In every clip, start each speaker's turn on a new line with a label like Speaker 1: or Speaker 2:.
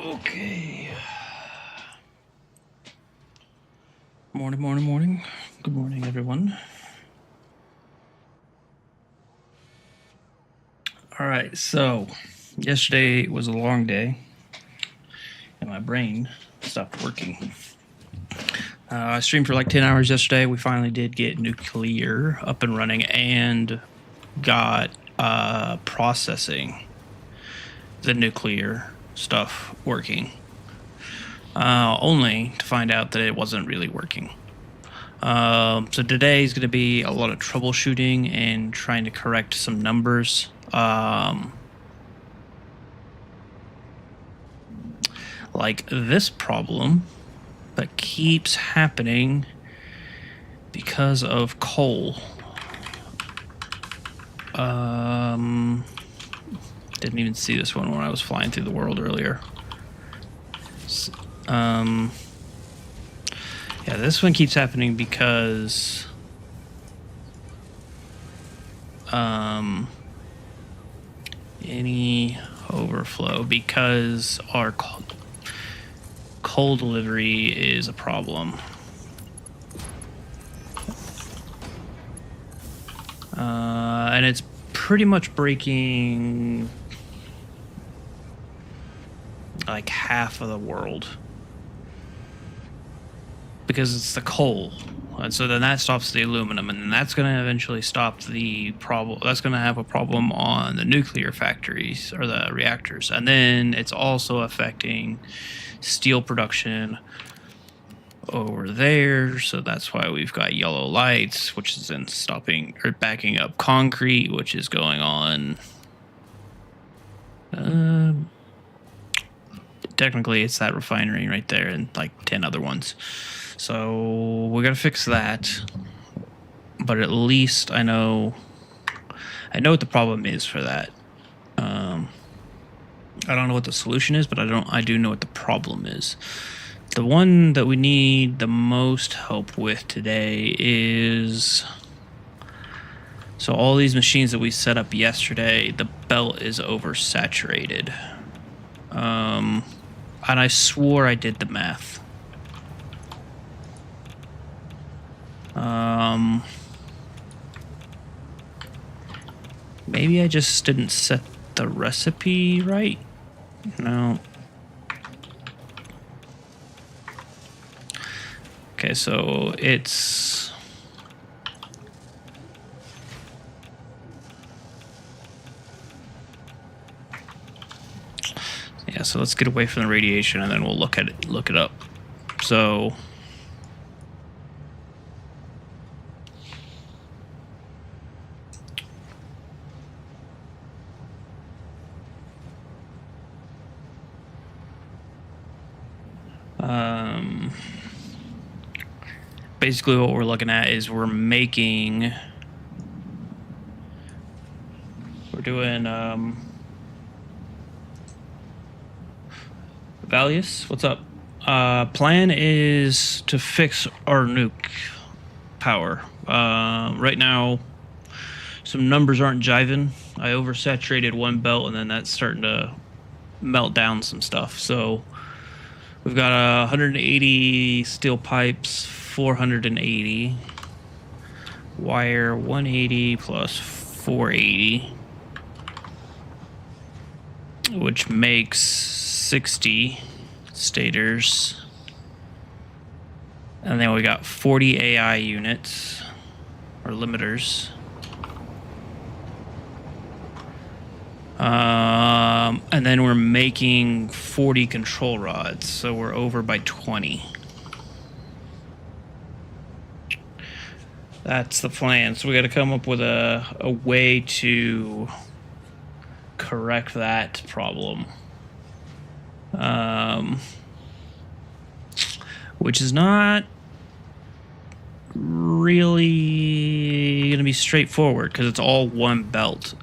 Speaker 1: Okay. Morning. Good morning, everyone. All right, so yesterday was a long day, and my brain stopped working. I streamed for like 10 hours yesterday. We finally did get nuclear up and running and got processing the nuclear stuff working. Only to find out that it wasn't really working. So today is going to be a lot of troubleshooting and trying to correct some numbers. Like this problem that keeps happening because of coal. Didn't even see this one when I was flying through the world earlier. Yeah, this one keeps happening because any overflow, because our coal delivery is a problem. And it's pretty much breaking like half of the world because it's the coal. And so then that stops the aluminum, and then that's going to eventually stop the problem. That's going to have a problem on the nuclear factories or the reactors. And then it's also affecting steel production over there. So that's why we've got yellow lights, which is then stopping or backing up concrete, which is going on. Technically, it's that refinery right there and like 10 other ones. So we got to fix that. But at least I know what the problem is for that. I don't know what the solution is, but I do know what the problem is. The one that we need the most help with today is, so all these machines that we set up yesterday, the belt is oversaturated. And I swore I did the math. Maybe I just didn't set the recipe right. No. Okay, so it's yeah, so let's get away from the radiation and then we'll look it up. So basically what we're looking at is we're doing Valius, what's up? Plan is to fix our nuke power. Right now some numbers aren't jiving. I oversaturated one belt and then that's starting to melt down some stuff. So we've got 180 steel pipes, 480 wire, 180 plus 480, which makes 60 stators. And then we got 40 AI units or limiters. And then we're making 40 control rods, so we're over by 20. That's the plan. So we got to come up with a way to correct that problem. Which is not really going to be straightforward because it's all one belt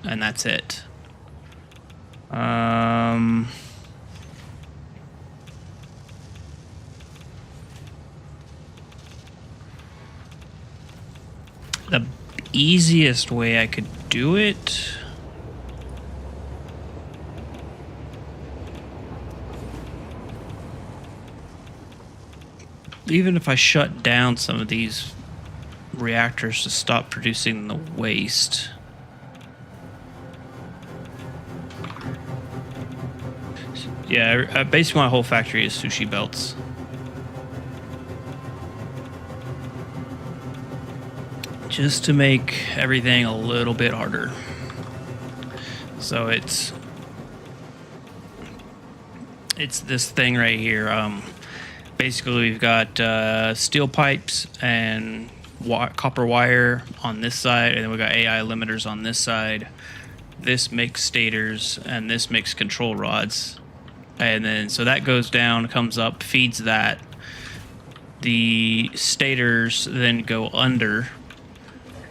Speaker 1: and that's it. The easiest way I could do it even if I shut down some of these reactors to stop producing the waste. Yeah, basically my whole factory is sushi belts. Just to make everything a little bit harder. So it's this thing right here. Basically, we've got steel pipes and copper wire on this side, and then we've got AI limiters on this side. This makes stators, and this makes control rods. And then, so that goes down, comes up, feeds that. The stators then go under,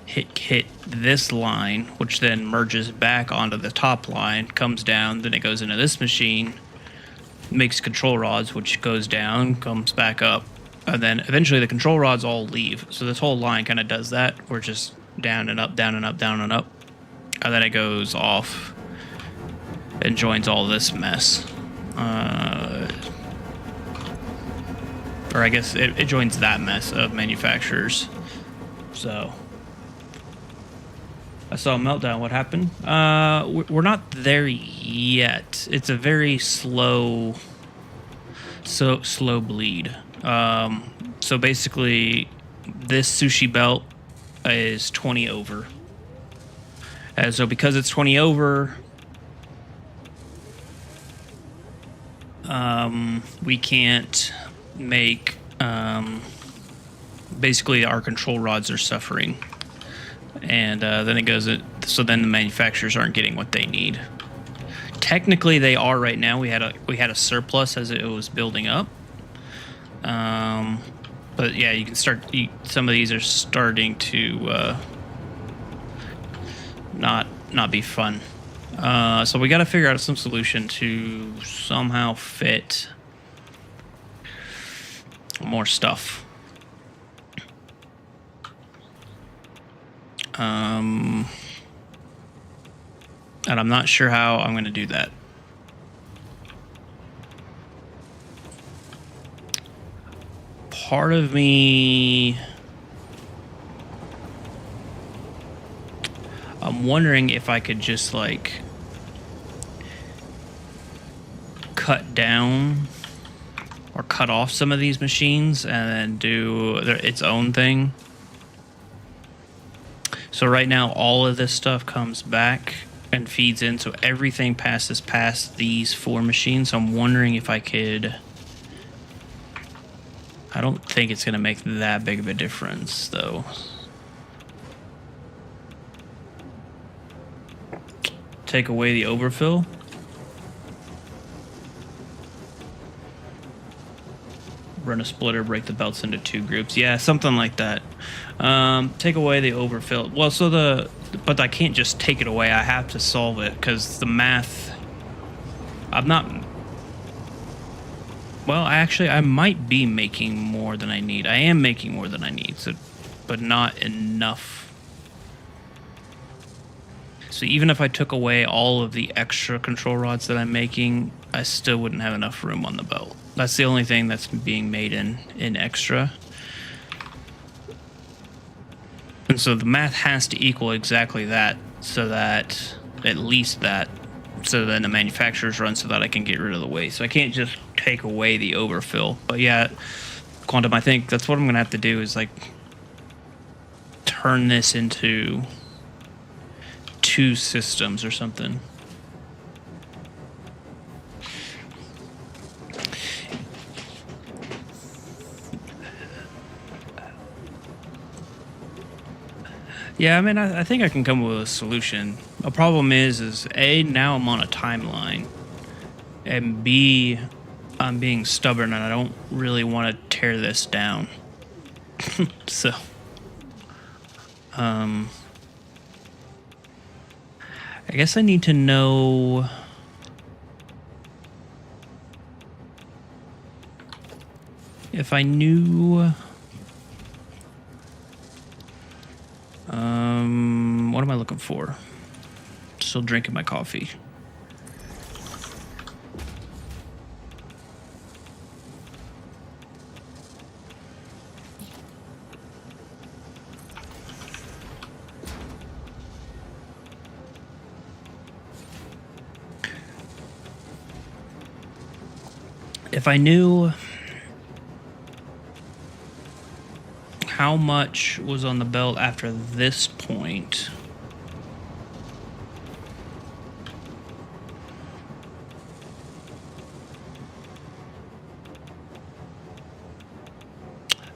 Speaker 1: hit this line, which then merges back onto the top line, comes down, then it goes into this machine, makes control rods, which goes down, comes back up, and then eventually the control rods all leave. So this whole line kind of does that. We're just down and up, down and up, down and up. And then it goes off and joins all this mess. Or I guess it joins that mess of manufacturers. So I saw a meltdown. What happened? We're not there yet. It's a very slow bleed. So basically, this sushi belt is 20 over. And so because it's 20 over, we can't make, basically our control rods are suffering. And then it goes, so then the manufacturers aren't getting what they need. Technically, they are right now. We had a surplus as it was building up. But yeah, you can start. Some of these are starting to not be fun. So we got to figure out some solution to somehow fit more stuff. And I'm not sure how I'm going to do that. Part of me, I'm wondering if I could just like cut down or cut off some of these machines and then do its own thing. So right now, all of this stuff comes back and feeds in, so everything passes past these 4 machines. So I'm wondering if I could... I don't think it's going to make that big of a difference, though. Take away the overfill. Run a splitter, break the belts into 2 groups. Yeah, something like that. Take away the overfill. Well, so but I can't just take it away. I have to solve it because the math. I'm not. Well, actually, I might be making more than I need. I am making more than I need, so, but not enough. So even if I took away all of the extra control rods that I'm making, I still wouldn't have enough room on the belt. That's the only thing that's being made in extra. And so the math has to equal exactly that, so that at least that, so then the manufacturers run so that I can get rid of the waste. So I can't just take away the overfill. But yeah, Quantum, I think that's what I'm going to have to do is like turn this into 2 systems or something. Yeah, I mean, I think I can come up with a solution. The problem is A, now I'm on a timeline, and B, I'm being stubborn and I don't really want to tear this down. So, I guess I need to know... if I knew... what am I looking for? Still drinking my coffee. If I knew how much was on the belt after this point.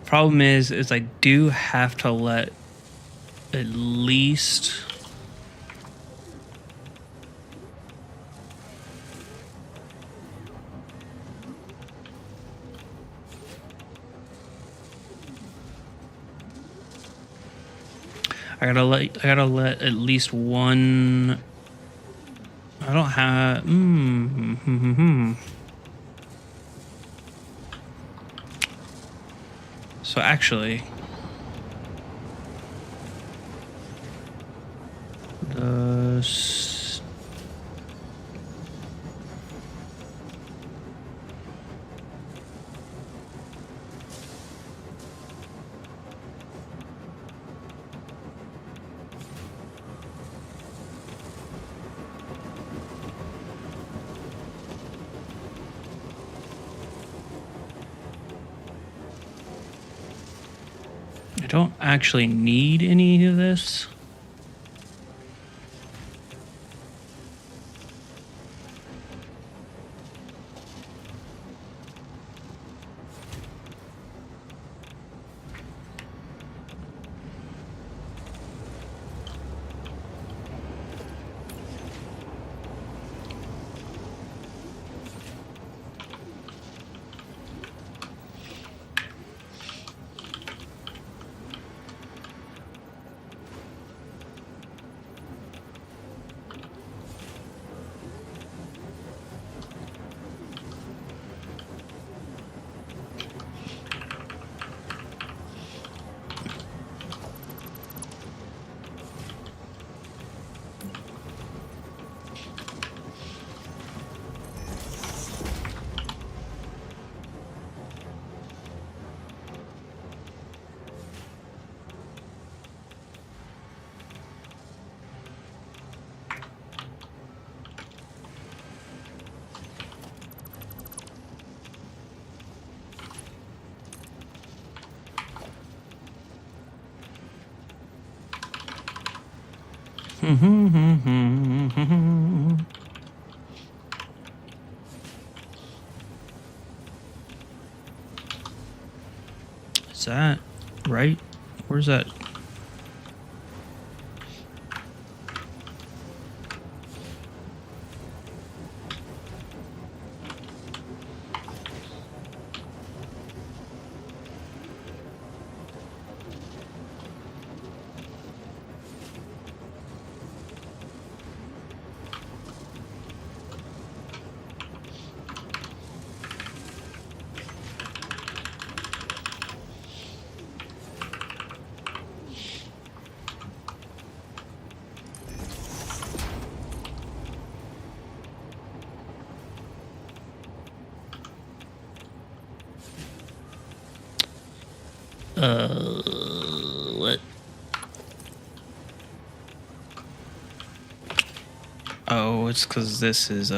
Speaker 1: Problem is I do have to let at least I gotta let at least one. I don't have. So actually, I don't actually need any of this. Is that right? Where's that? What? Oh, it's because this is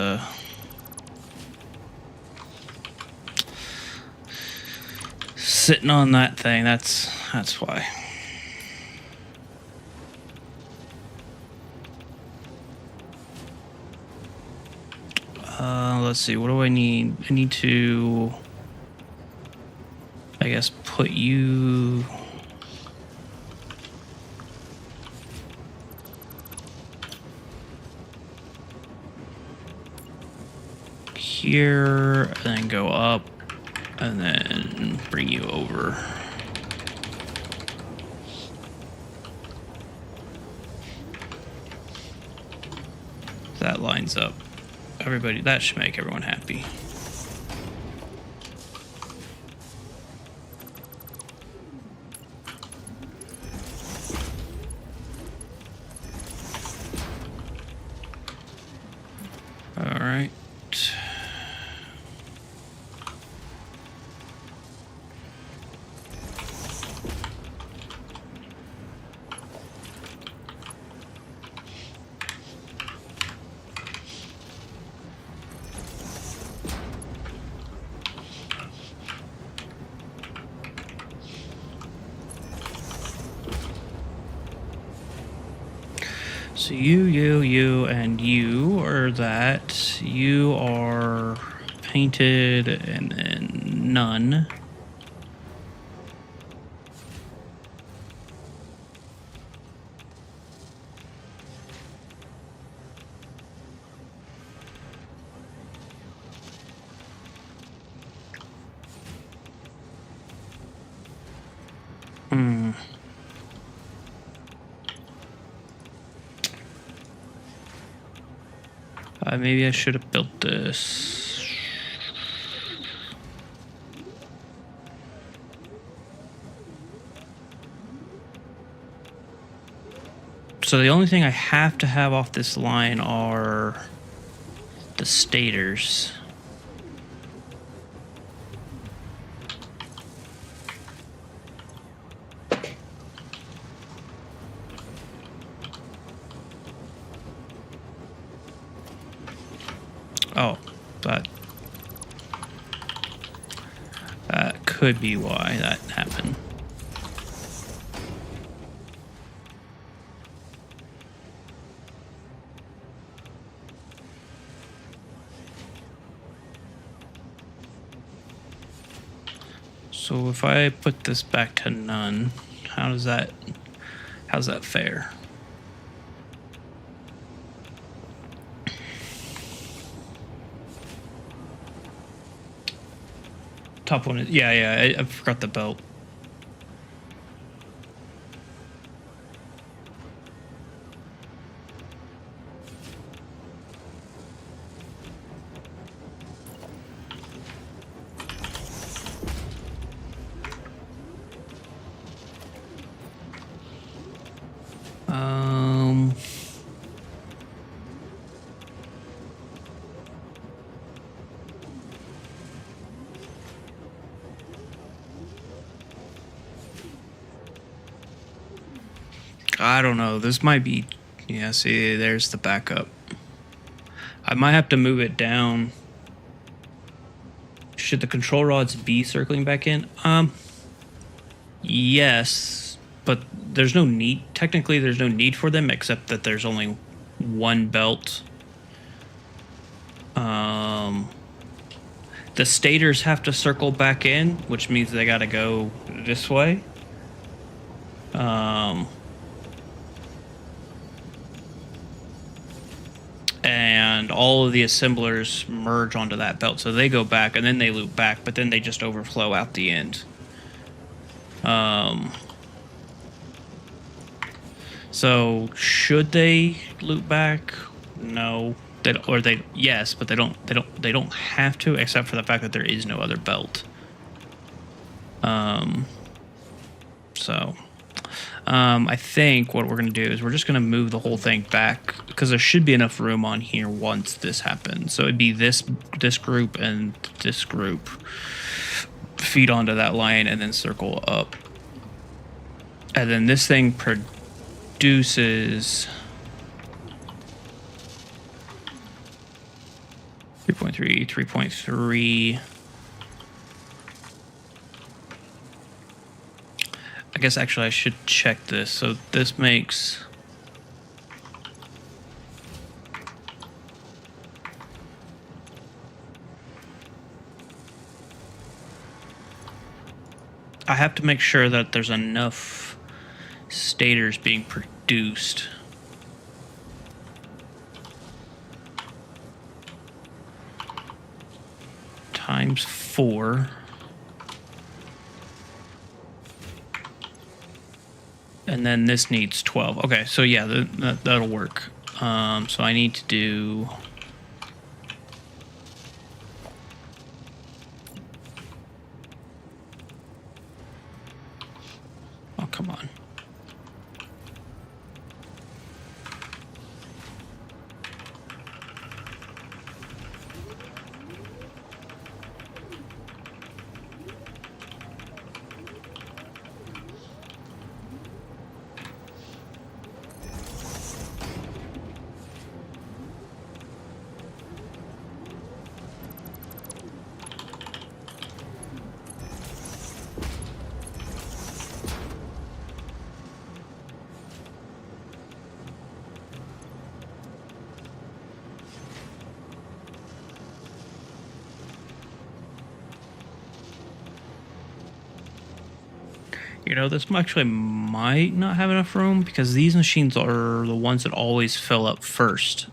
Speaker 1: sitting on that thing. That's why. Let's see. What do I need? I need to, I guess, put you. Here, and then go up, and then bring you over. That lines up. Everybody, that should make everyone happy. All right. So you, and you are that. You are painted, and then none. Maybe I should have built this. So the only thing I have to have off this line are the stators. Oh, that could be why that happened. So if I put this back to none, how's that fair? Top one is, yeah, I forgot the belt. I don't know. This might be... Yeah, see, there's the backup. I might have to move it down. Should the control rods be circling back in? Yes, but there's no need... Technically, there's no need for them, except that there's only one belt. The stators have to circle back in, which means they gotta go this way. And all of the assemblers merge onto that belt, so they go back and then they loop back, but then they just overflow out the end. So should they loop back? No. Yes, but they don't have to, except for the fact that there is no other belt. I think what we're going to do is we're just going to move the whole thing back, because there should be enough room on here once this happens. So it'd be this group and this group feed onto that line and then circle up. And then this thing produces 3.3, 3.3. I guess actually I should check this. So this makes... I have to make sure that there's enough stators being produced. Times 4. And then this needs 12. Okay, so yeah, that'll work. So I need to do... Oh, come on. You know, this actually might not have enough room because these machines are the ones that always fill up first.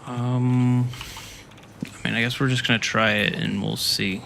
Speaker 1: I mean, I guess we're just gonna try it and we'll see.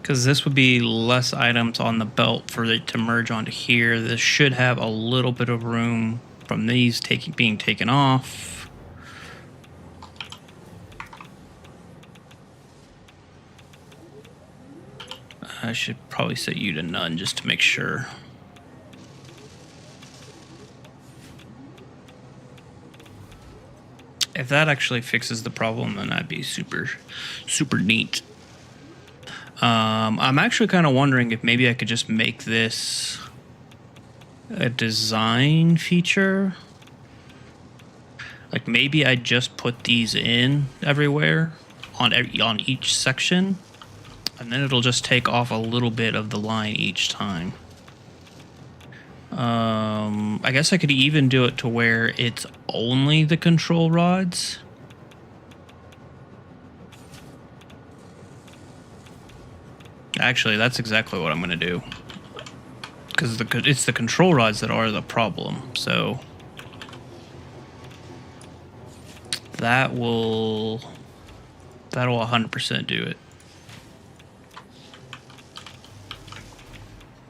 Speaker 1: Because this would be less items on the belt for it to merge onto here. This should have a little bit of room from these being taken off. I should probably set you to none just to make sure. If that actually fixes the problem, then that'd be super, super neat. I'm actually kind of wondering if maybe I could just make this a design feature. Like maybe I just put these in everywhere on each section, and then it'll just take off a little bit of the line each time. I guess I could even do it to where it's only the control rods. Actually, that's exactly what I'm going to do. Because it's the control rods that are the problem. So that'll 100% do it.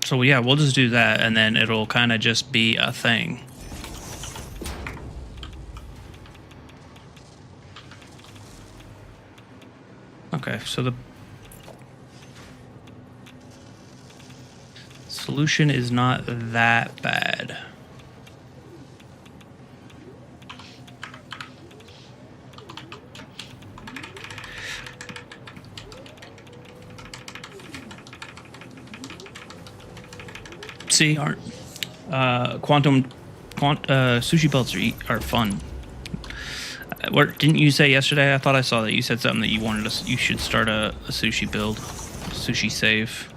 Speaker 1: So yeah, we'll just do that, and then it'll kind of just be a thing. Okay, so the solution is not that bad. See, sushi belts are fun. What didn't you say yesterday? I thought I saw that you said something that you should start a sushi build, sushi save.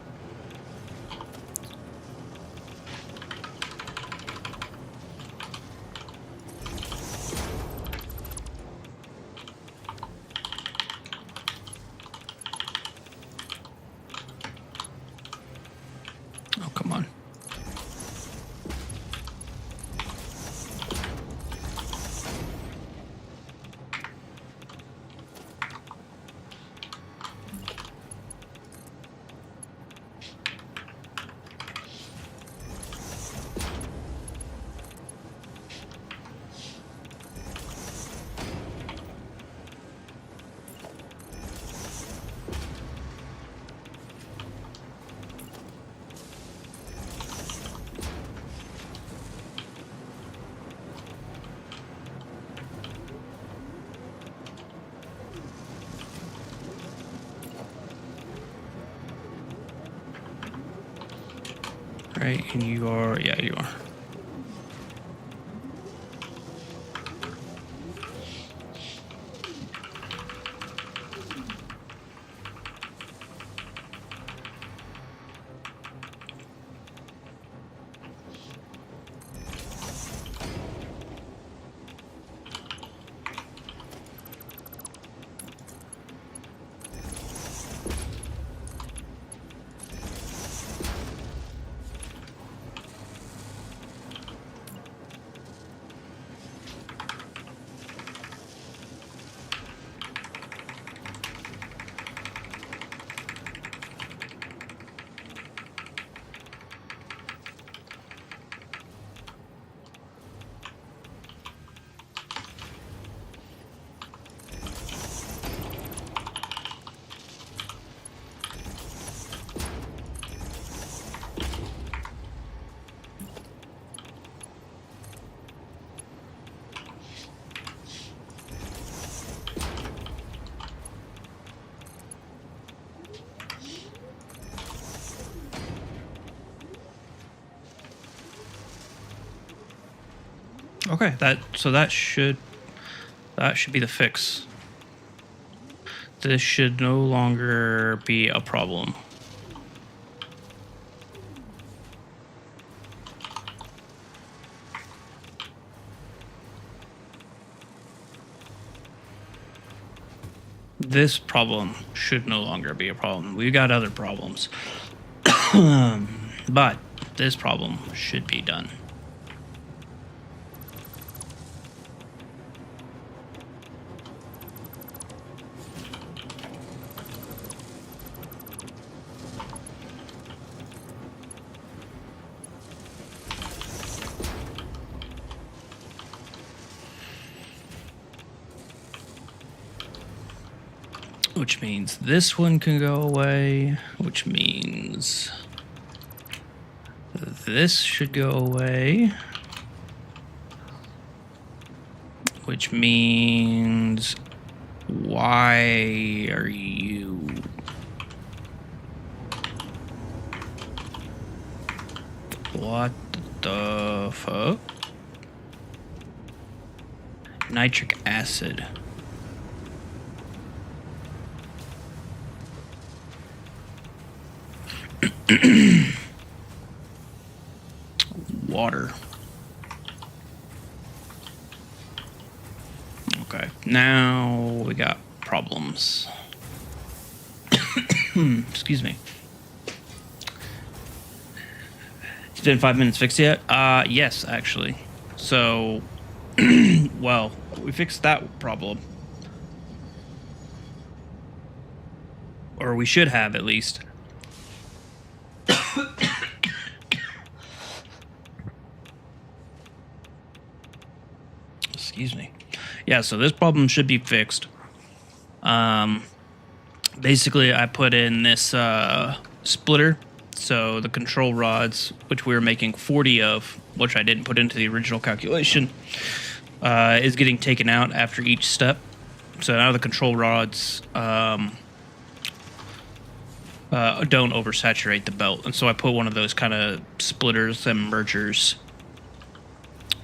Speaker 1: Oh, come on. Right, and you are, yeah, you are. Okay, that should be the fix. This should no longer be a problem. This problem should no longer be a problem. We've got other problems. But this problem should be done. Which means this one can go away, which means this should go away, which means why are you... What the fuck? Nitric acid. Water. Okay, now we got problems. Excuse me. It's been 5 minutes fixed yet? Yes, actually. So, well, we fixed that problem. Or we should have, at least. Excuse me. Yeah, so this problem should be fixed. Basically, I put in this splitter. So the control rods, which we were making 40 of, which I didn't put into the original calculation, is getting taken out after each step. So now the control rods don't oversaturate the belt. And so I put one of those kind of splitters and mergers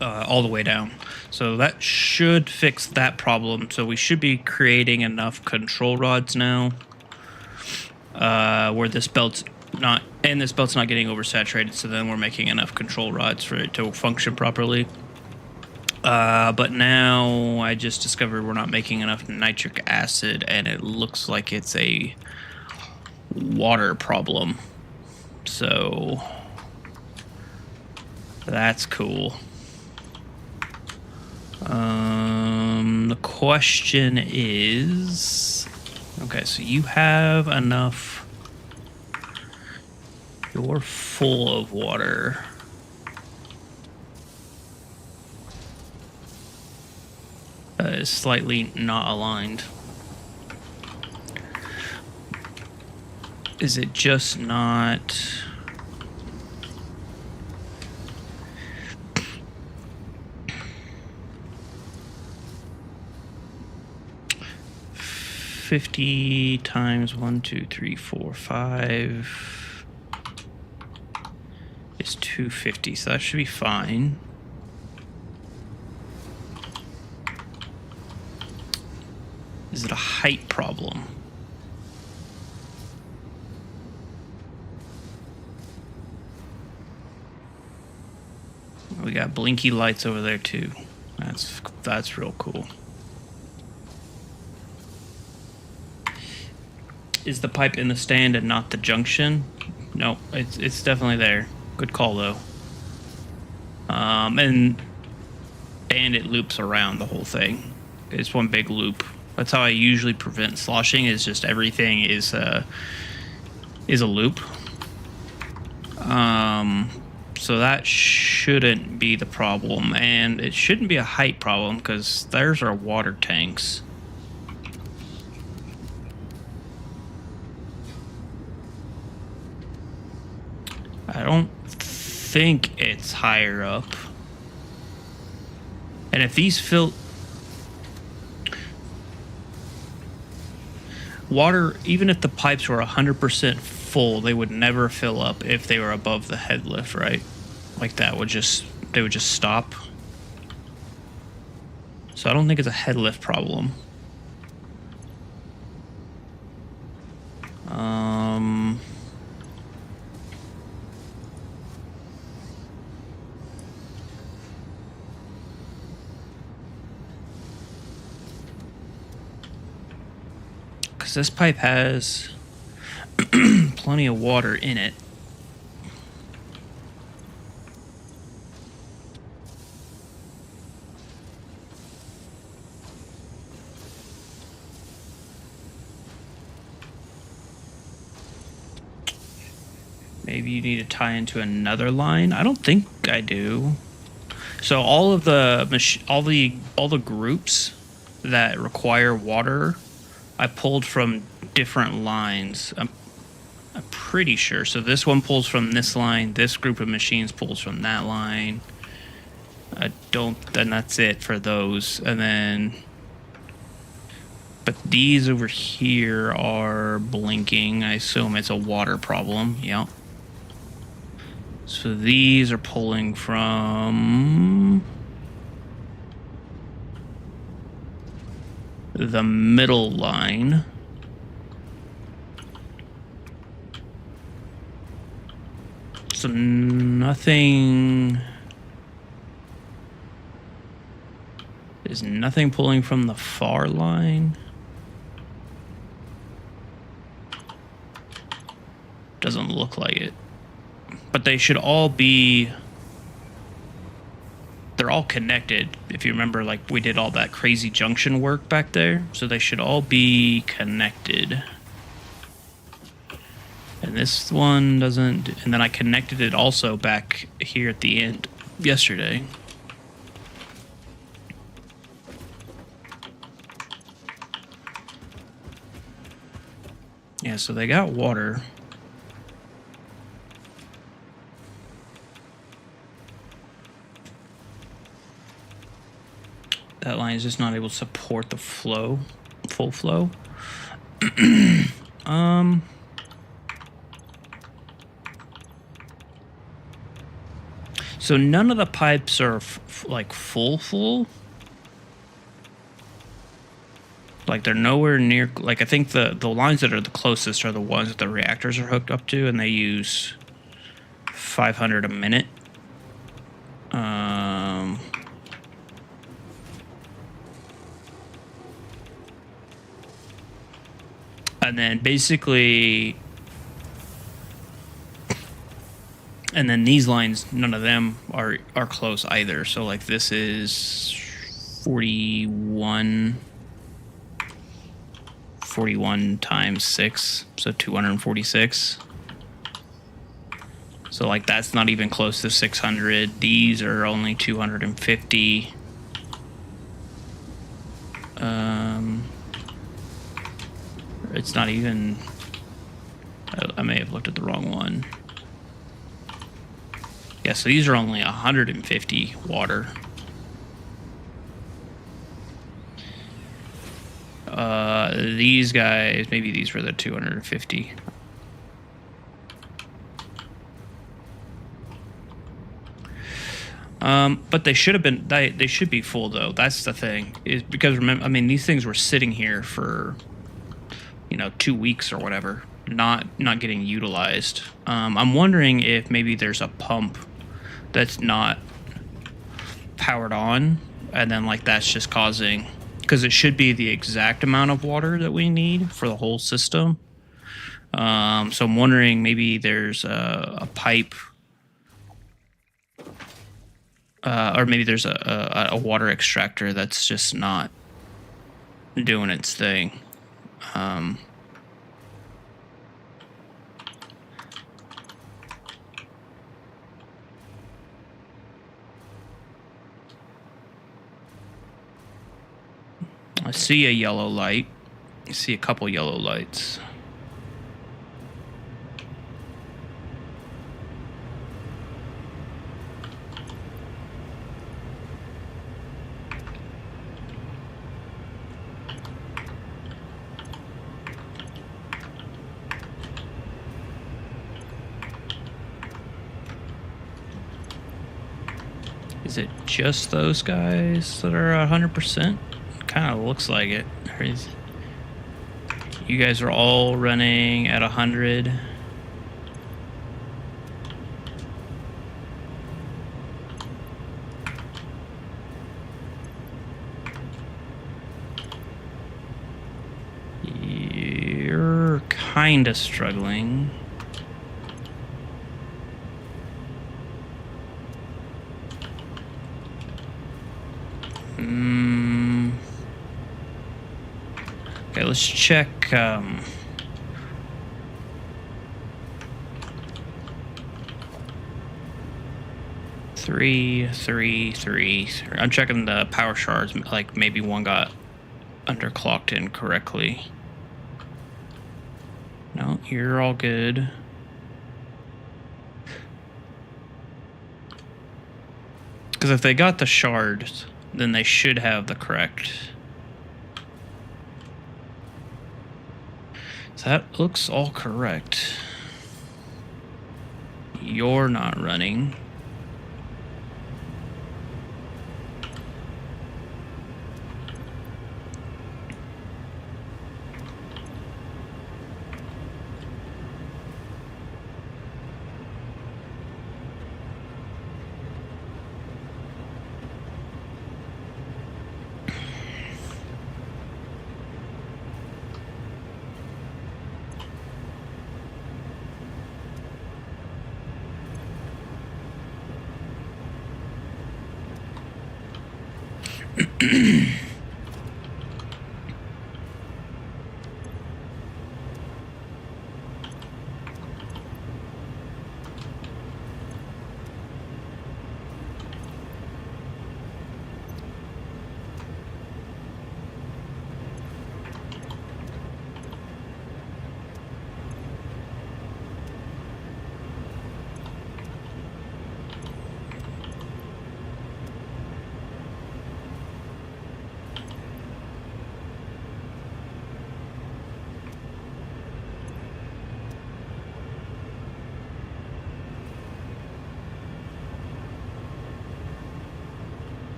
Speaker 1: all the way down. So that should fix that problem. So we should be creating enough control rods now where this belt's not getting oversaturated. So then we're making enough control rods for it to function properly. But now I just discovered we're not making enough nitric acid, and it looks like it's a water problem. So that's cool. The question is, okay, so you have enough. You're full of water. Is slightly not aligned. Is it just not... $50 times 1, 2, 3, 4, 5 is $250, so that should be fine. Is it a height problem? We got blinky lights over there too. That's real cool. Is the pipe in the stand and not the junction? No, it's definitely there. Good call though. And it loops around the whole thing. It's one big loop. That's how I usually prevent sloshing. Is just everything is a loop. So that shouldn't be the problem, and it shouldn't be a height problem because there's our water tanks. I don't think it's higher up. And if these water, even if the pipes were 100% full, they would never fill up if they were above the head lift, right? Like they would just stop. So I don't think it's a head lift problem. Because this pipe has plenty of water in it. Maybe you need to tie into another line. I don't think I do. So all the groups that require water, I pulled from different lines. I'm pretty sure. So this one pulls from this line. This group of machines pulls from that line. Then that's it for those. And then, but these over here are blinking. I assume it's a water problem. Yep. So these are pulling from the middle line. So nothing... There's nothing pulling from the far line. Doesn't look like it. But they should all be... They're all connected. If you remember, like, we did all that crazy junction work back there. So they should all be connected. And this one doesn't... And then I connected it also back here at the end yesterday. Yeah, so they got water. That line is just not able to support the flow, full flow. So none of the pipes are like full. Like they're nowhere near, like I think the lines that are the closest are the ones that the reactors are hooked up to, and they use 500 a minute. And then basically, and then these lines, none of them are close either. So like this is 41 times 6, so 246. So like that's not even close to 600. These are only 250. It's not even... I may have looked at the wrong one. Yeah, so these are only 150 water. These guys, maybe these were the 250. But they should have been, they should be full though. That's the thing, is because remember, I mean, these things were sitting here for, 2 weeks or whatever, not getting utilized. I'm wondering if maybe there's a pump that's not powered on, and then like that's just causing, because it should be the exact amount of water that we need for the whole system. So I'm wondering maybe there's a pipe, or maybe there's a water extractor that's just not doing its thing. I see a yellow light. I see a couple yellow lights. Is it just those guys that are 100%? Kind of looks like it. You guys are all running at 100. You're kind of struggling. Okay, let's check. Three. I'm checking the power shards. Like maybe one got underclocked incorrectly. No, you're all good. Because if they got the shards, then they should have the correct. So that looks all correct. You're not running.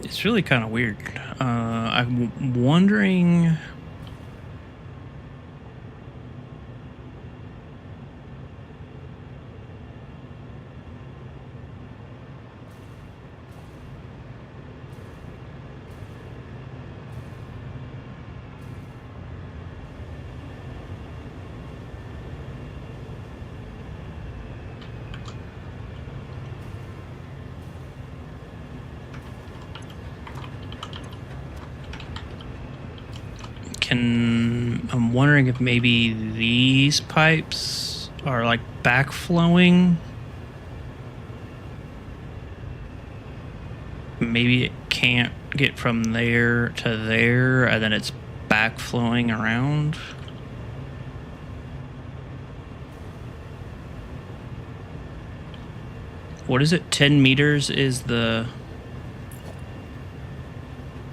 Speaker 1: It's really kind of weird. I'm wondering. I'm wondering if maybe these pipes are like backflowing. Maybe it can't get from there to there, and then it's backflowing around. What is it? 10 meters is the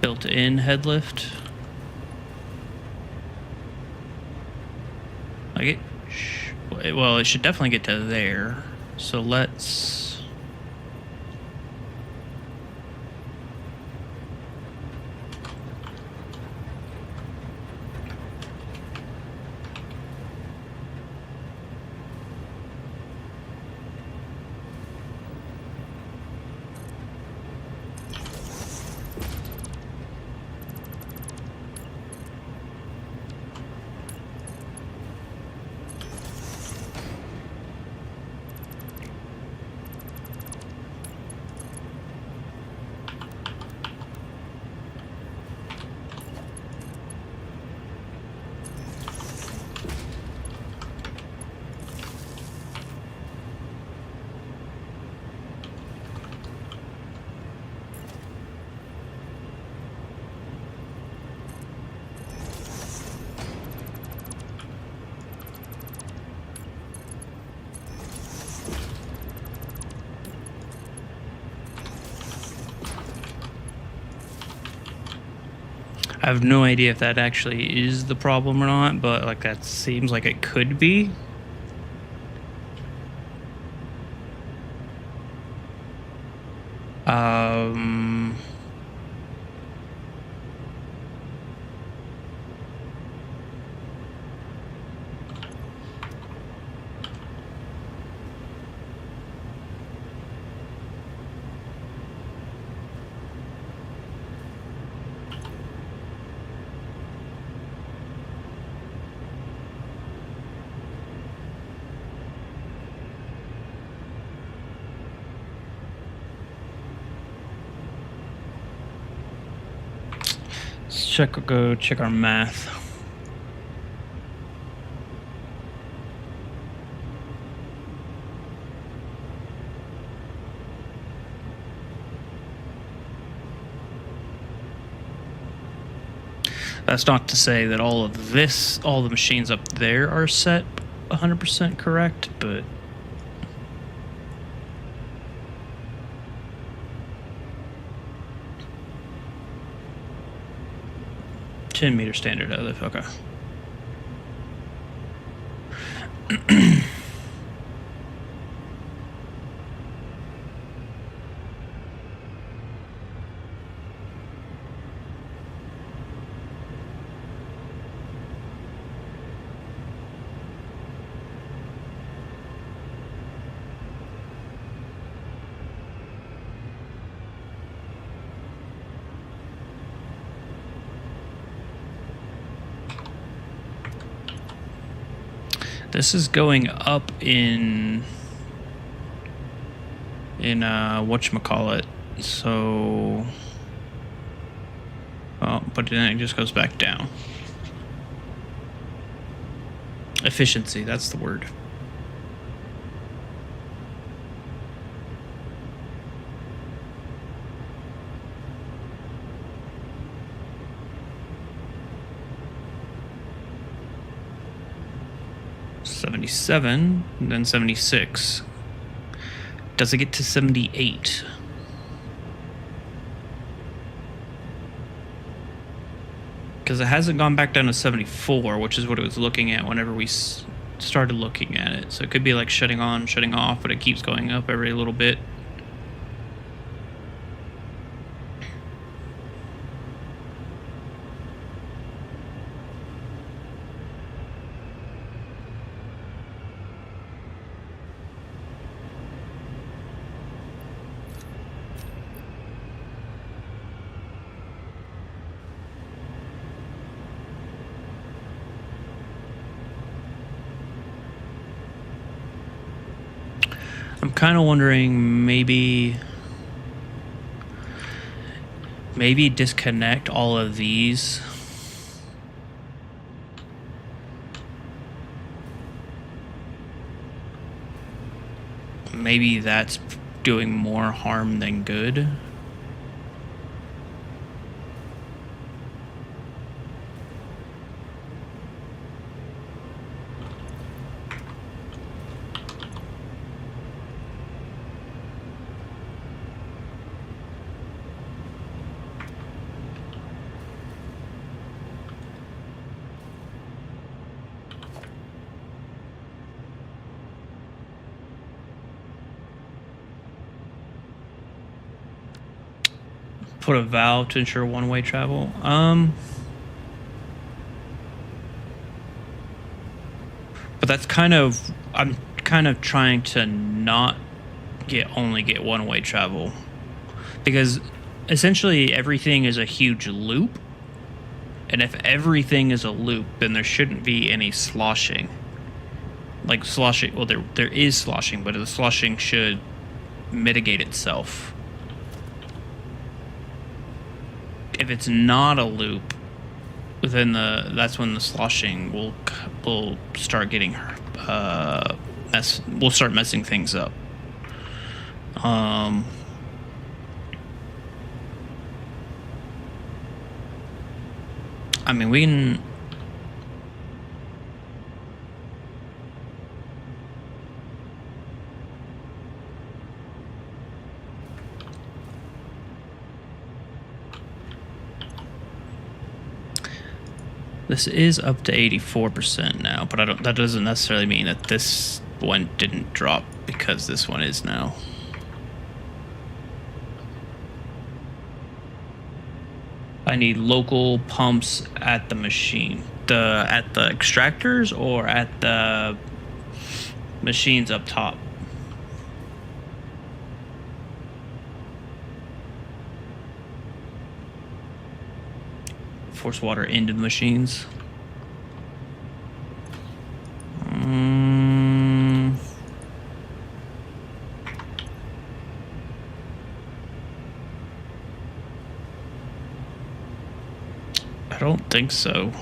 Speaker 1: built-in head lift. Like well, it should definitely get to there. So let's. I have no idea if that actually is the problem or not, but like that seems like it could be. Um, let's go check our math. That's not to say that all the machines up there are set 100% correct, but $10-meter standard outlift, okay. This is going up in whatchamacallit, so but then it just goes back down. Efficiency, that's the word. $77, and then 76. Does it get to 78? Because it hasn't gone back down to 74, which is what it was looking at whenever we started looking at it. So it could be like shutting on, shutting off, but it keeps going up every little bit. I'm kind of wondering maybe disconnect all of these. Maybe that's doing more harm than good. Put a valve to ensure one-way travel. But that's I'm kind of trying to not only get one-way travel, because essentially everything is a huge loop, and if everything is a loop, then there shouldn't be any sloshing. Like sloshing, well, there is sloshing, but the sloshing should mitigate itself. If it's not a loop, then that's when the sloshing will start getting we'll start messing things up. I mean, we can. This is up to 84% now, but that doesn't necessarily mean that this one didn't drop because this one is now. I need local pumps at the machine. At the extractors or at the machines up top? Force water into the machines. I don't think so.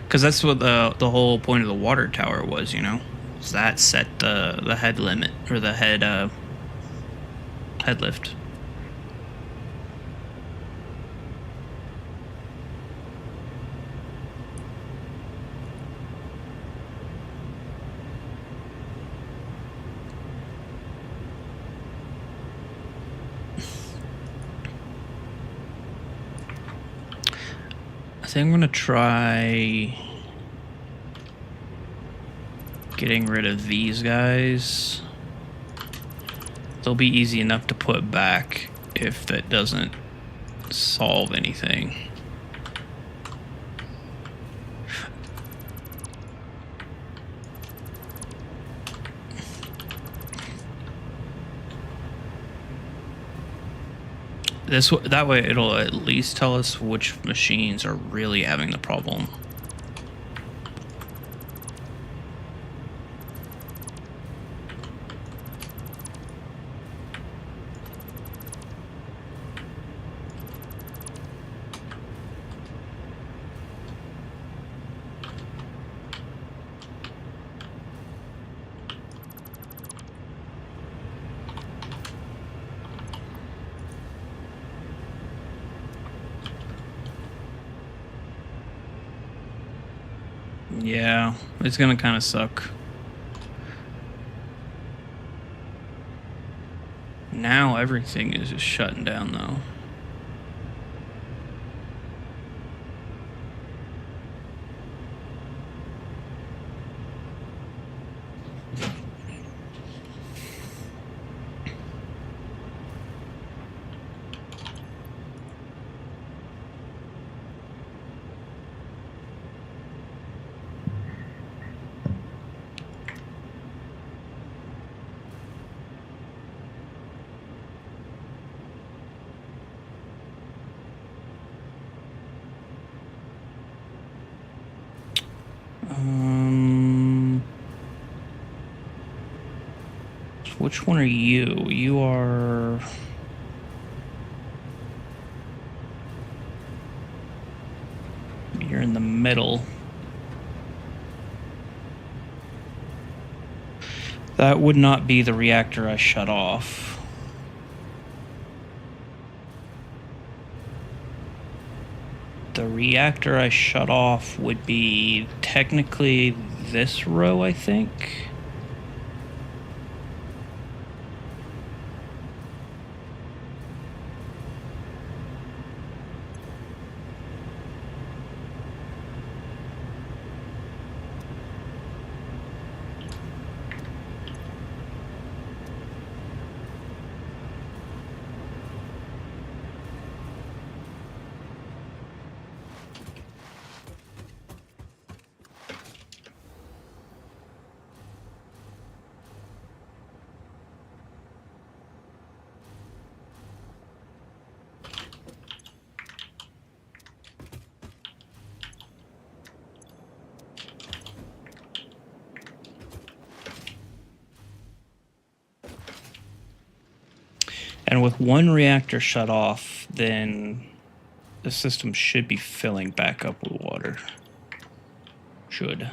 Speaker 1: Because that's what the whole point of the water tower was, you know? So that set the head limit, or the head lift. I think I'm gonna try getting rid of these guys. They'll be easy enough to put back if that doesn't solve anything. That way it'll at least tell us which machines are really having the problem. Yeah, it's gonna kind of suck. Now everything is just shutting down though. Which one are you? You are... You're in the middle. That would not be the reactor I shut off. The reactor I shut off would be technically this row, I think. And with one reactor shut off, then the system should be filling back up with water. Should.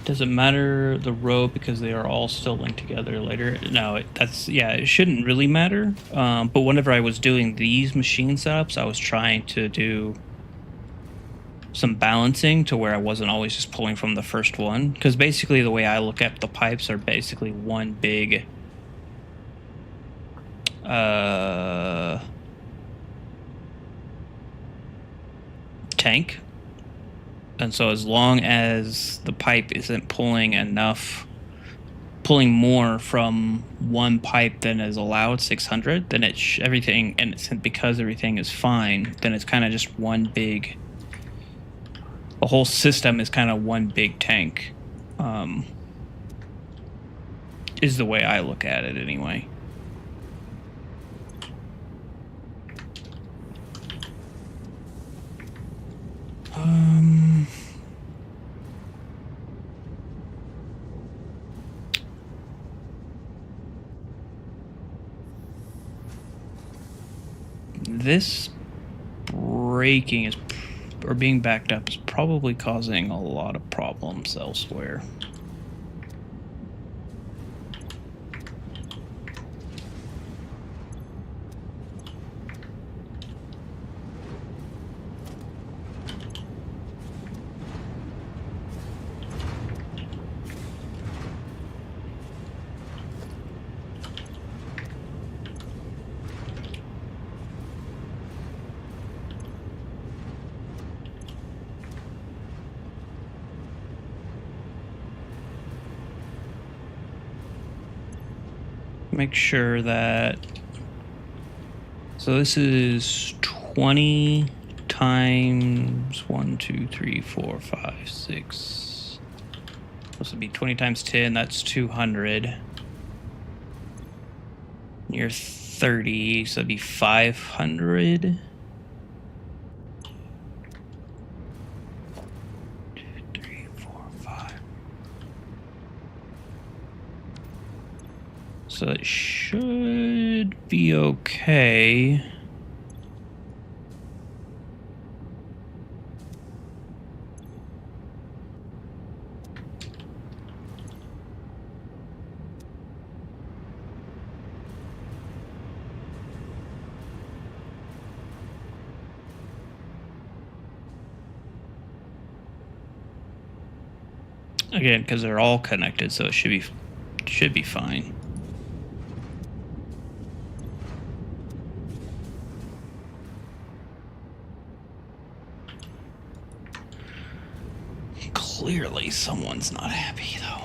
Speaker 1: Does it matter the row because they are all still linked together later? No, it shouldn't really matter. But whenever I was doing these machine setups, I was trying to do some balancing to where I wasn't always just pulling from the first one. Because basically the way I look at the pipes are basically one big tank. And so as long as the pipe isn't pulling more from one pipe than is allowed, 600, then everything, and because everything is fine, then it's kind of just one big, the whole system is kind of one big tank, is the way I look at it anyway. This braking or being backed up is probably causing a lot of problems elsewhere. Make sure that, so this is 20 times 1, 2, 3, 4, 5, 6. Supposed to be 20 times 10, that's 200. You're 30, so it'd be 500. 2, 3, 4, 5. So it should be okay. Again, because they're all connected, so it should be fine. Clearly, someone's not happy, though.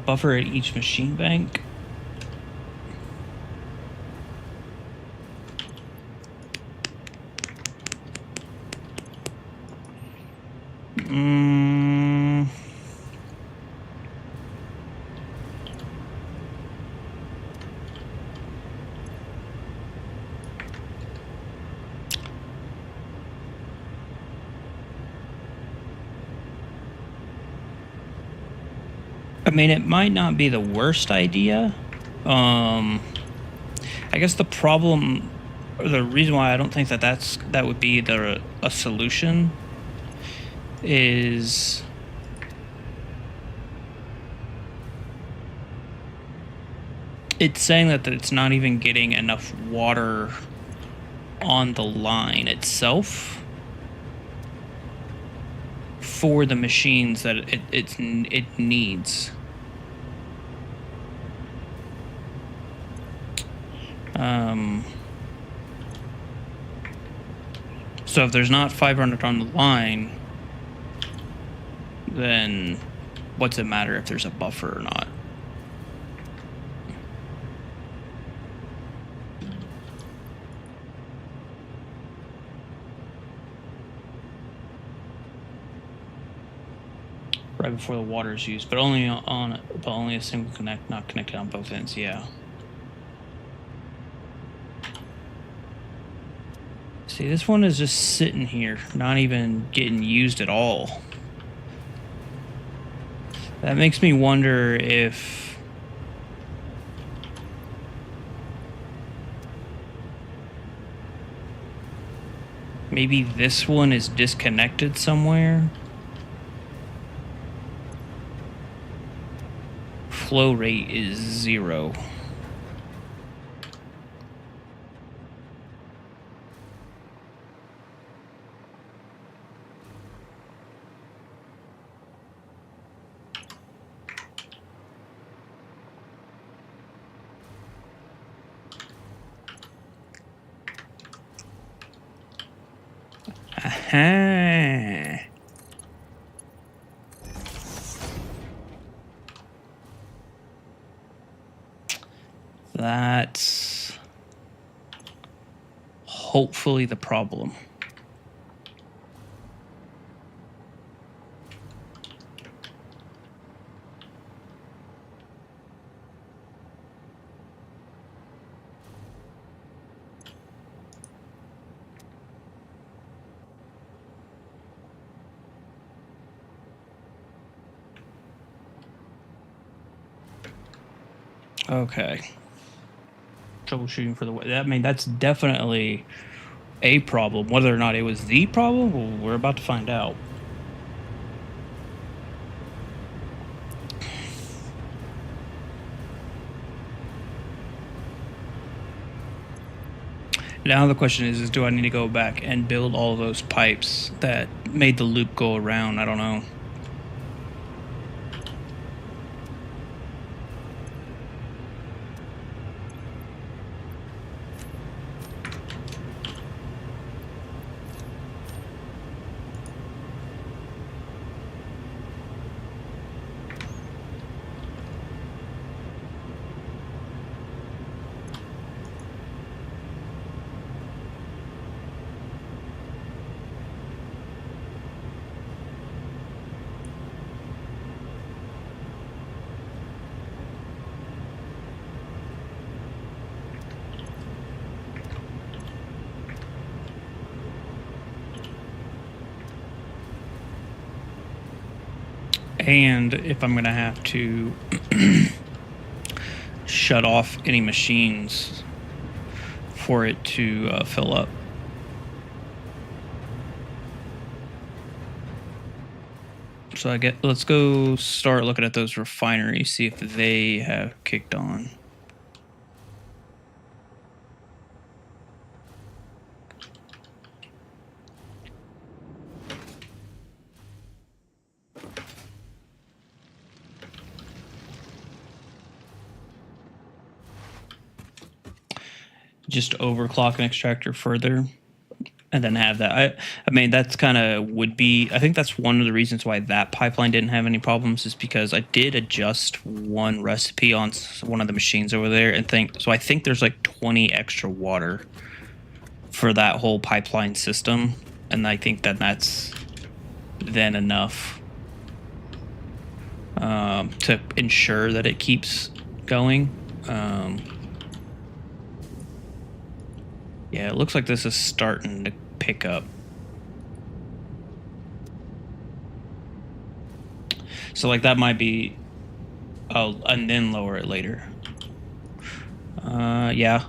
Speaker 1: Buffer at each machine bank. I mean, it might not be the worst idea. I guess the problem, or the reason why I don't think that would be a solution is it's saying that it's not even getting enough water on the line itself for the machines that it needs. So if there's not 500 on the line, then what's it matter if there's a buffer or not? right before the water is used, but only a single connect, not connected on both ends. Yeah. See, this one is just sitting here, not even getting used at all. That makes me wonder if maybe this one is disconnected somewhere. Flow rate is 0. Aha. That's hopefully the problem. Okay. Troubleshooting for the... I mean, that's definitely a problem. Whether or not it was the problem, well, we're about to find out. Now the question is do I need to go back and build all those pipes that made the loop go around? I don't know. And if I'm going to have to shut off any machines for it to fill up. So let's go start looking at those refineries, see if they have kicked on. Just overclock an extractor further and then have that. I mean, that's kind of would be, I think that's one of the reasons why that pipeline didn't have any problems is because I did adjust one recipe on one of the machines over there and I think there's like 20 extra water for that whole pipeline system. And I think that's then enough to ensure that it keeps going. Yeah, it looks like this is starting to pick up. So like that might be, oh, and then lower it later. Yeah.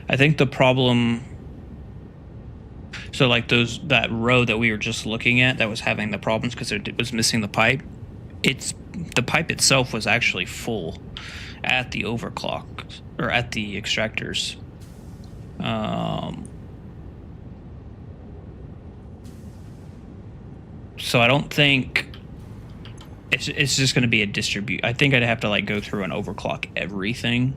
Speaker 1: I think the problem, so like that row that we were just looking at that was having the problems because it was missing the pipe. The pipe itself was actually full at the overclock or at the extractors. So I don't think it's just going to be a distribute. I think I'd have to like go through and overclock everything,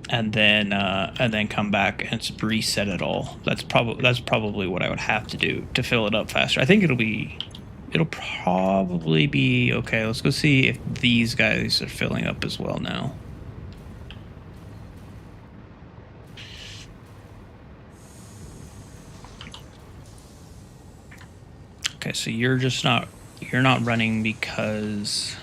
Speaker 1: and then come back and reset it all. That's probably what I would have to do to fill it up faster. I think it'll probably be okay. Let's go see if these guys are filling up as well now. Okay, so you're not running because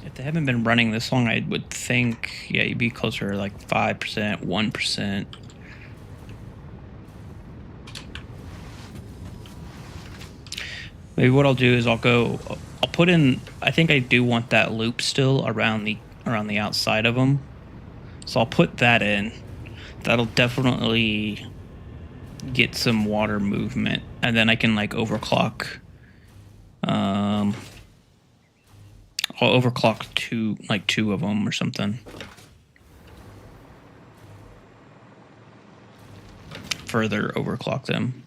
Speaker 1: if they haven't been running this long, I would think, yeah, you'd be closer to like 5%, 1%. Maybe what I'll do is I'll put in, I think I do want that loop still around the outside of them. So I'll put that in. That'll definitely get some water movement, and then I can like overclock. I'll overclock two of them or something. Further overclock them.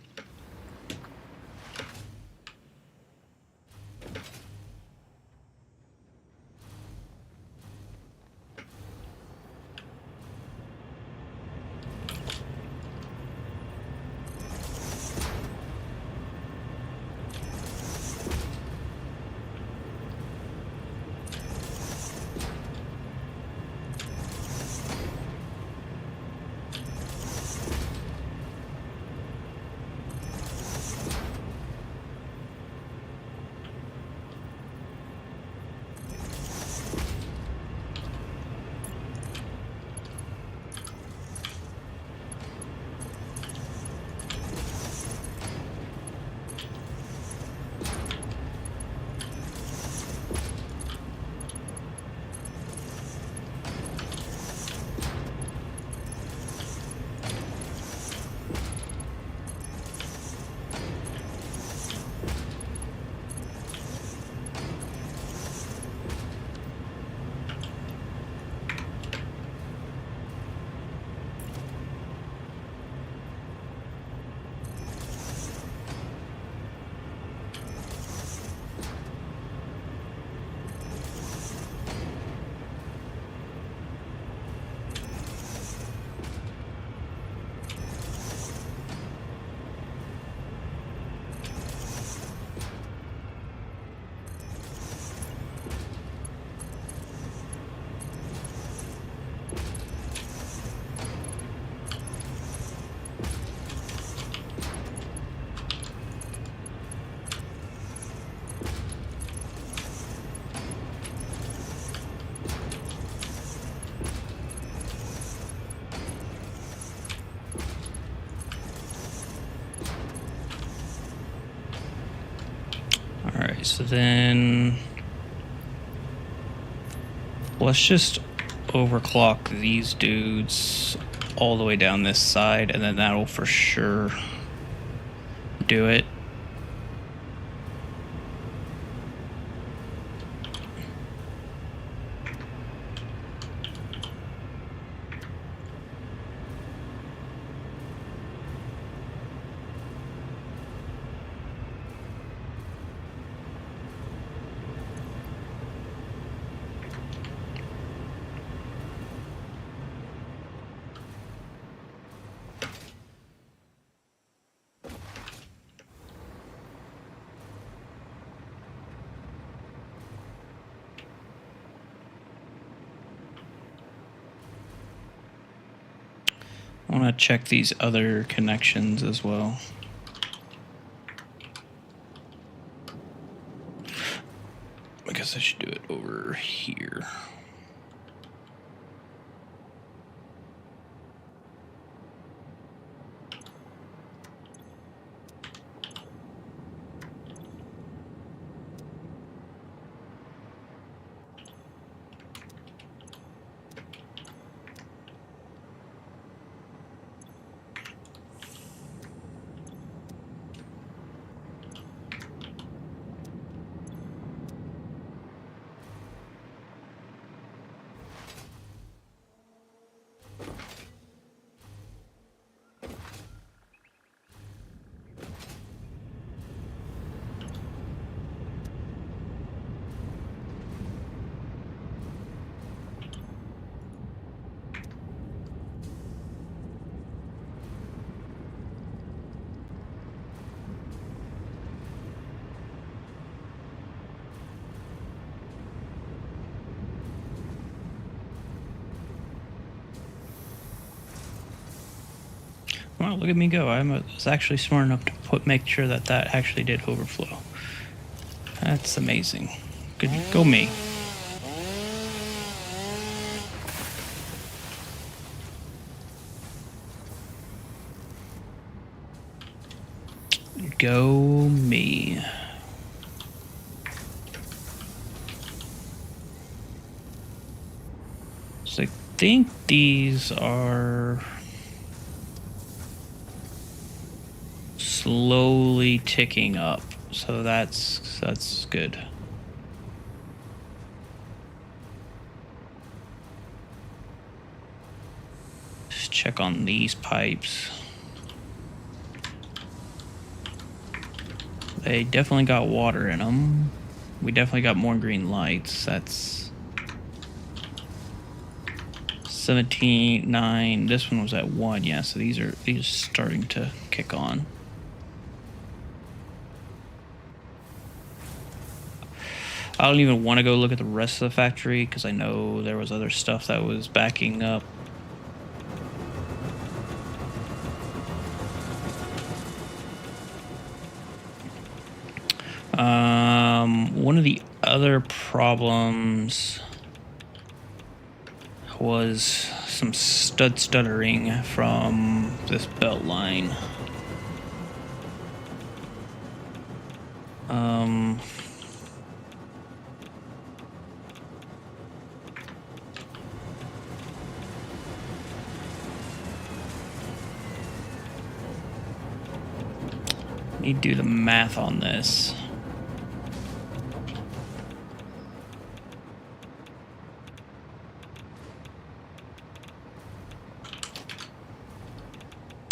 Speaker 1: Alright, so then let's just overclock these dudes all the way down this side, and then that'll for sure do it. I want to check these other connections as well. I guess I should do it over here. Wow, look at me go. I was actually smart enough to make sure that that actually did overflow. That's amazing. Good, go me. Go me. So I think these are slowly ticking up, so that's good. Just check on these pipes. They definitely got water in them. We definitely got more green lights. That's 17, 9. This one was at 1. Yeah, so these are starting to kick on. I don't even want to go look at the rest of the factory because I know there was other stuff that was backing up. One of the other problems was some stuttering from this belt line. Need to do the math on this.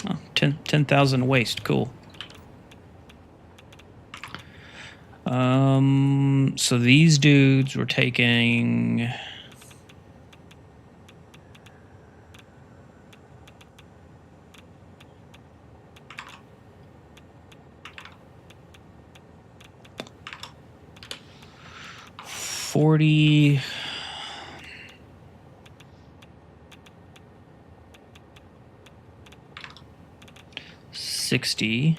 Speaker 1: Oh, 10,000 waste. Cool. So these dudes were taking $40. 60.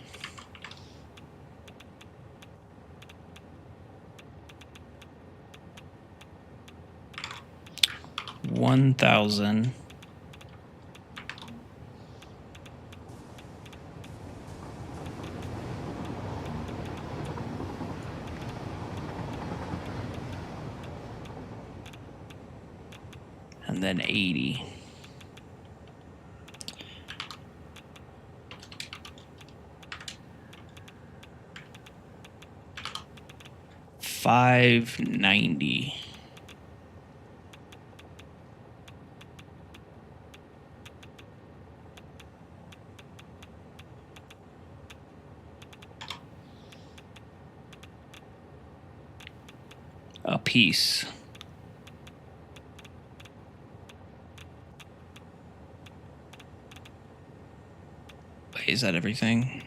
Speaker 1: 1,000. And then 80. $590. A piece. Wait, is that everything?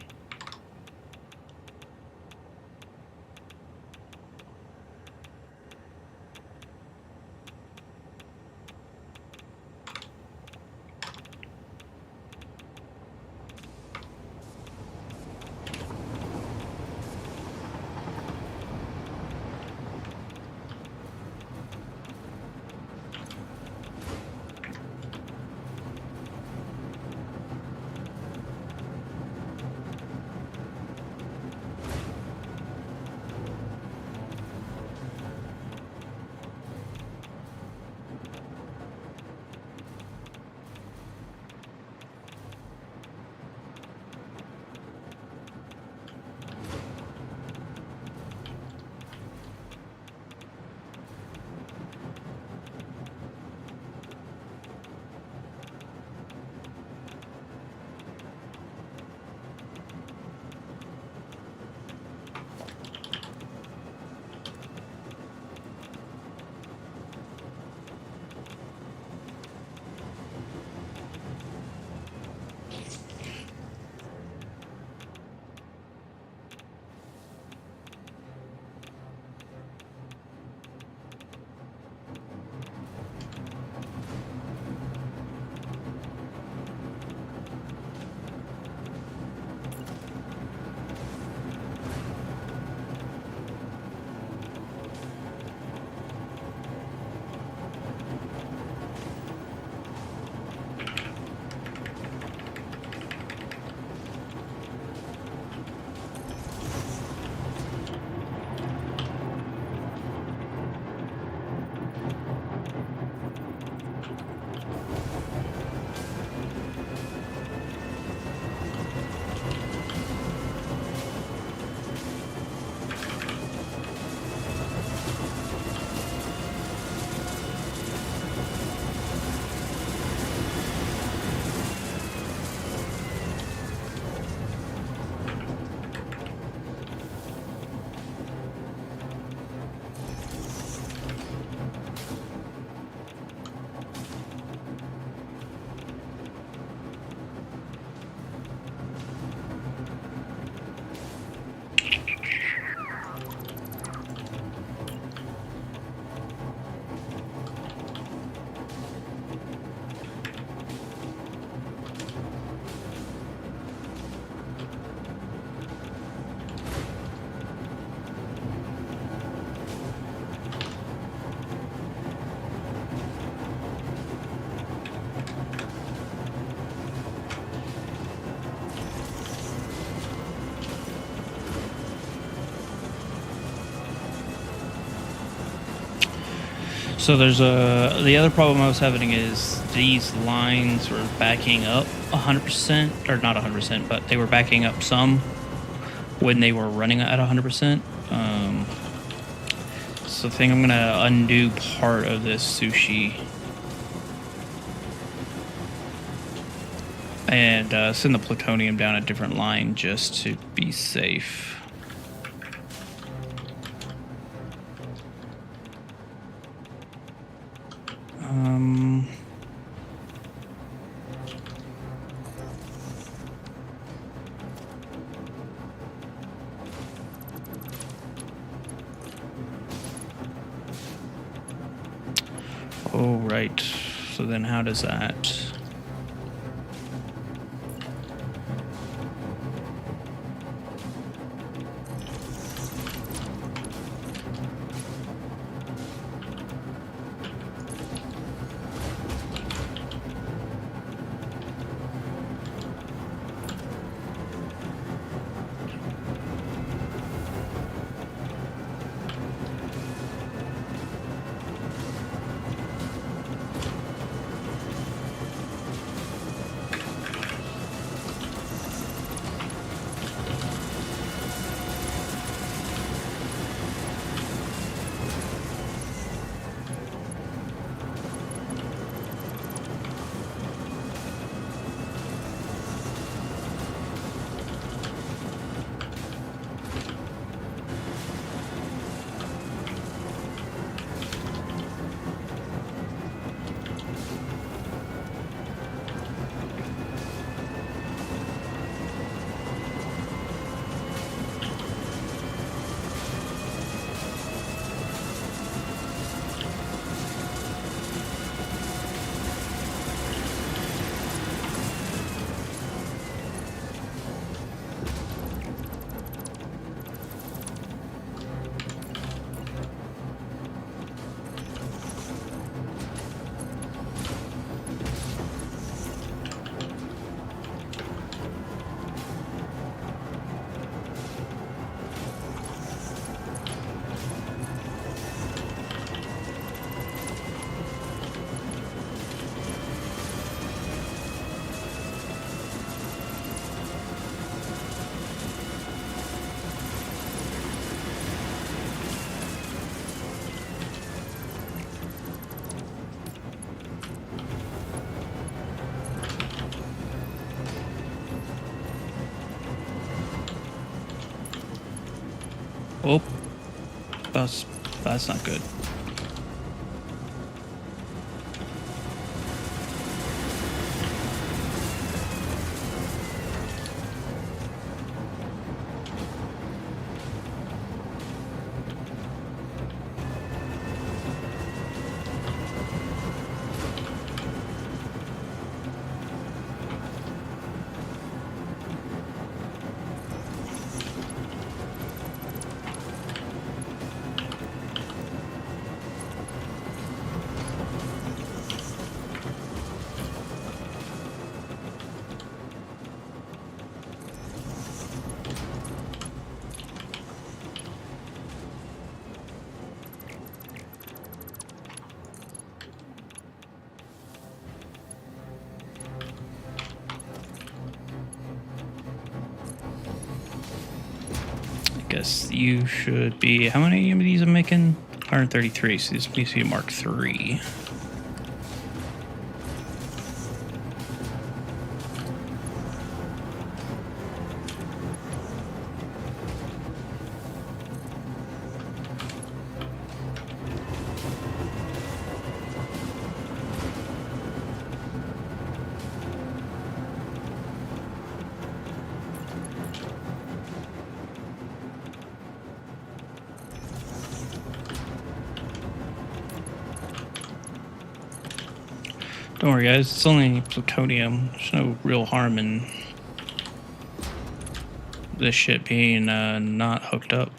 Speaker 1: So there's the other problem I was having is these lines were backing up 100%, or not 100%, but they were backing up some when they were running at 100%. So I think I'm gonna undo part of this sushi and send the plutonium down a different line just to be safe. Oh, right. So then how does that... Oh, that's not good. Guess you should be... How many of these I'm making? 133, so this needs to be Mark 3. Don't worry, guys. It's only plutonium. There's no real harm in this shit being not hooked up.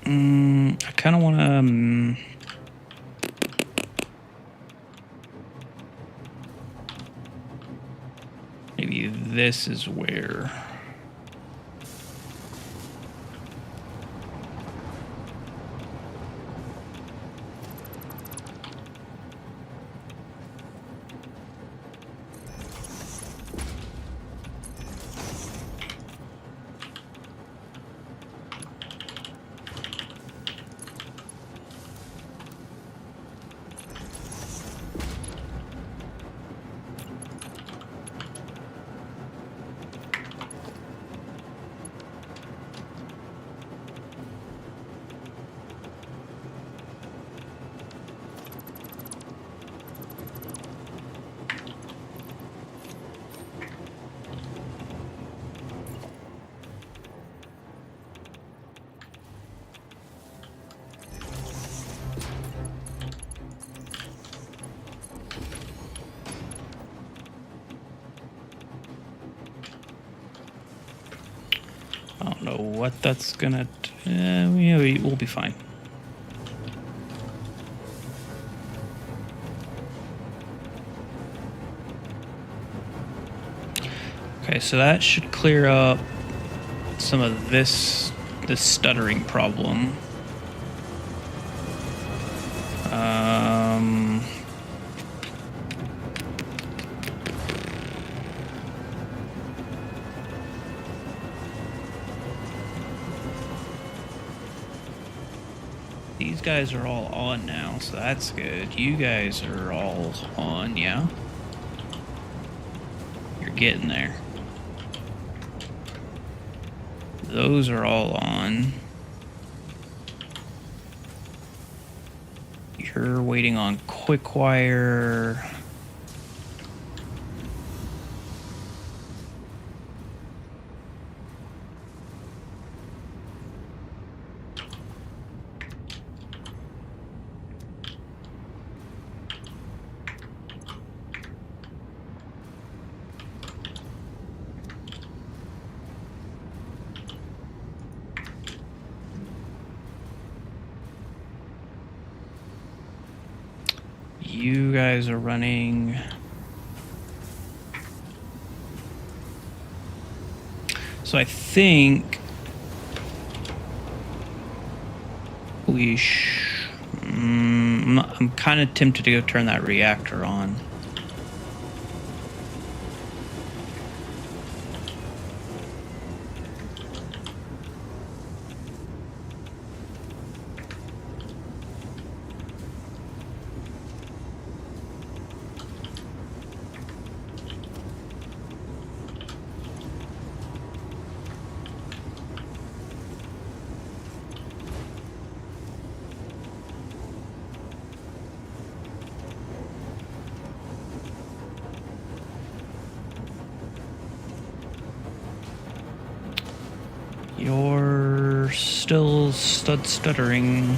Speaker 1: I kind of want to... maybe this is where... know what that's gonna. We'll be fine. Okay, so that should clear up some of this stuttering problem. These guys are all on now, so that's good. You guys are all on, yeah? You're getting there. Those are all on. You're waiting on quick wire. You guys are running. So I think we I'm kind of tempted to go turn that reactor on. You're still stuttering.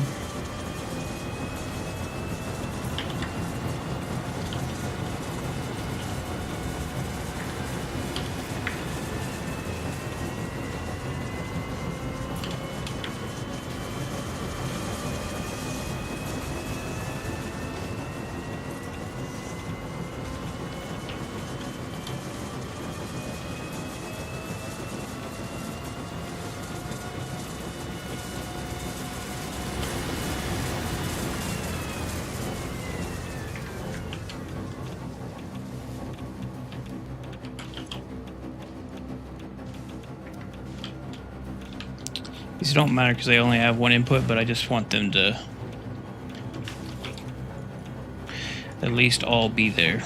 Speaker 1: These don't matter because they only have one input, but I just want them to at least all be there.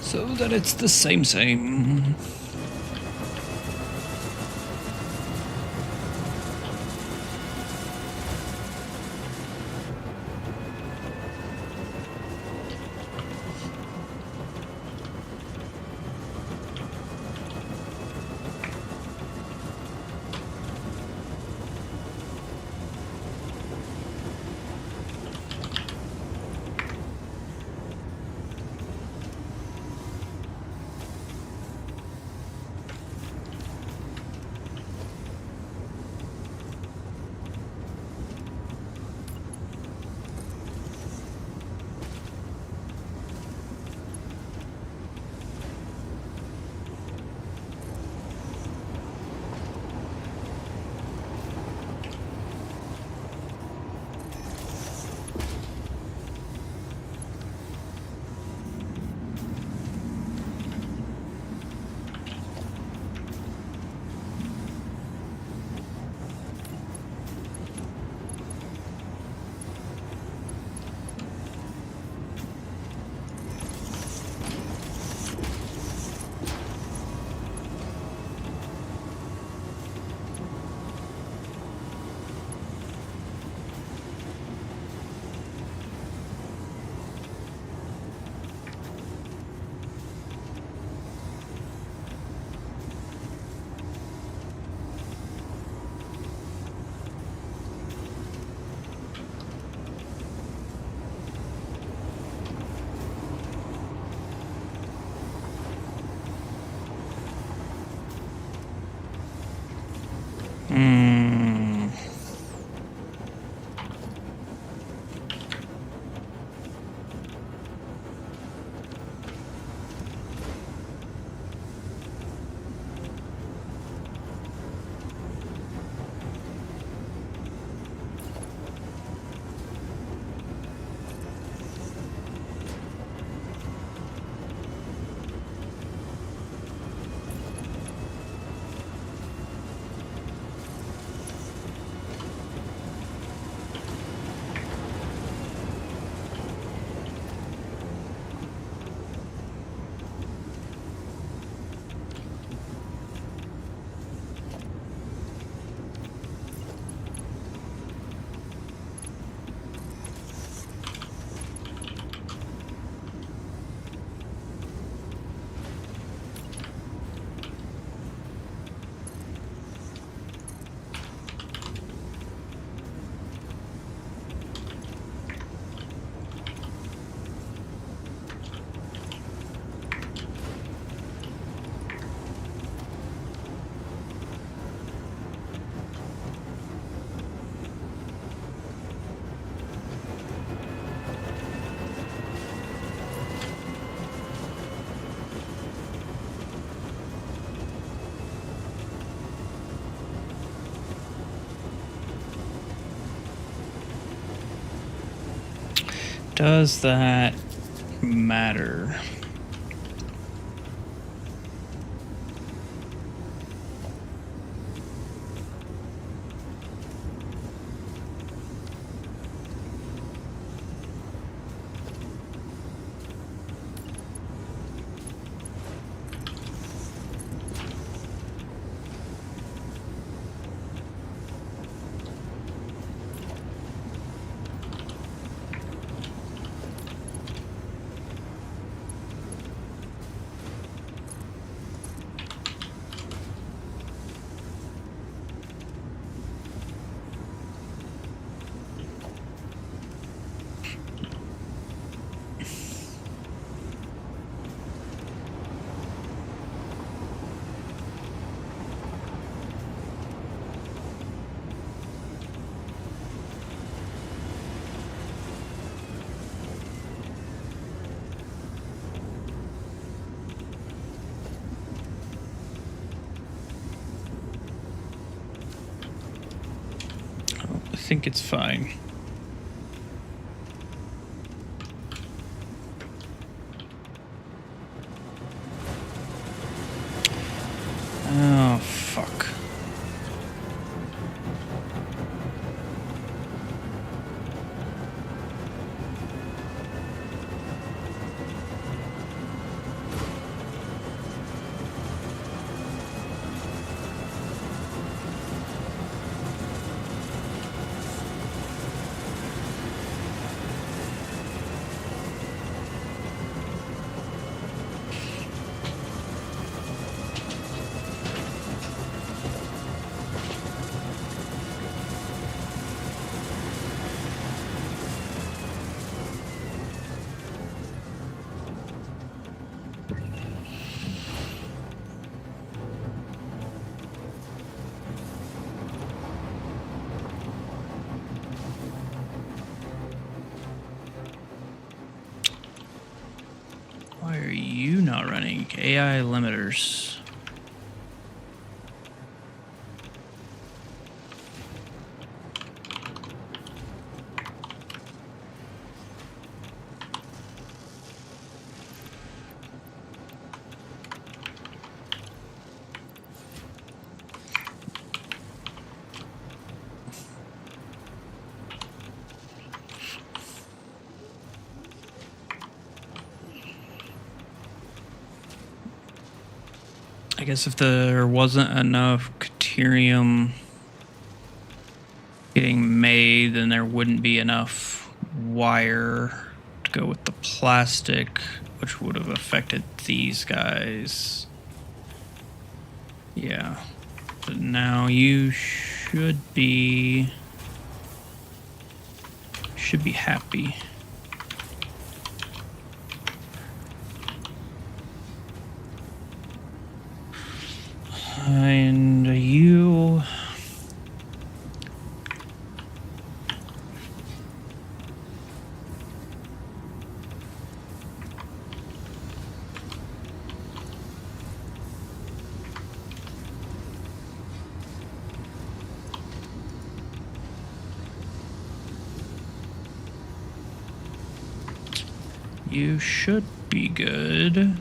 Speaker 1: So that it's the same. Does that matter? I think it's fine. Oh, fuck. Why are you not running? AI limiters. I guess if there wasn't enough Caterium getting made, then there wouldn't be enough wire to go with the plastic, which would have affected these guys. Yeah. But now you should be happy. And you... You should be good.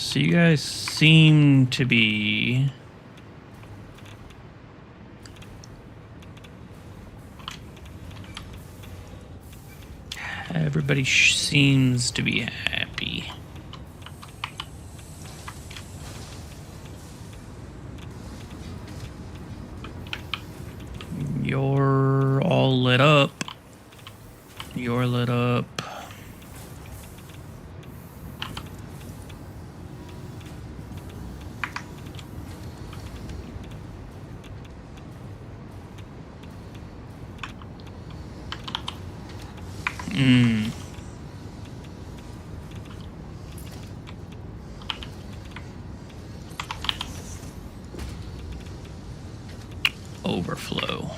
Speaker 1: So you guys seem to be... Everybody seems to be happy. You're all lit up. You're lit up. Overflow.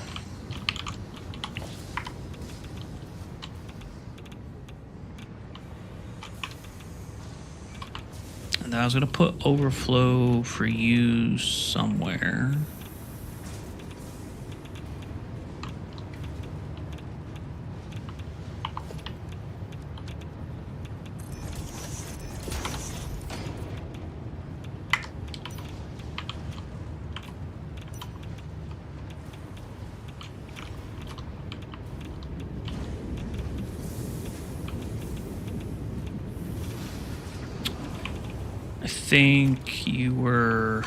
Speaker 1: And I was going to put overflow for you somewhere. I think you were...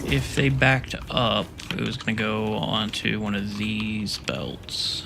Speaker 1: If they backed up, it was going to go onto one of these belts.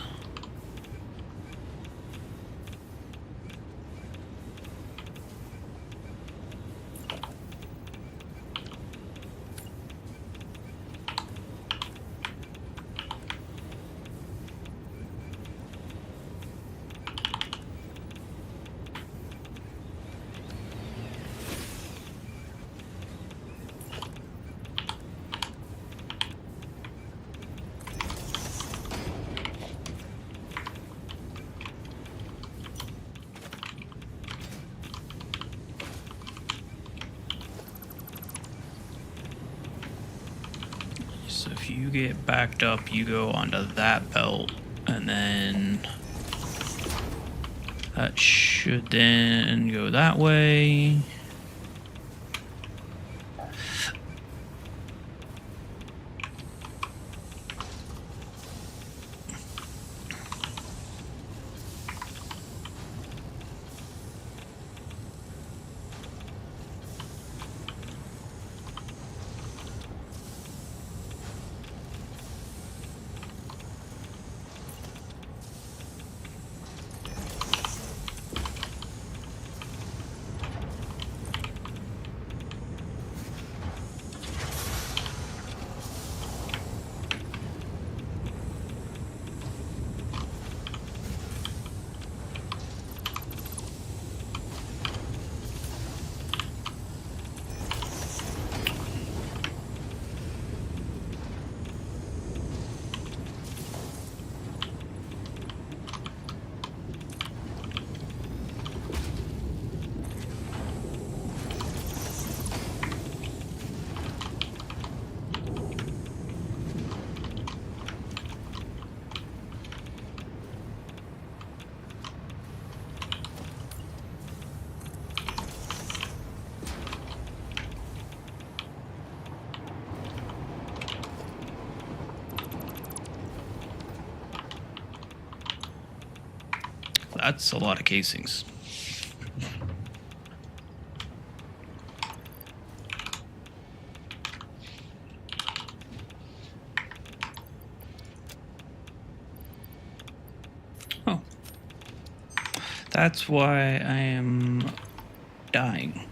Speaker 1: So if you get backed up, you go onto that belt, and then that should then go that way. That's a lot of casings. Oh. That's why I am dying.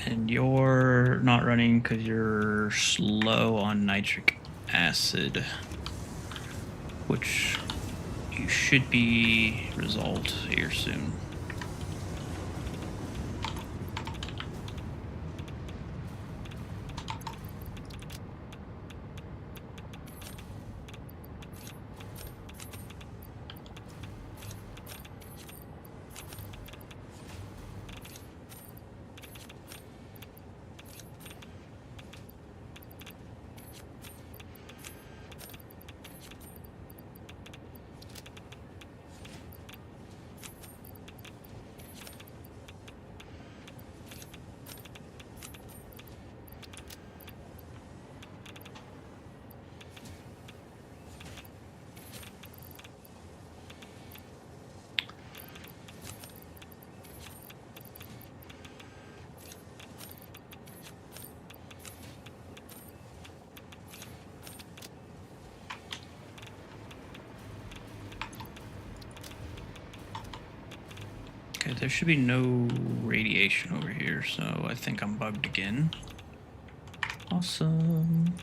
Speaker 1: And you're not running because you're slow on nitric acid, which you should be resolved here soon. Okay, there should be no radiation over here, so I think I'm bugged again. Awesome.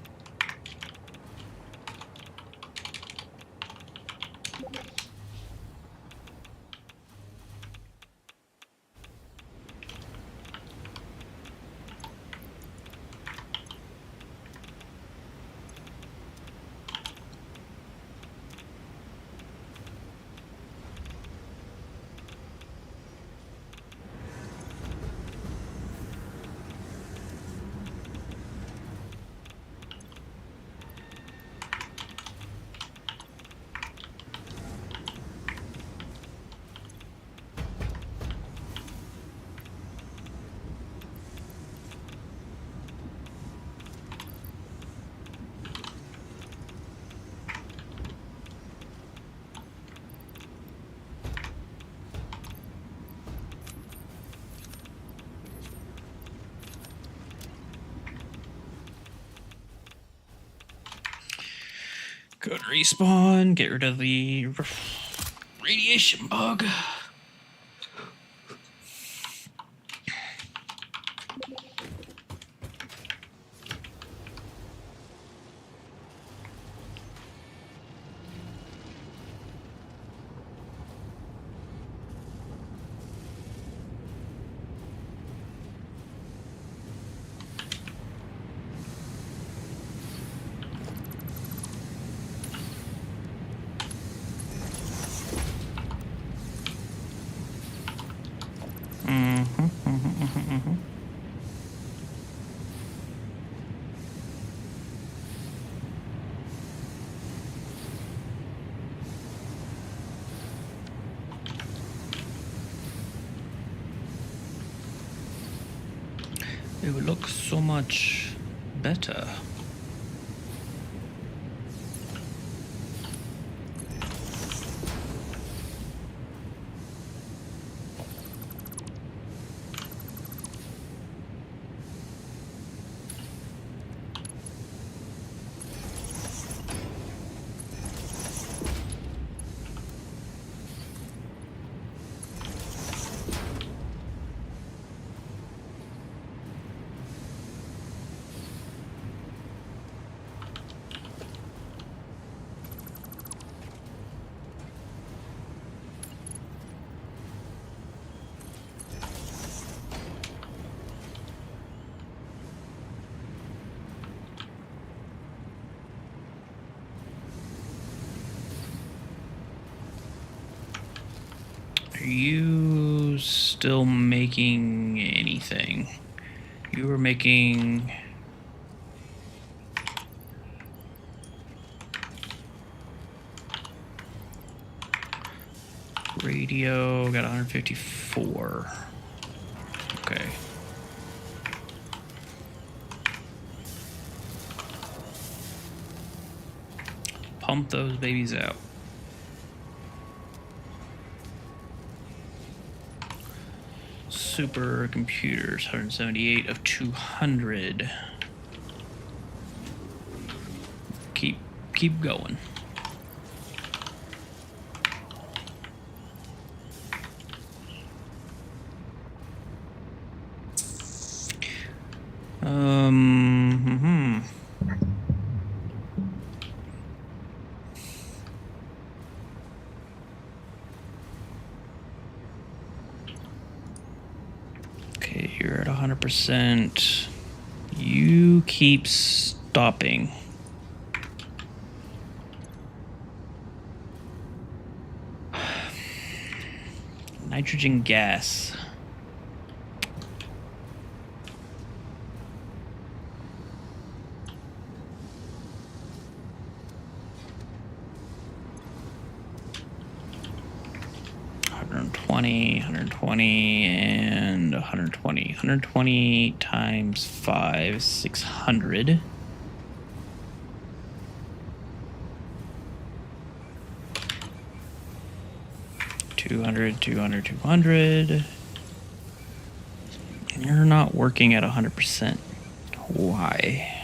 Speaker 1: Go to respawn, get rid of the radiation bug. It would look so much better. Are you still making anything? You were making... radio, got 154. Okay. Pump those babies out. Super computers, 178 of 200. Keep going. Okay, you're at 100%. You keep stopping. Nitrogen gas. $120, and 120. 120 times 5, 600. $200. And you're not working at 100%. Why?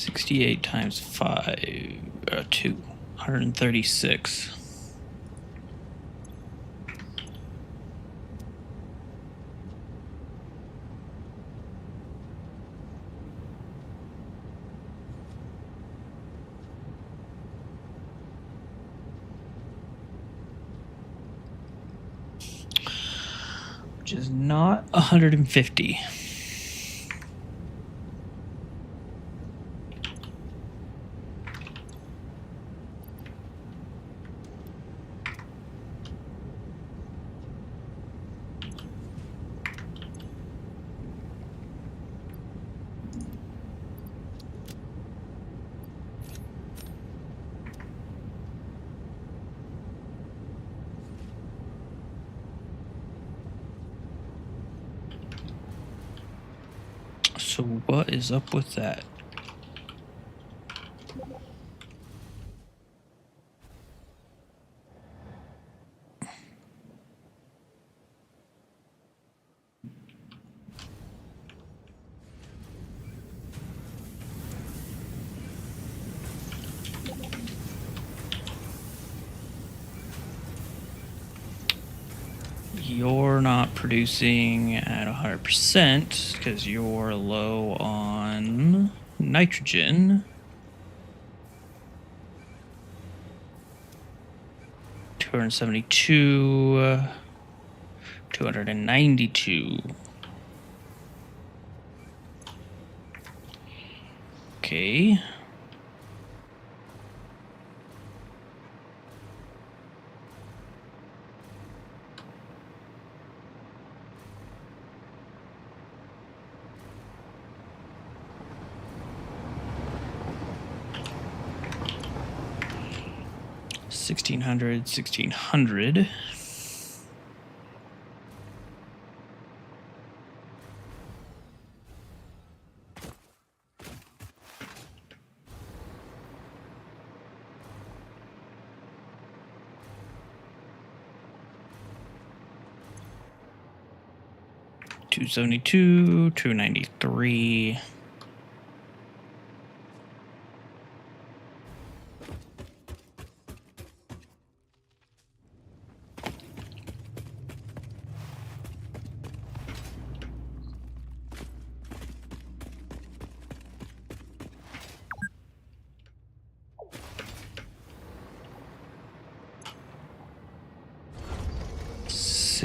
Speaker 1: 68 times 5, 2, 136. Which is not 150. So what is up with that? You're not producing at 100% because you're low on nitrogen. 272, 292. Okay. $1,600. $272, $293.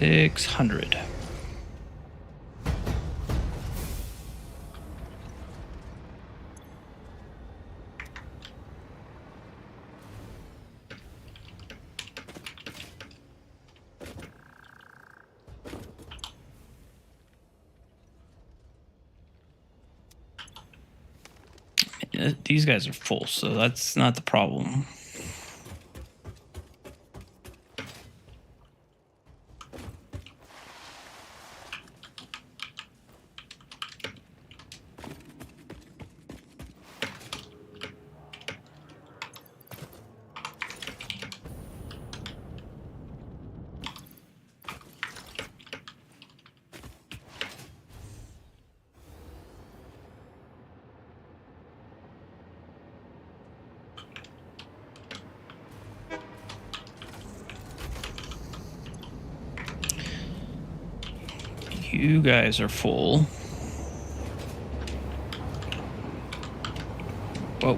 Speaker 1: $600. These guys are full, so that's not the problem. You guys are full. Whoa.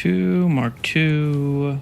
Speaker 1: II, Mark II.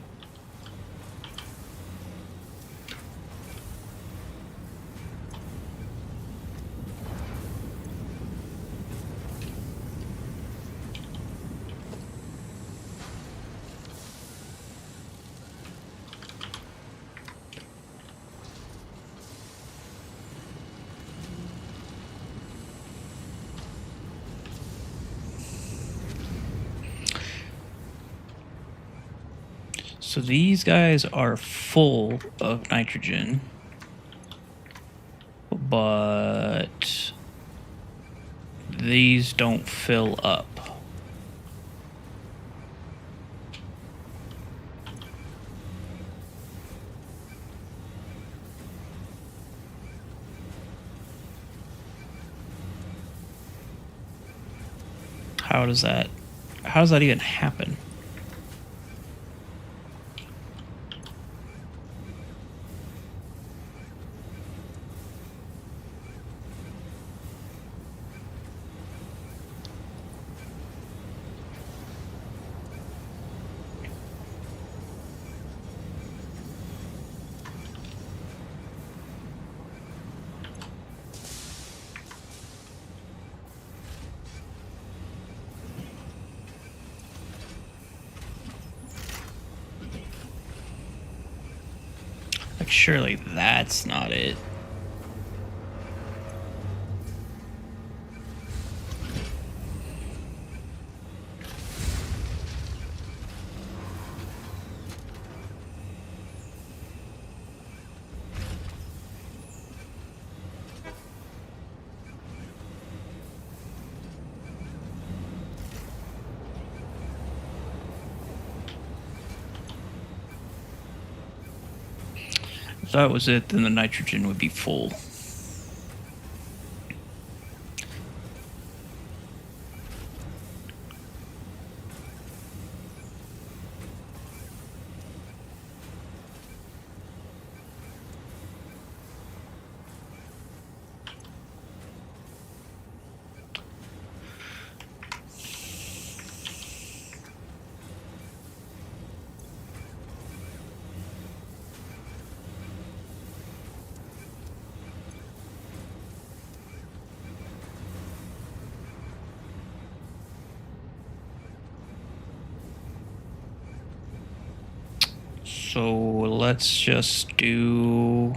Speaker 1: So these guys are full of nitrogen, but these don't fill up. How does that even happen? Like, surely that's not it. If that was it, then the nitrogen would be full. So let's just do...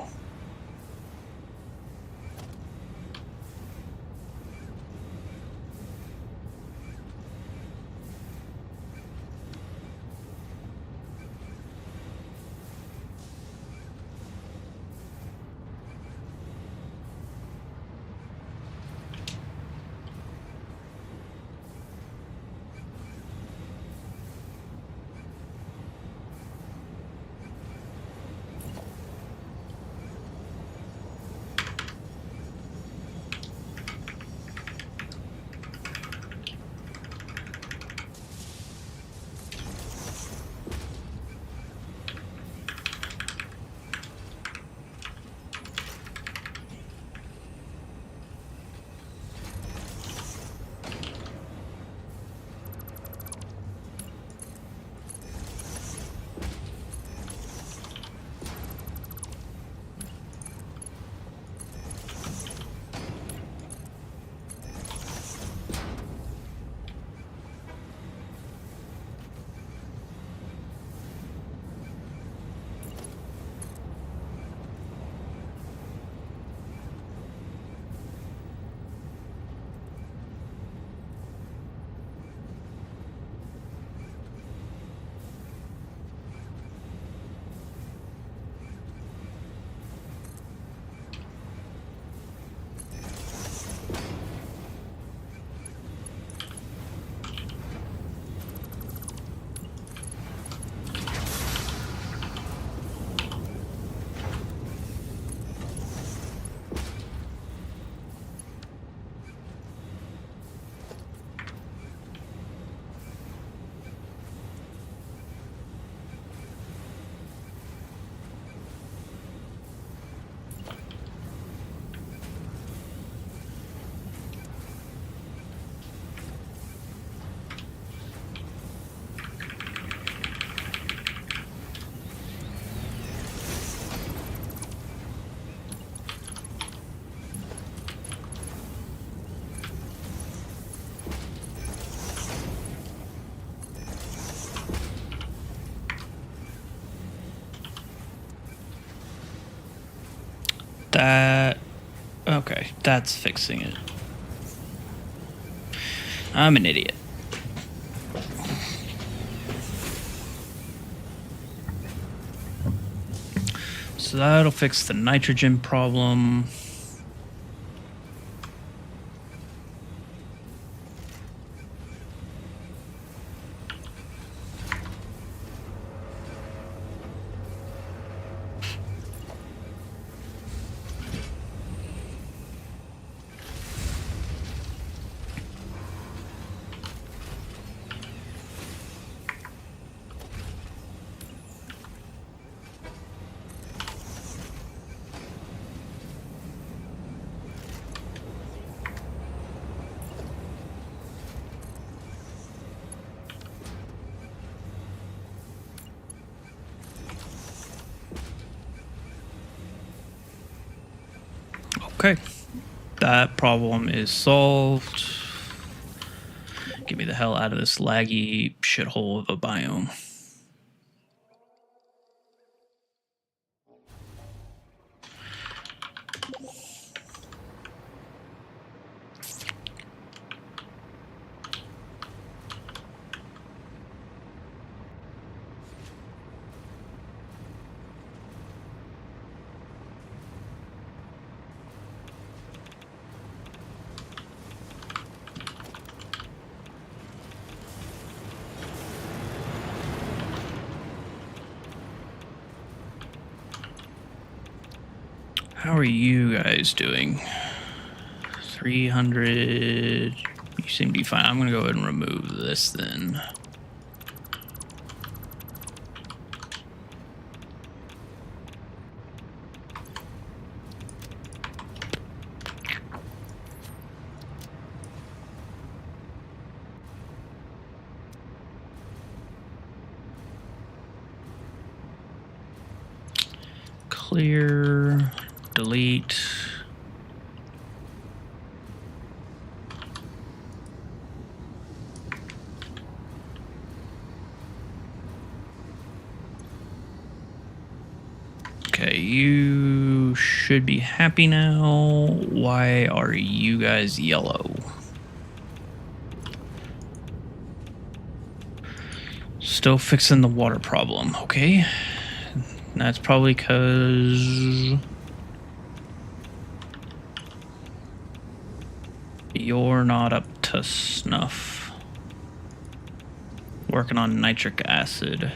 Speaker 1: That... Okay, that's fixing it. I'm an idiot. So that'll fix the nitrogen problem. Okay, that problem is solved. Get me the hell out of this laggy shithole of a biome. How are you guys doing? 300. You seem to be fine. I'm going to go ahead and remove this then. Clear, delete. Okay, you should be happy now. Why are you guys yellow? Still fixing the water problem, okay? That's probably because you're not up to snuff. Working on nitric acid.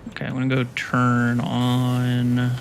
Speaker 1: Okay, I'm gonna go turn on...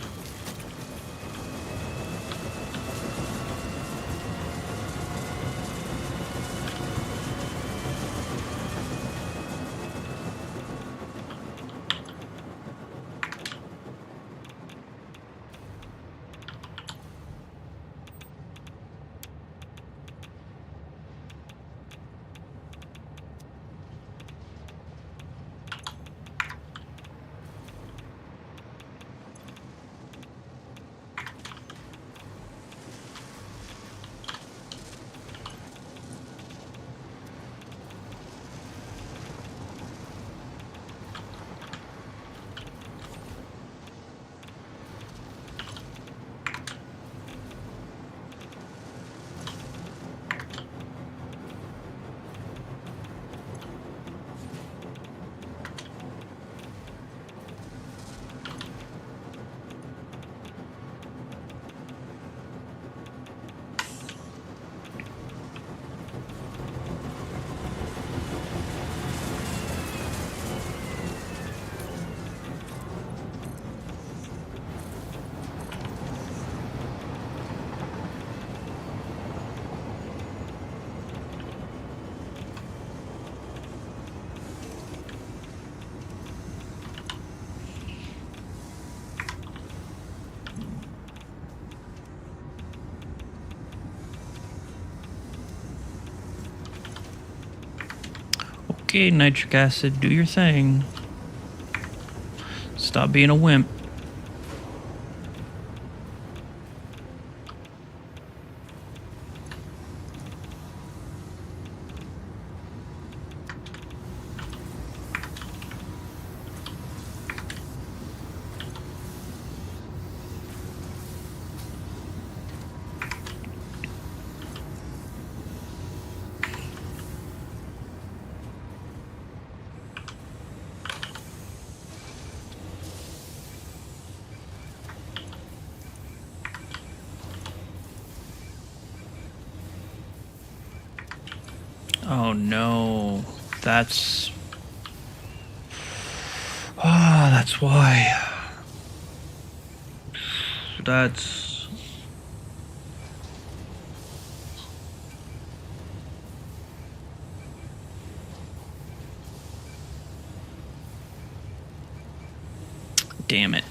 Speaker 1: Okay, nitric acid, do your thing. Stop being a wimp. Oh no. That's... Ah, that's why. That's... Damn it.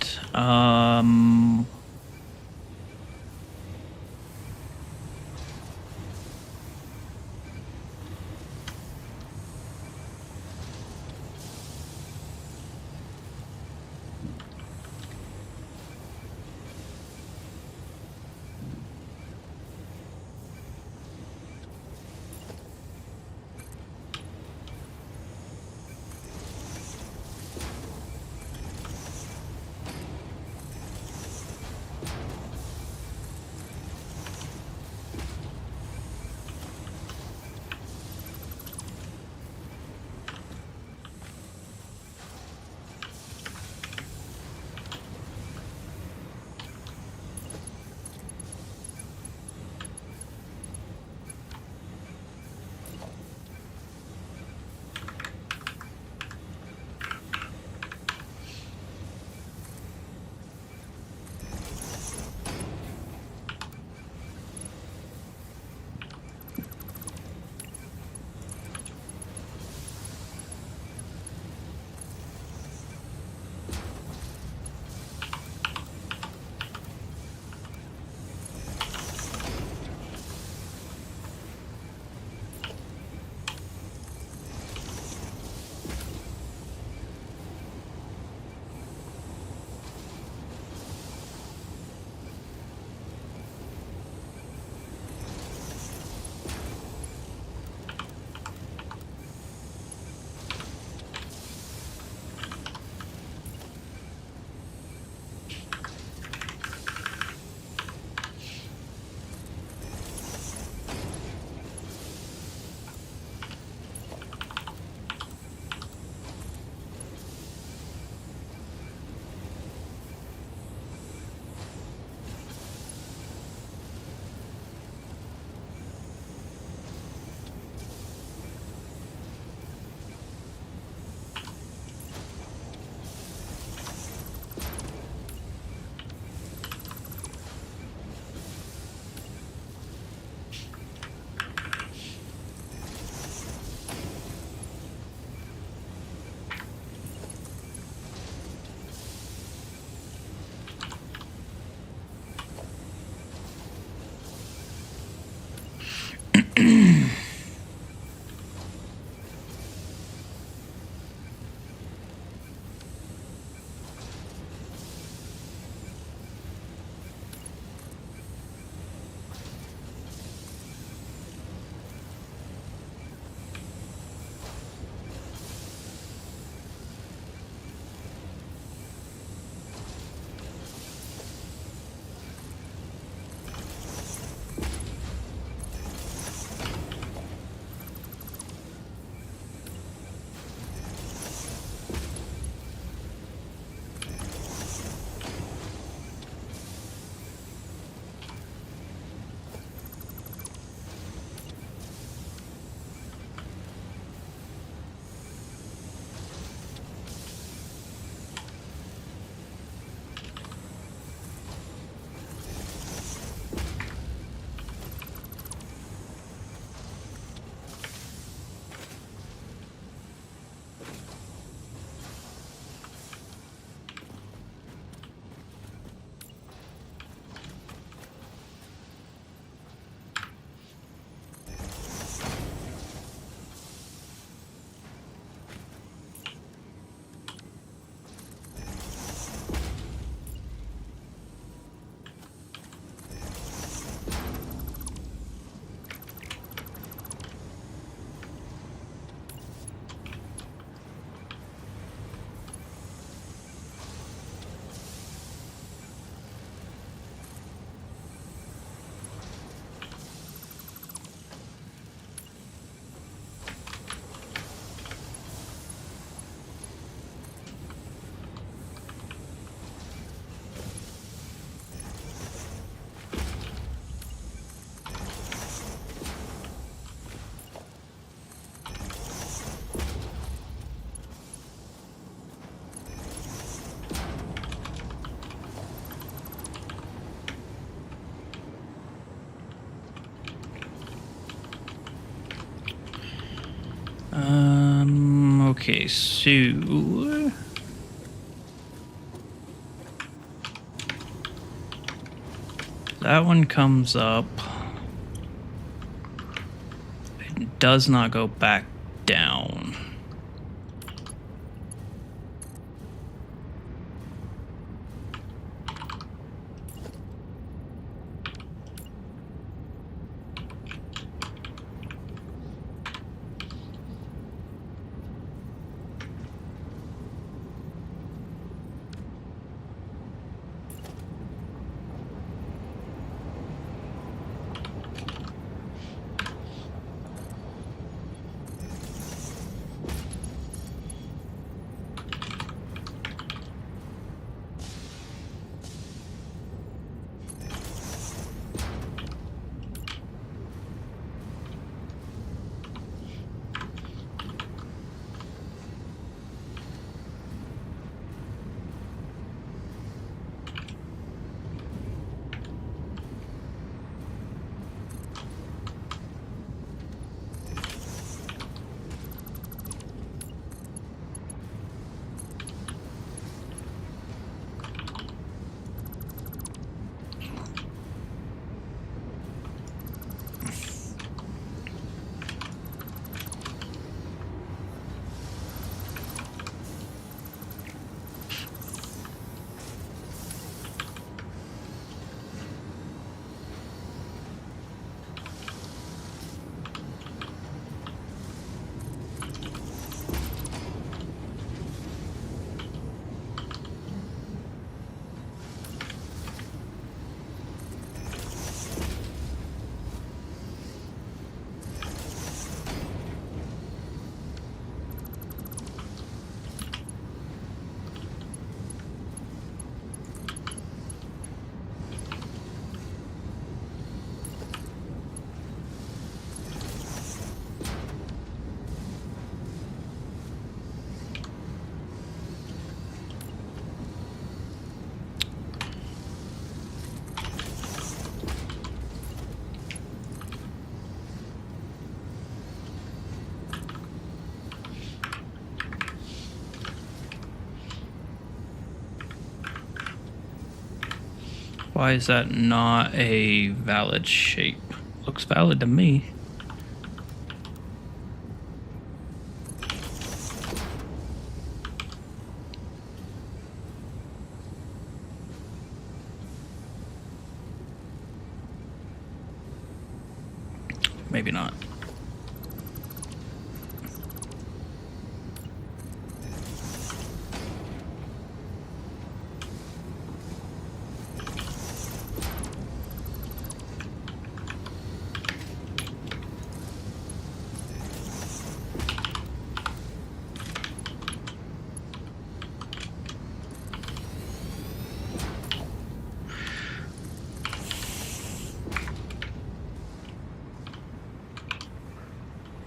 Speaker 1: Okay, so that one comes up. It does not go back down. Why is that not a valid shape? Looks valid to me. Maybe not.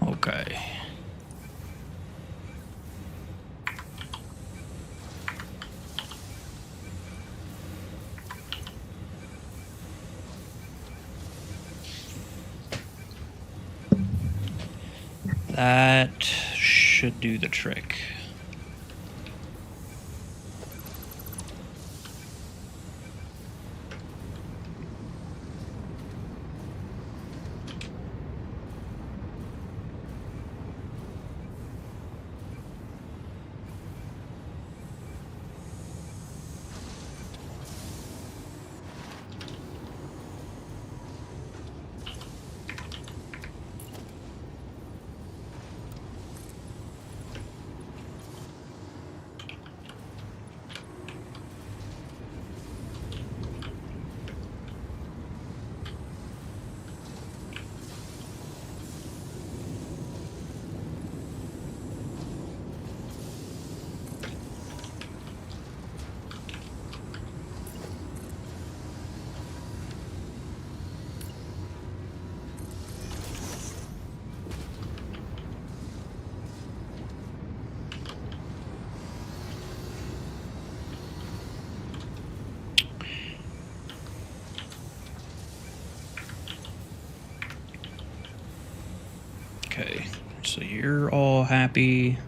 Speaker 1: Okay. That should do the trick. Okay, So you're all happy.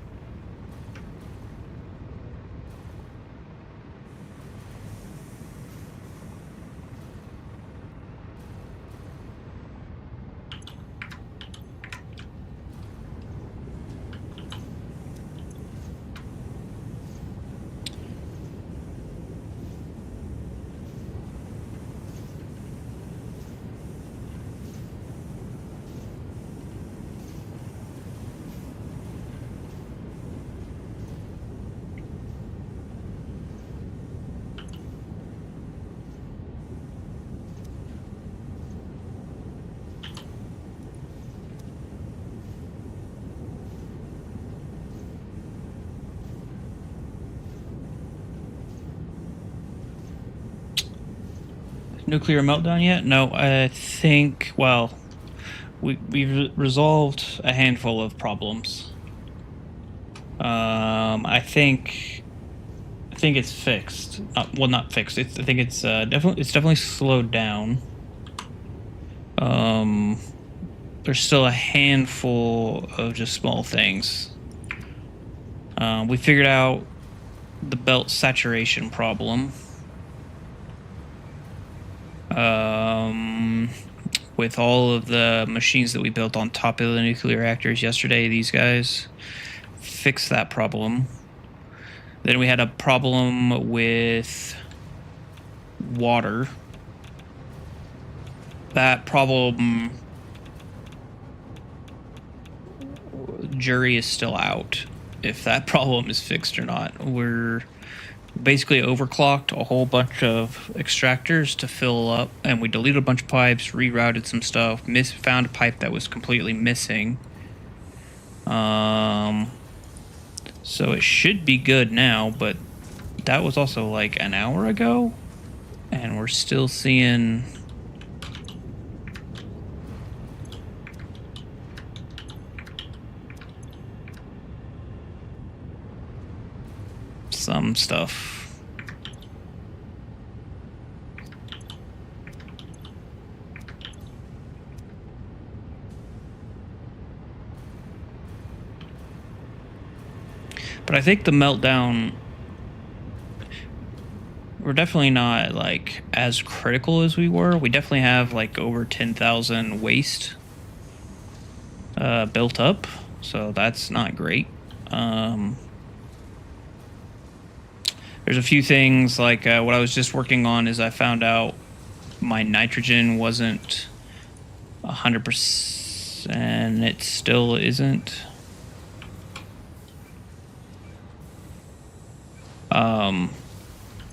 Speaker 1: Nuclear meltdown yet? No, I think, well, we've resolved a handful of problems. I think it's fixed. Well, not fixed. I think it's definitely slowed down. There's still a handful of just small things. We figured out the belt saturation problem. With all of the machines that we built on top of the nuclear reactors yesterday, these guys fixed that problem. Then we had a problem with water. That problem, jury is still out if that problem is fixed or not. We're basically overclocked a whole bunch of extractors to fill up, and we deleted a bunch of pipes, rerouted some stuff, found a pipe that was completely missing. So it should be good now, but that was also like an hour ago, and we're still seeing some stuff. But I think the meltdown, we're definitely not like as critical as we were. We definitely have like over 10,000 waste built up, so that's not great. There's a few things like what I was just working on is I found out my nitrogen wasn't 100%. It still isn't.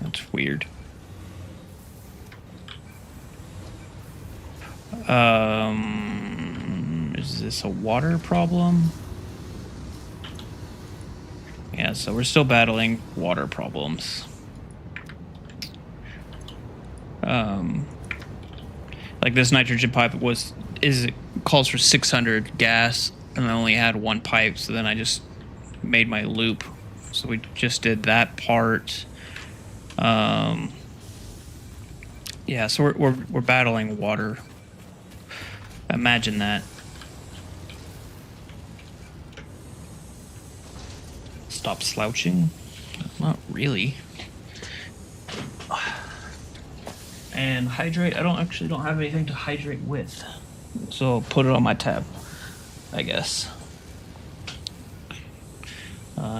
Speaker 1: That's weird. Is this a water problem? Yeah, so we're still battling water problems. Like this nitrogen pipe calls for 600 gas, and I only had one pipe, so then I just made my loop. So we just did that part. Yeah, so we're battling water. Imagine that. Stop slouching? Not really. And hydrate, I don't have anything to hydrate with. So I'll put it on my tab, I guess.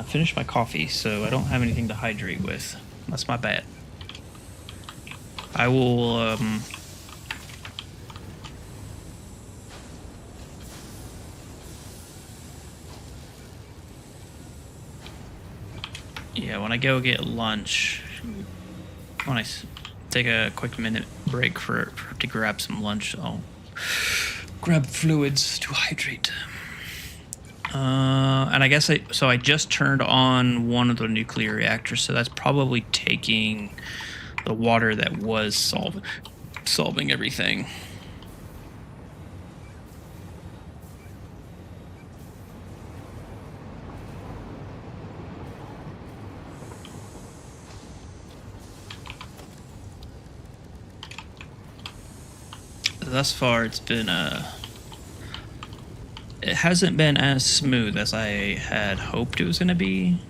Speaker 1: Finished my coffee, so I don't have anything to hydrate with. That's my bad. I will, yeah, when I go get lunch, when I take a quick minute break to grab some lunch, I'll grab fluids to hydrate. And I guess I just turned on one of the nuclear reactors, so that's probably taking the water that was solving everything. Thus far, it's been It hasn't been as smooth as I had hoped it was going to be.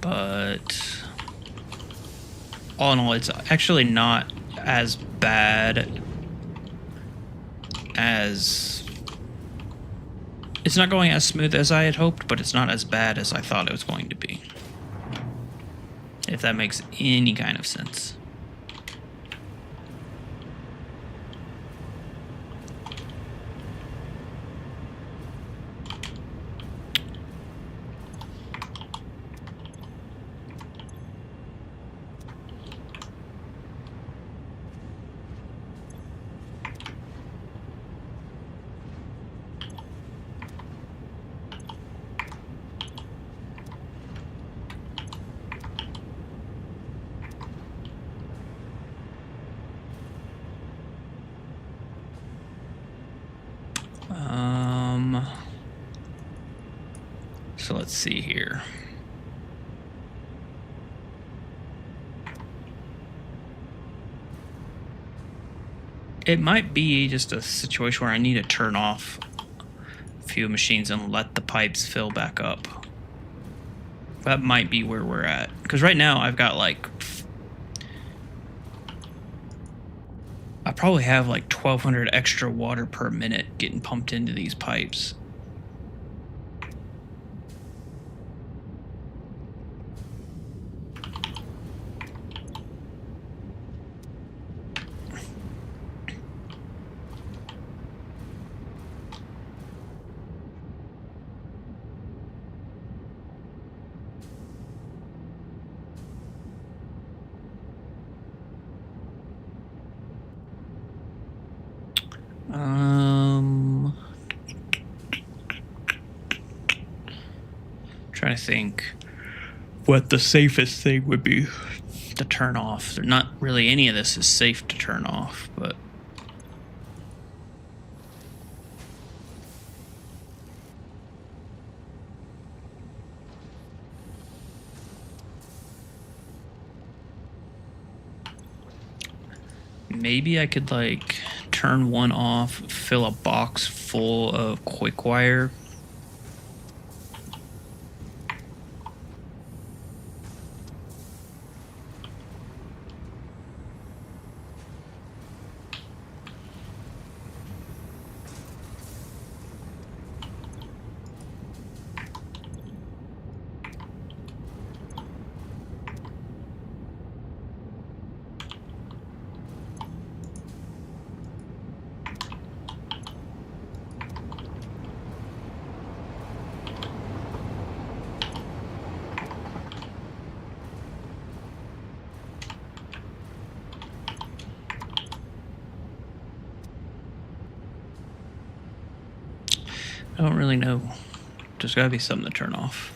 Speaker 1: But all in all, it's actually not as bad as... It's not going as smooth as I had hoped, but it's not as bad as I thought it was going to be. If that makes any kind of sense. So let's see here. It might be just a situation where I need to turn off a few machines and let the pipes fill back up. That might be where we're at. Because right now I've got like... I probably have like 1,200 extra water per minute getting pumped into these pipes. Trying to think what the safest thing would be to turn off. Not really any of this is safe to turn off, but maybe I could like turn one off, fill a box full of quick wire. I don't really know. There's gotta be something to turn off.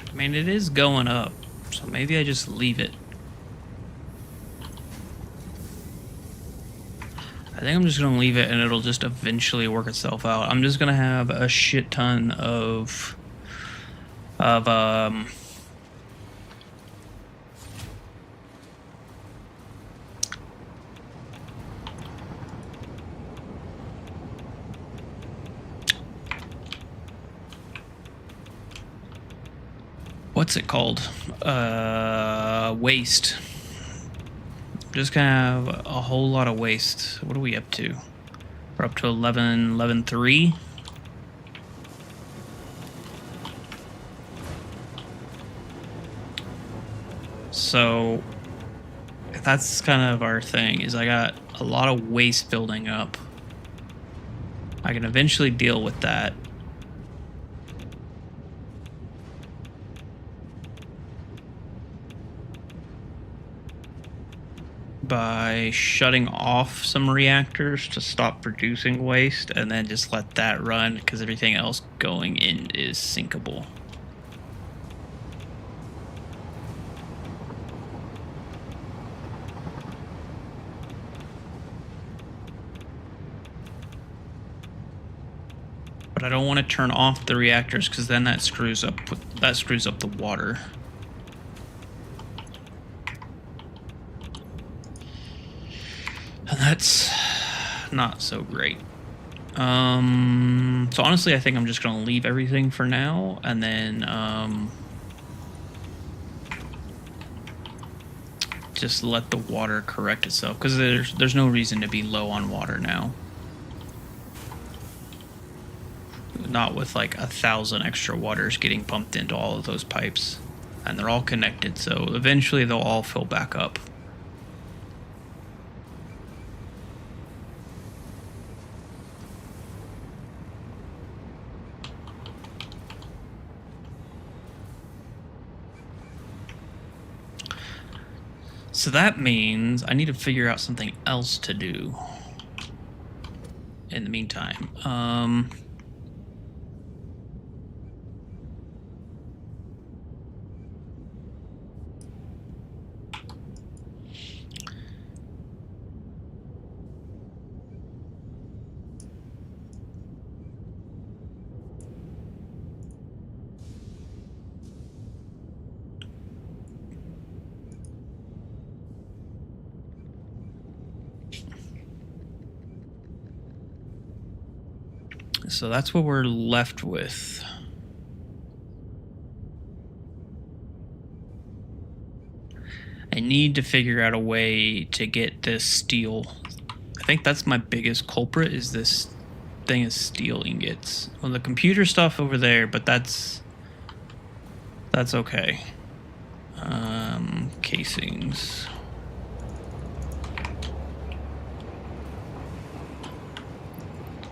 Speaker 1: I mean, it is going up, so maybe I just leave it. I think I'm just going to leave it and it'll just eventually work itself out. I'm just going to have a shit ton of what's it called? Waste. Just gonna have a whole lot of waste. What are we up to? We're up to 11.3. So that's kind of our thing, is I got a lot of waste building up. I can eventually deal with that. By shutting off some reactors to stop producing waste, and then just let that run, because everything else going in is sinkable. But I don't want to turn off the reactors, because then that screws up the water. And that's not so great. So honestly, I think I'm just gonna leave everything for now, and then just let the water correct itself, because there's no reason to be low on water now. Not with like 1,000 extra waters getting pumped into all of those pipes, and they're all connected, so eventually they'll all fill back up. So that means I need to figure out something else to do in the meantime. So that's what we're left with. I need to figure out a way to get this steel. I think that's my biggest culprit, is this thing of steel ingots. Well, the computer stuff over there, but that's okay. Casings.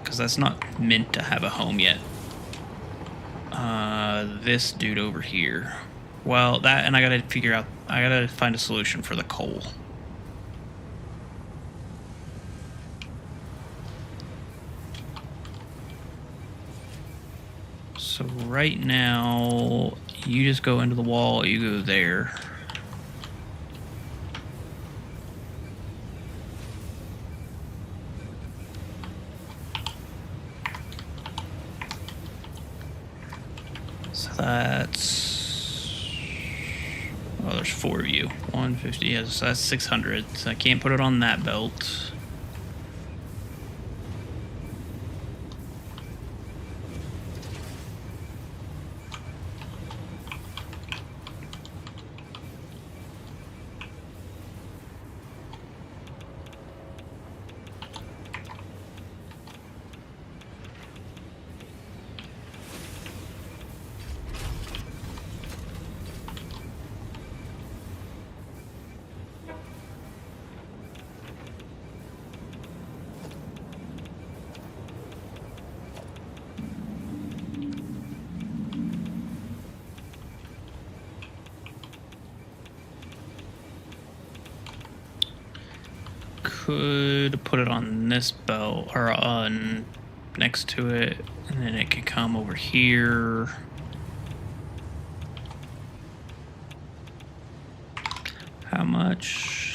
Speaker 1: Because that's not meant to have a home yet. This dude over here. Well, that, and I gotta find a solution for the coal. So right now, you just go into the wall, you go there. So that's... Oh, there's 4 of you. 150, yeah, so that's 600. So I can't put it on that belt. Could put it on this belt, or on next to it, and then it could come over here. How much?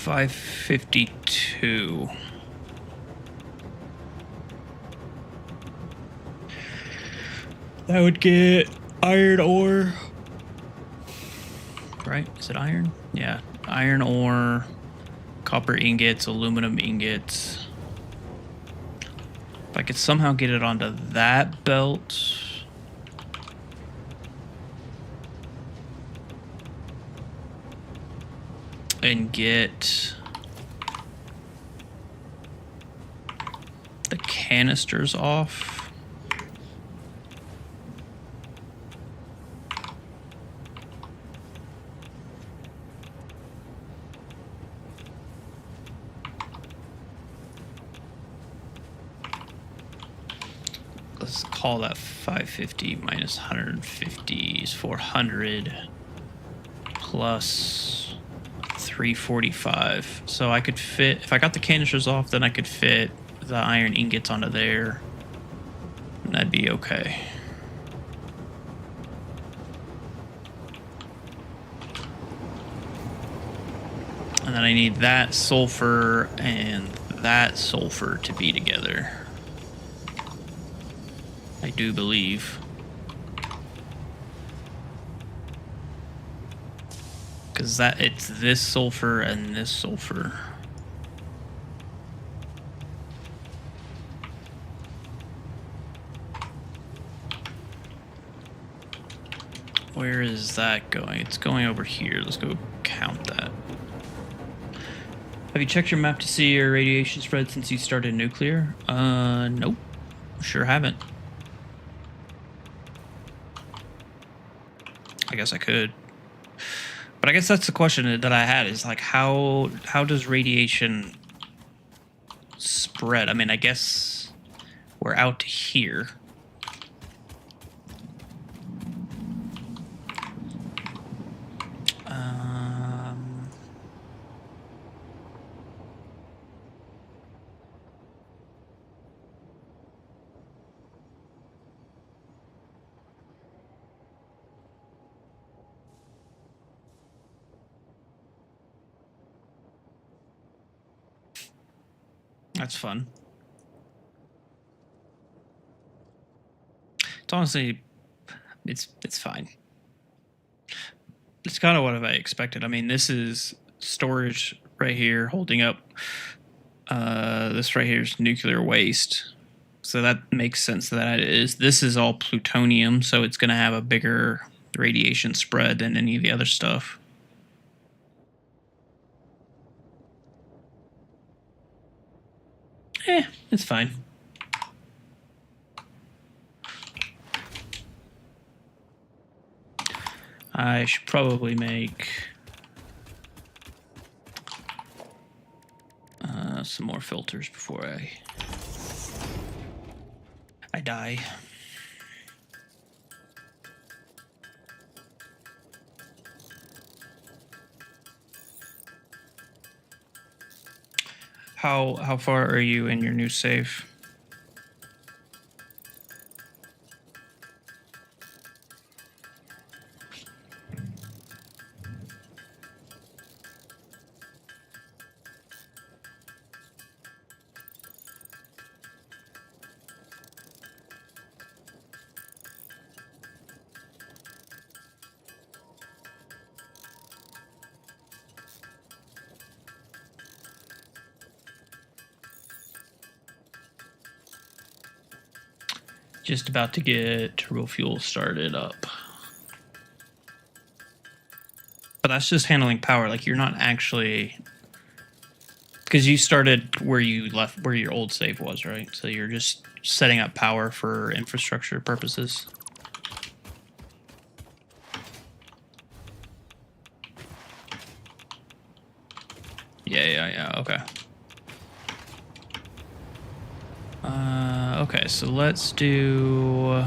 Speaker 1: 552. That would get iron ore. Right? Is it iron? Yeah. Iron ore, copper ingots, aluminum ingots. If I could somehow get it onto that belt. And get the canisters off. Let's call that 550 minus 150 is 400 plus 345. So I could fit, if I got the canisters off, then I could fit the iron ingots onto there. And that'd be okay. And then I need that sulfur and that sulfur to be together. I do believe. Because it's this sulfur and this sulfur. Where is that going? It's going over here. Let's go count that. Have you checked your map to see your radiation spread since you started nuclear? Nope. Sure haven't. I guess I could. But I guess that's the question that I had is like, how does radiation spread? I mean, I guess we're out to here. That's fun. It's honestly, it's fine. It's kind of what I expected. I mean, this is storage right here holding up. This right here is nuclear waste. So that makes sense that it is. This is all plutonium, so it's going to have a bigger radiation spread than any of the other stuff. It's fine. I should probably make some more filters before I die. How far are you in your new save? Just about to get turbo fuel started up. But that's just handling power. Like, you're not actually... Because you started where you left, where your old save was, right? So you're just setting up power for infrastructure purposes. Yeah, okay. Okay, so let's do...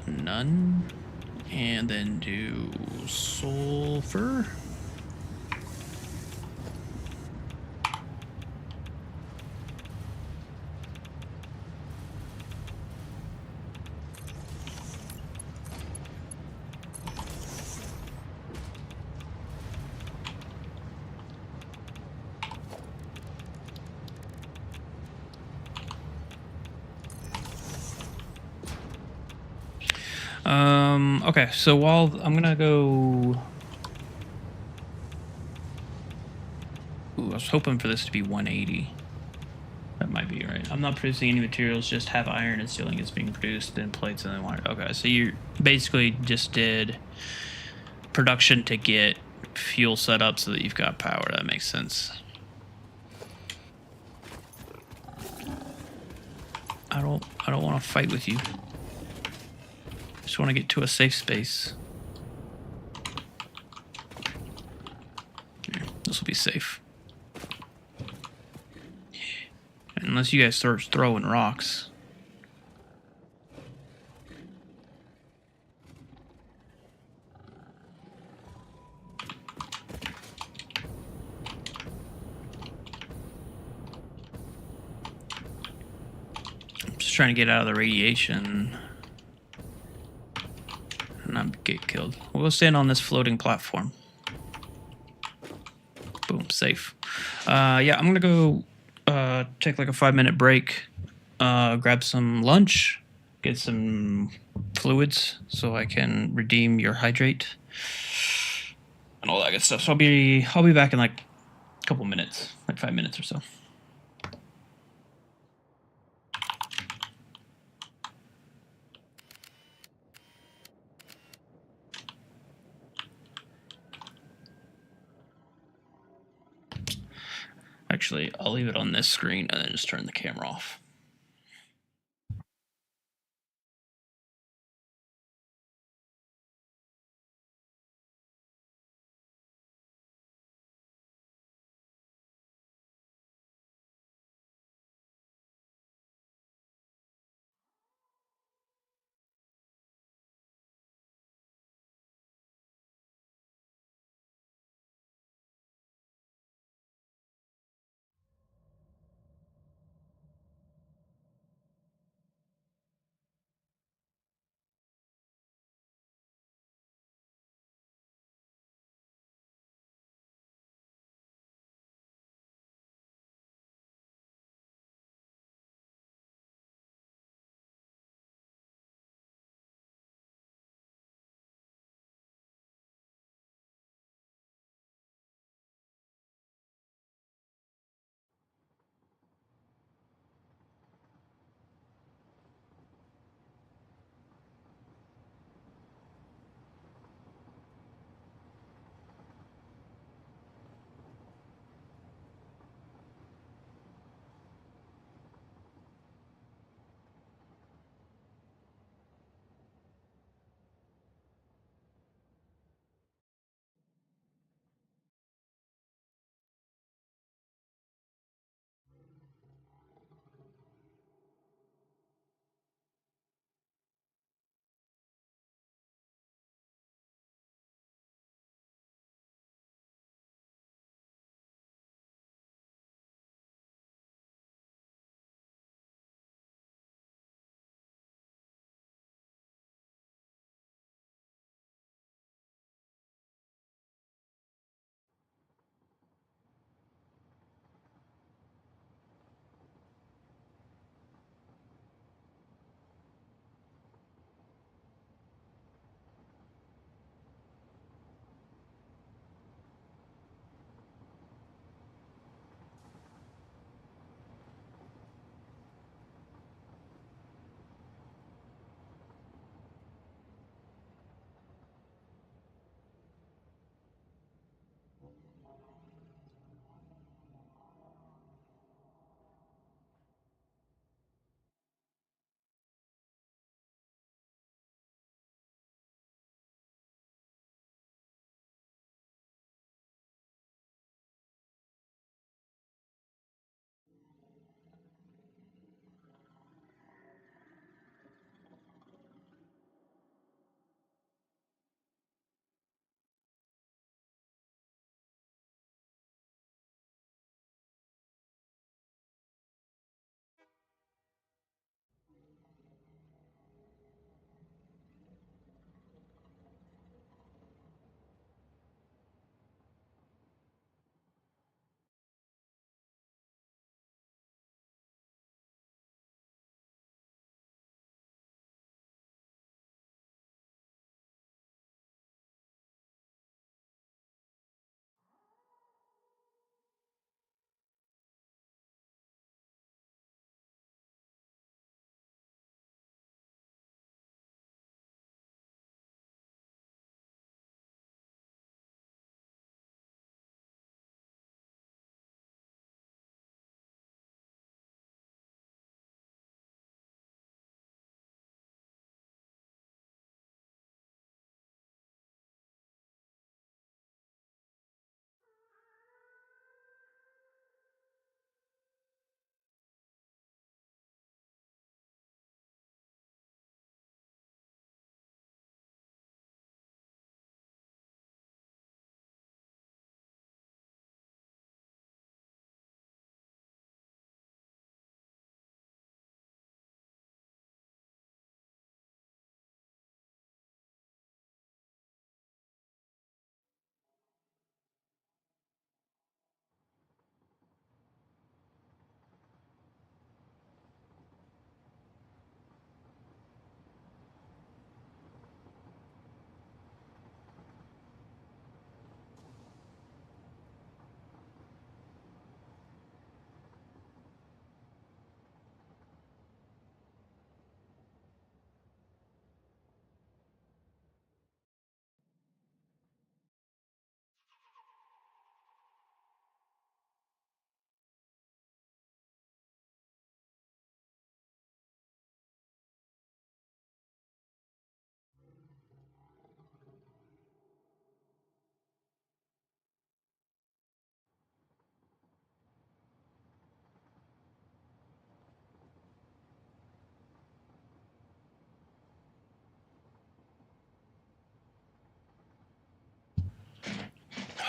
Speaker 1: none. And then do sulfur. Okay, so while I'm gonna go. Ooh, I was hoping for this to be 180. That might be right. I'm not producing any materials, just have iron and steeling is being produced, then plates and then wire. Okay, so you basically just did production to get fuel set up so that you've got power. That makes sense. I don't want to fight with you. Just want to get to a safe space. Here, this will be safe. Unless you guys start throwing rocks. I'm just trying to get out of the radiation and not get killed. We'll stand on this floating platform. Boom, safe. Yeah, I'm gonna go take like a 5-minute break, grab some lunch, get some fluids so I can redeem your hydrate and all that good stuff. So I'll be back in like a couple minutes, like 5 minutes or so. Actually, I'll leave it on this screen and then just turn the camera off.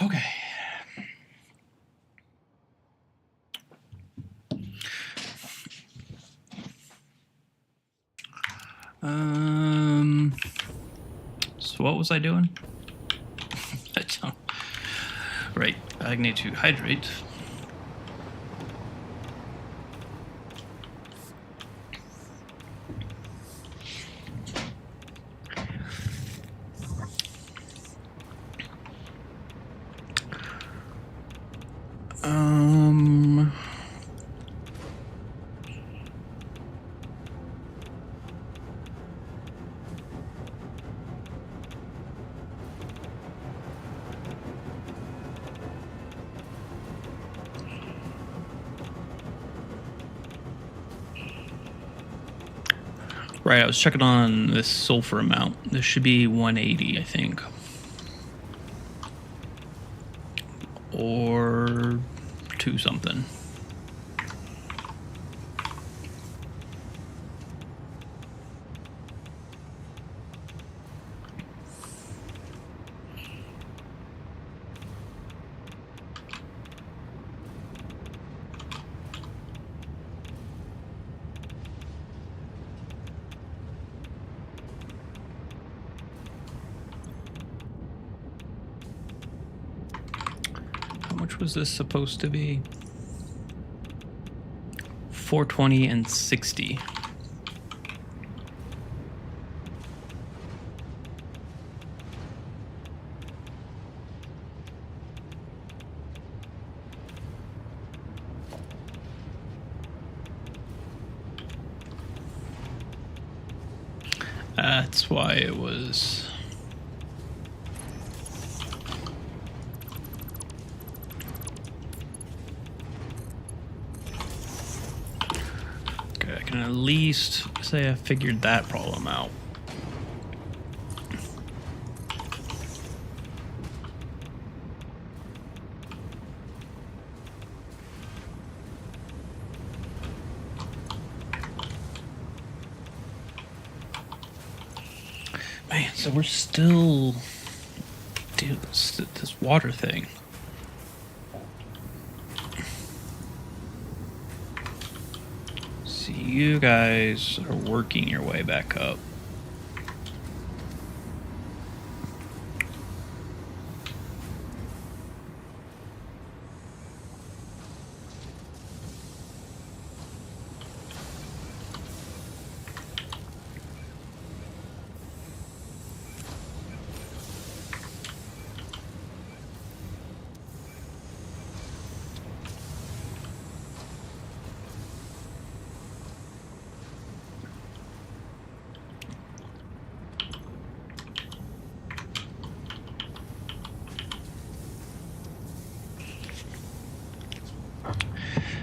Speaker 1: Okay. So what was I doing? Right, I need to hydrate. Right, I was checking on this sulfur amount. This should be 180, I think. Or 2 something. How much was this supposed to be? 420 and 60. That's why it was. Okay, I can at least say I figured that problem out. Man, so we're still doing this water thing. So you guys are working your way back up.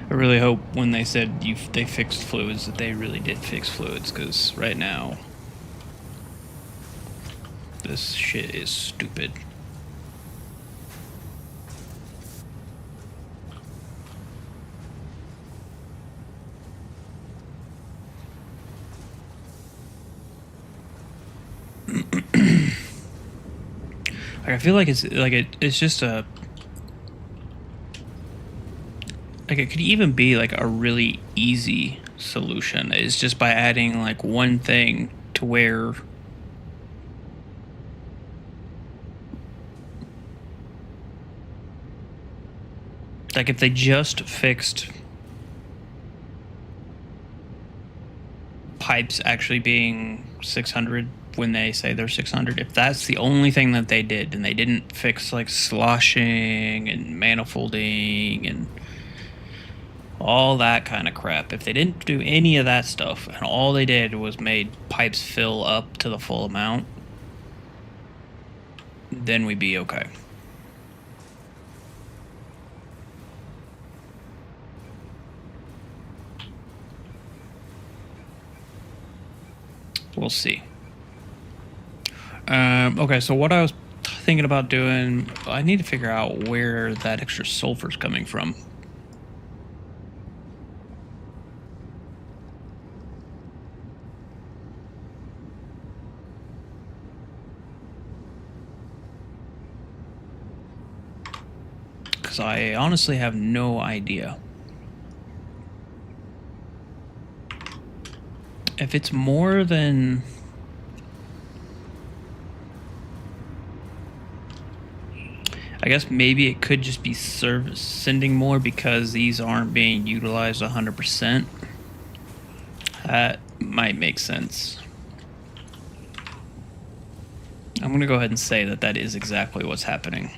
Speaker 1: I really hope when they said they fixed fluids that they really did fix fluids, because right now this shit is stupid. I feel like it's just a, like, it could even be like a really easy solution. It's just by adding like one thing to where like if they just fixed pipes actually being 600 when they say they're 600, if that's the only thing that they did and they didn't fix like sloshing and manifolding and all that kind of crap, if they didn't do any of that stuff and all they did was made pipes fill up to the full amount, then we'd be okay. We'll see. Okay, so what I was thinking about doing, I need to figure out where that extra sulfur's coming from. Because I honestly have no idea. If it's more than... I guess maybe it could just be sending more because these aren't being utilized 100%. That might make sense. I'm going to go ahead and say that that is exactly what's happening.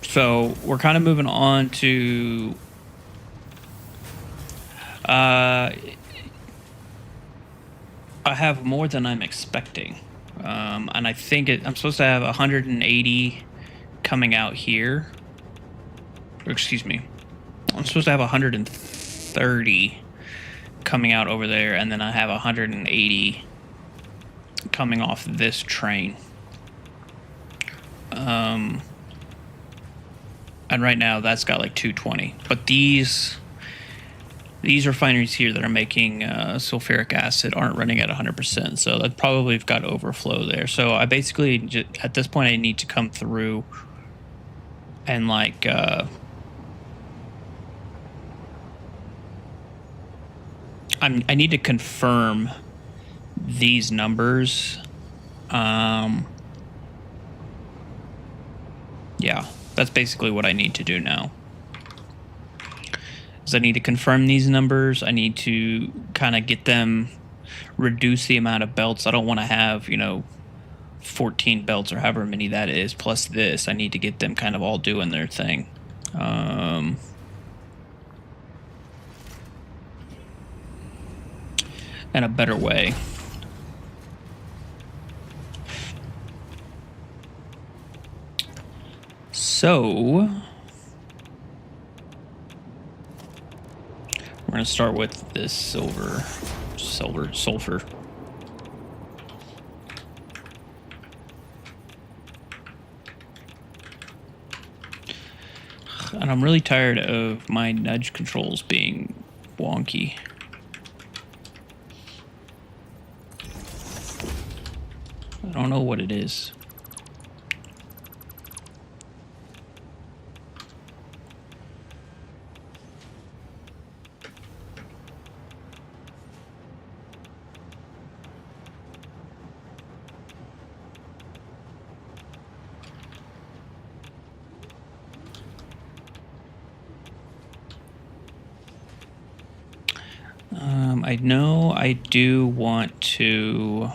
Speaker 1: So we're kind of moving on to... I have more than I'm expecting. And I think I'm supposed to have 180 coming out here. Or excuse me. I'm supposed to have 130 coming out over there, and then I have 180 coming off this train. And right now that's got like 220. But these refineries here that are making sulfuric acid aren't running at 100%, so that probably got overflow there. So I basically, at this point, I need to come through and like I need to confirm these numbers. Yeah, that's basically what I need to do now. I need to confirm these numbers. I need to kind of get them, reduce the amount of belts. I don't want to have, 14 belts or however many that is, plus this. I need to get them kind of all doing their thing. In a better way. So... we're going to start with this sulfur. And I'm really tired of my nudge controls being wonky. I don't know what it is. I know I do want to...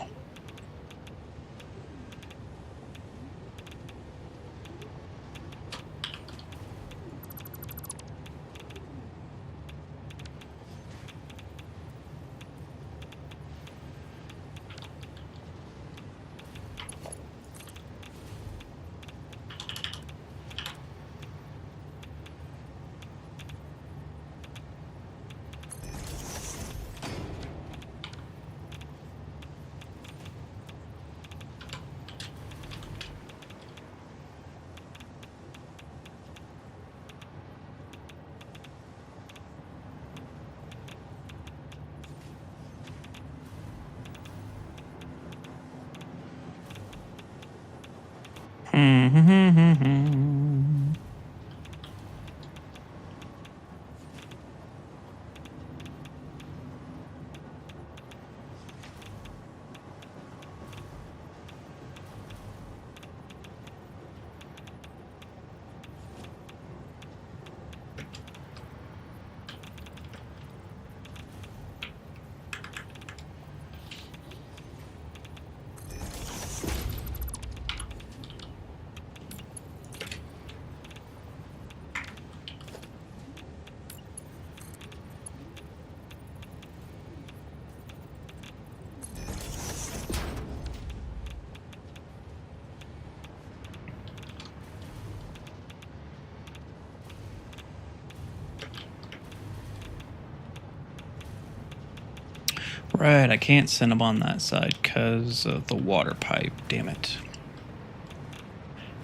Speaker 1: Right, I can't send them on that side because of the water pipe. Damn it.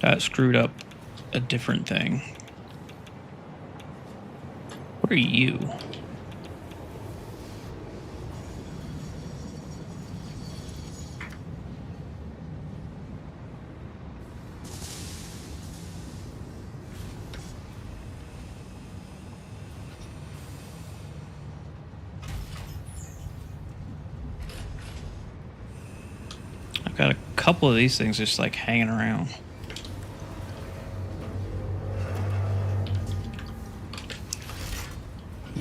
Speaker 1: That screwed up a different thing. What are you? couple of these things just like hanging around.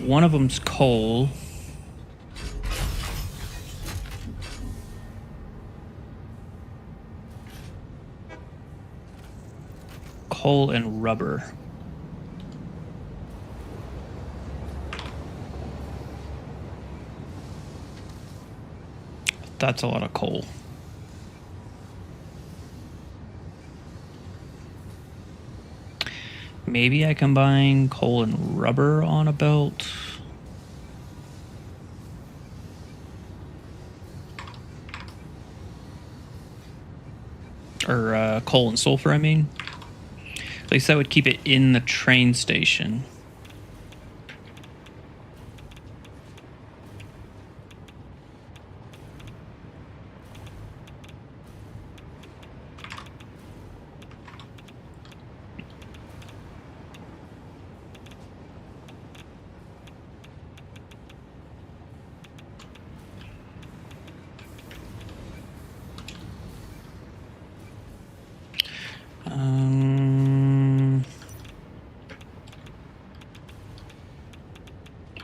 Speaker 1: One of them's coal. Coal and rubber. That's a lot of coal. Maybe I combine coal and rubber on a belt. Or coal and sulfur, I mean. At least that would keep it in the train station.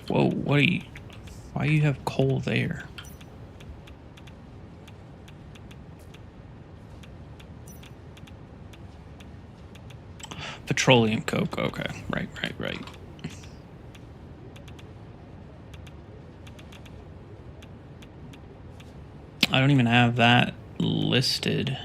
Speaker 1: Whoa, what are you... Why do you have coal there? Petroleum coke, okay. Right. I don't even have that listed.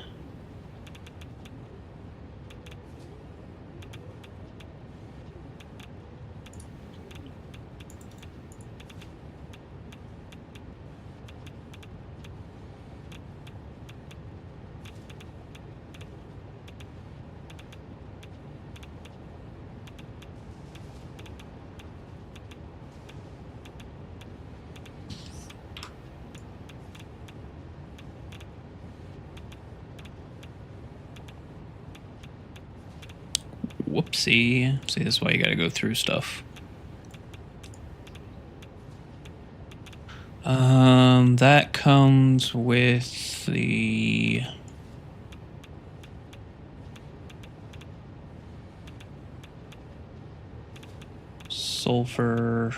Speaker 1: Whoopsie. See, this is why you gotta go through stuff. That comes with the... sulfur...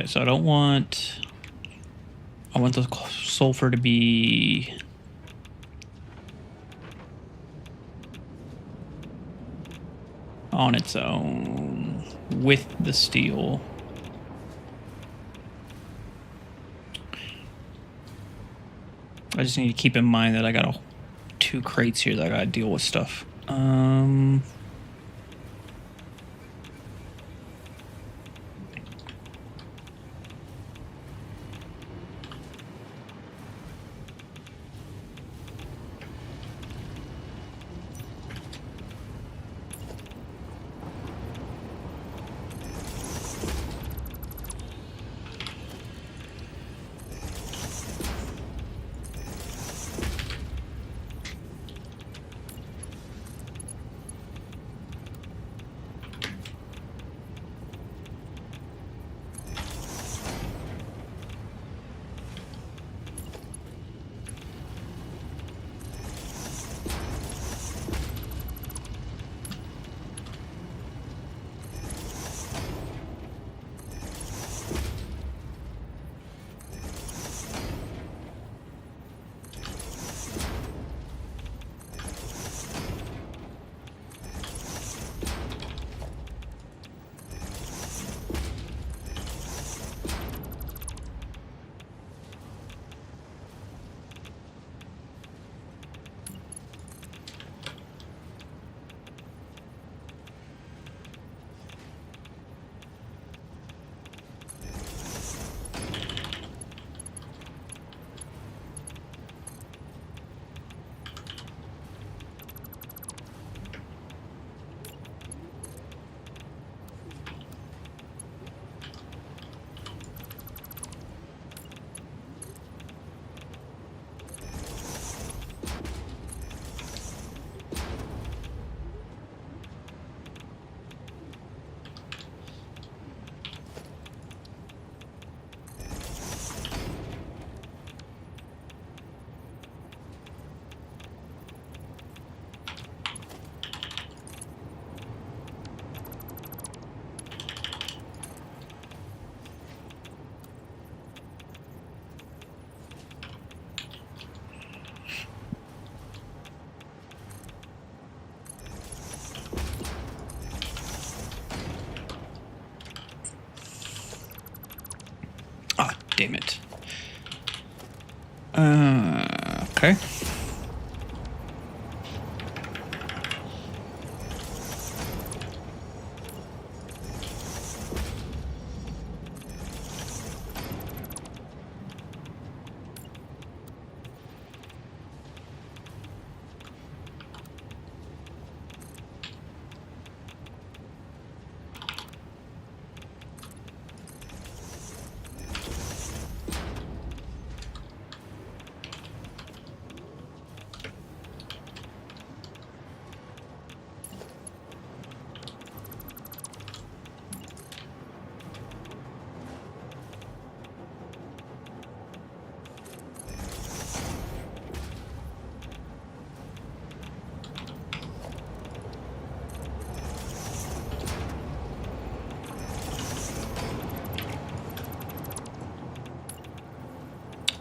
Speaker 1: So I don't want... I want the sulfur to be... on its own with the steel. I just need to keep in mind that I got 2 crates here that I gotta deal with stuff. damn it. Okay.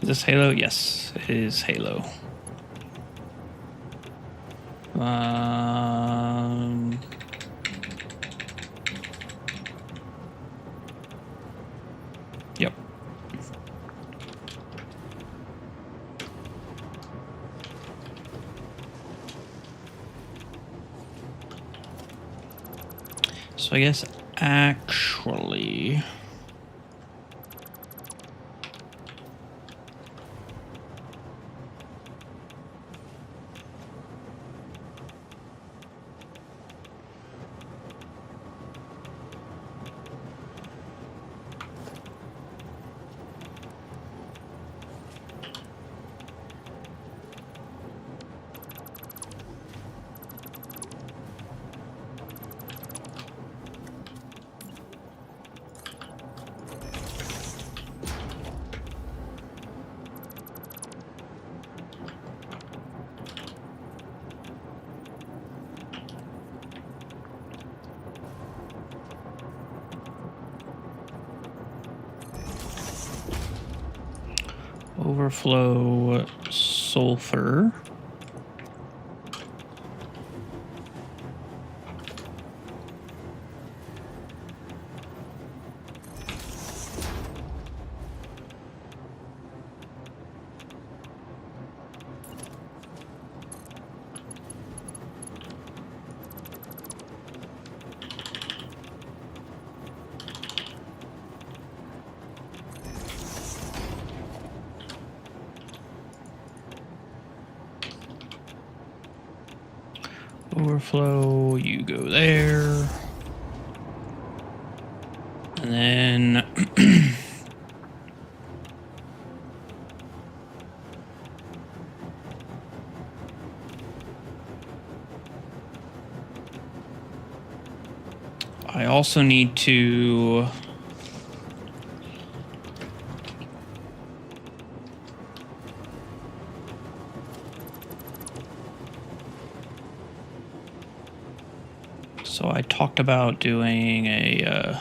Speaker 1: Is this Halo? Yes, it is Halo. Yep. So I guess actually... Overflow sulfur. Overflow, you go there. And then I also need to so I talked about doing a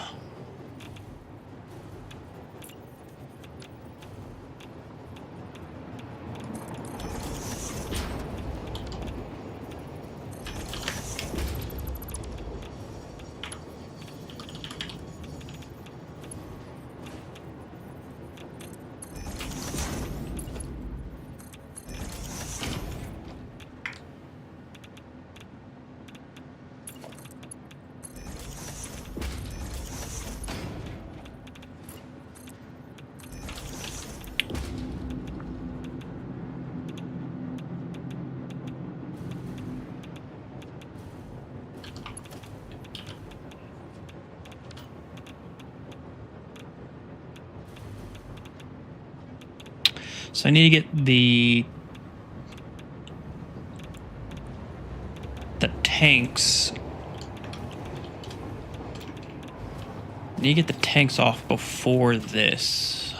Speaker 1: so I need to get the tanks. I need to get the tanks off before this.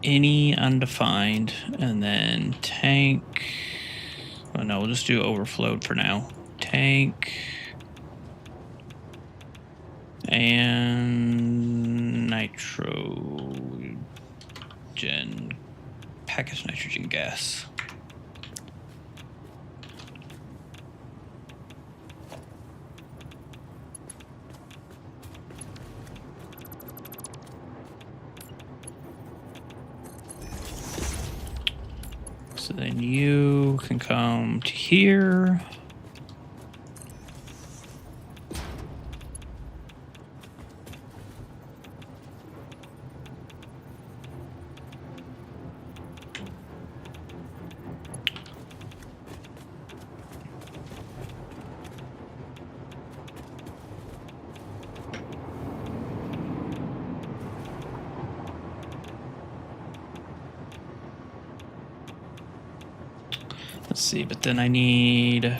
Speaker 1: any undefined, and then tank. Oh no, we'll just do overflowed for now. Tank and nitrogen, packaged nitrogen gas. So then you can come to here. Let's see, but then I need...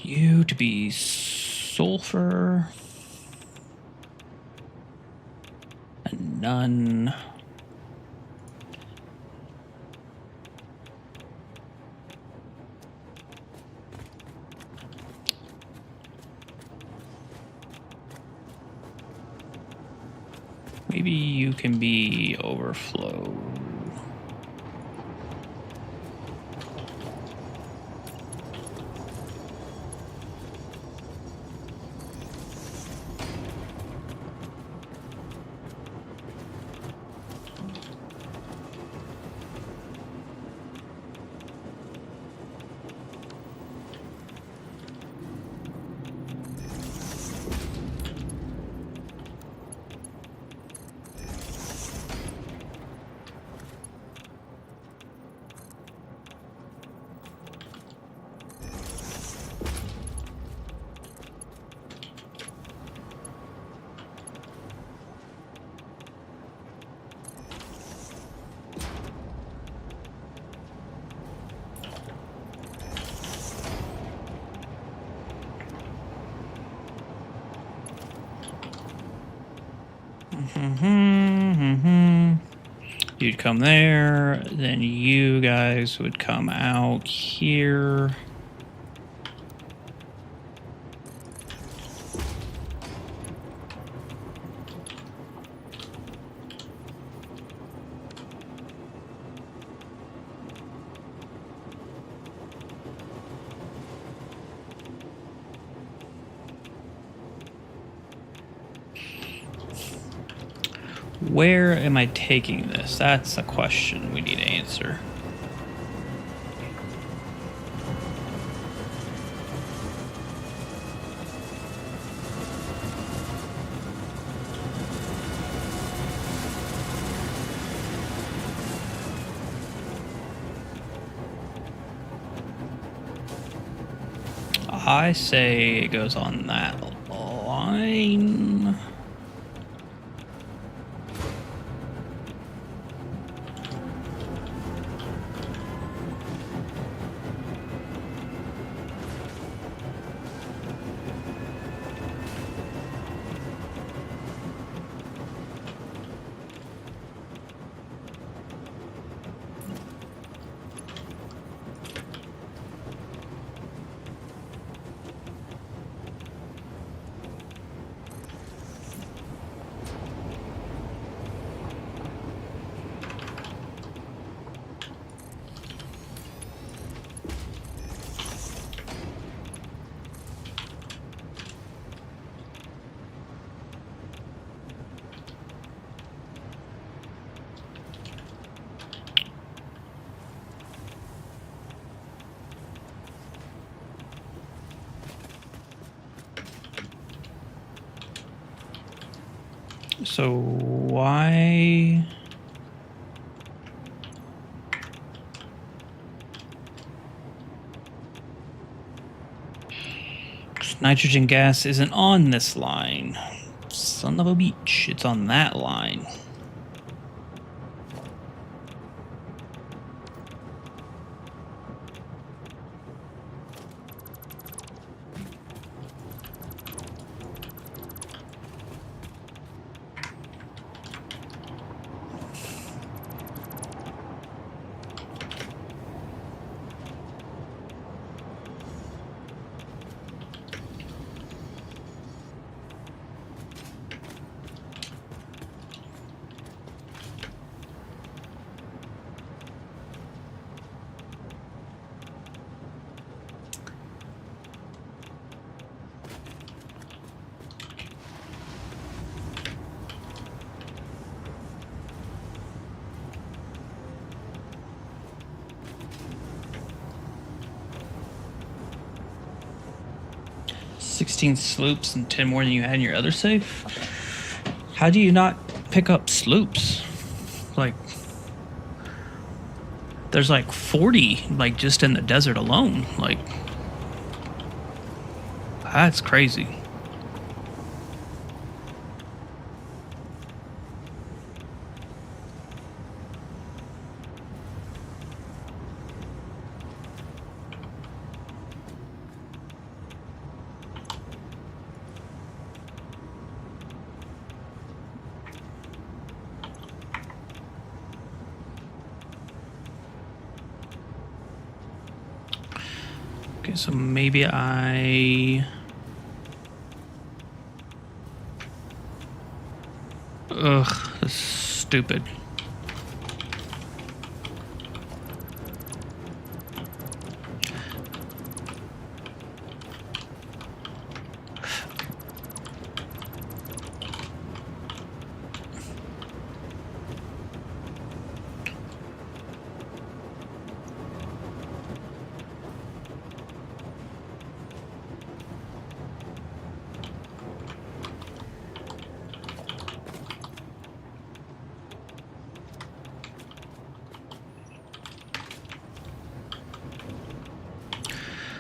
Speaker 1: you to be sulfur. And none. Maybe you can be overflow. You'd come there, then you guys would come out here. Where am I taking this? That's a question we need to answer. I say it goes on that line. So why? Nitrogen gas isn't on this line. Son of a beach, it's on that line. 16 sloops and 10 more than you had in your other safe. How do you not pick up sloops? Like, there's like 40, like, just in the desert alone. Like, that's crazy. Okay, so maybe ugh, that's stupid.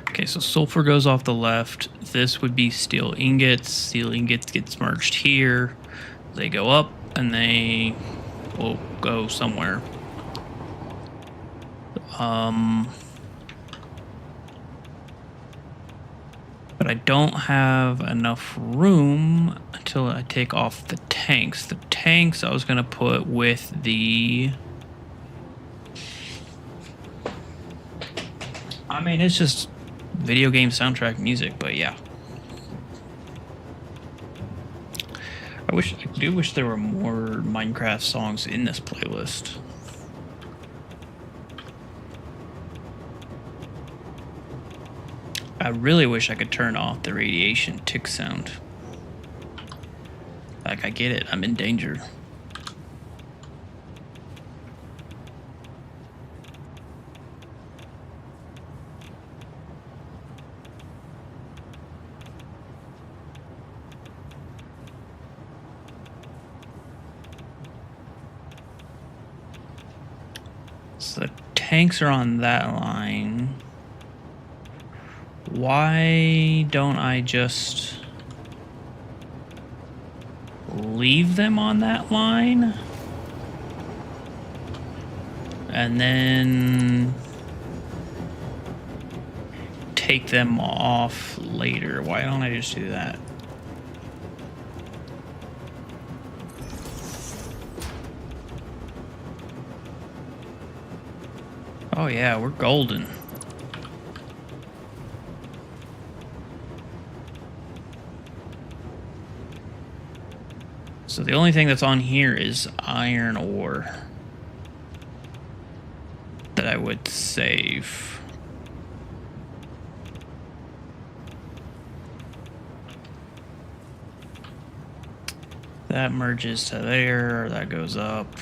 Speaker 1: Okay, so sulfur goes off the left. This would be steel ingots. Steel ingots get merged here. They go up and they will go somewhere. But I don't have enough room until I take off the tanks. The tanks I was going to put with the... I mean, it's just video game soundtrack music, but yeah. I do wish there were more Minecraft songs in this playlist. I really wish I could turn off the radiation tick sound. Like, I get it, I'm in danger. So the tanks are on that line. Why don't I just leave them on that line? And then take them off later. Why don't I just do that? Oh yeah, we're golden. So the only thing that's on here is iron ore that I would save. That merges to there, that goes up.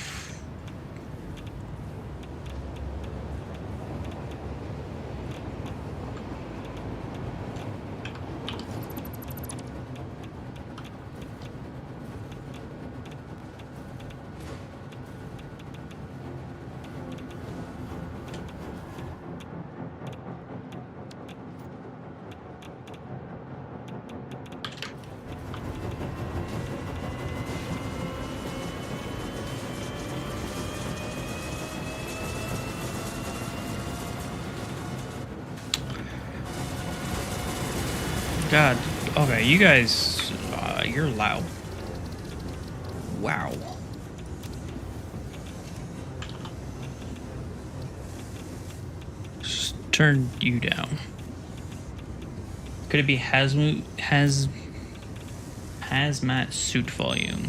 Speaker 1: God, okay, you guys, you're loud. Wow. Just turn you down. Could it be hazmat suit volume?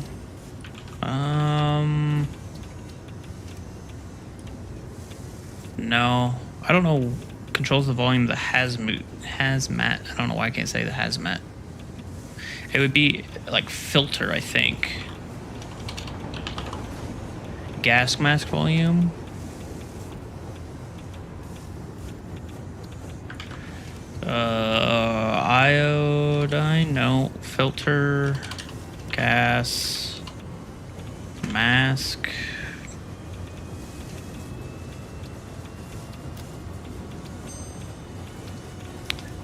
Speaker 1: No, I don't know. Controls the volume of the hazmat. I don't know why I can't say the hazmat. It would be like filter, I think. Gas mask volume. dye? No. Filter. Gas. Mask.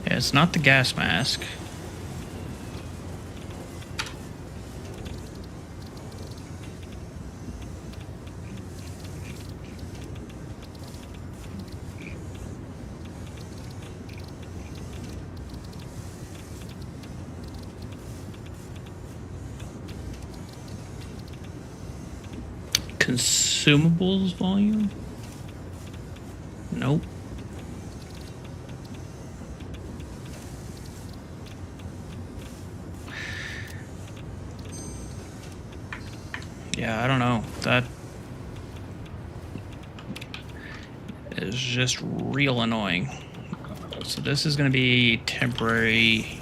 Speaker 1: Yeah, it's not the gas mask. Consumables volume? Nope. Yeah, I don't know. That is just real annoying. So this is going to be temporary.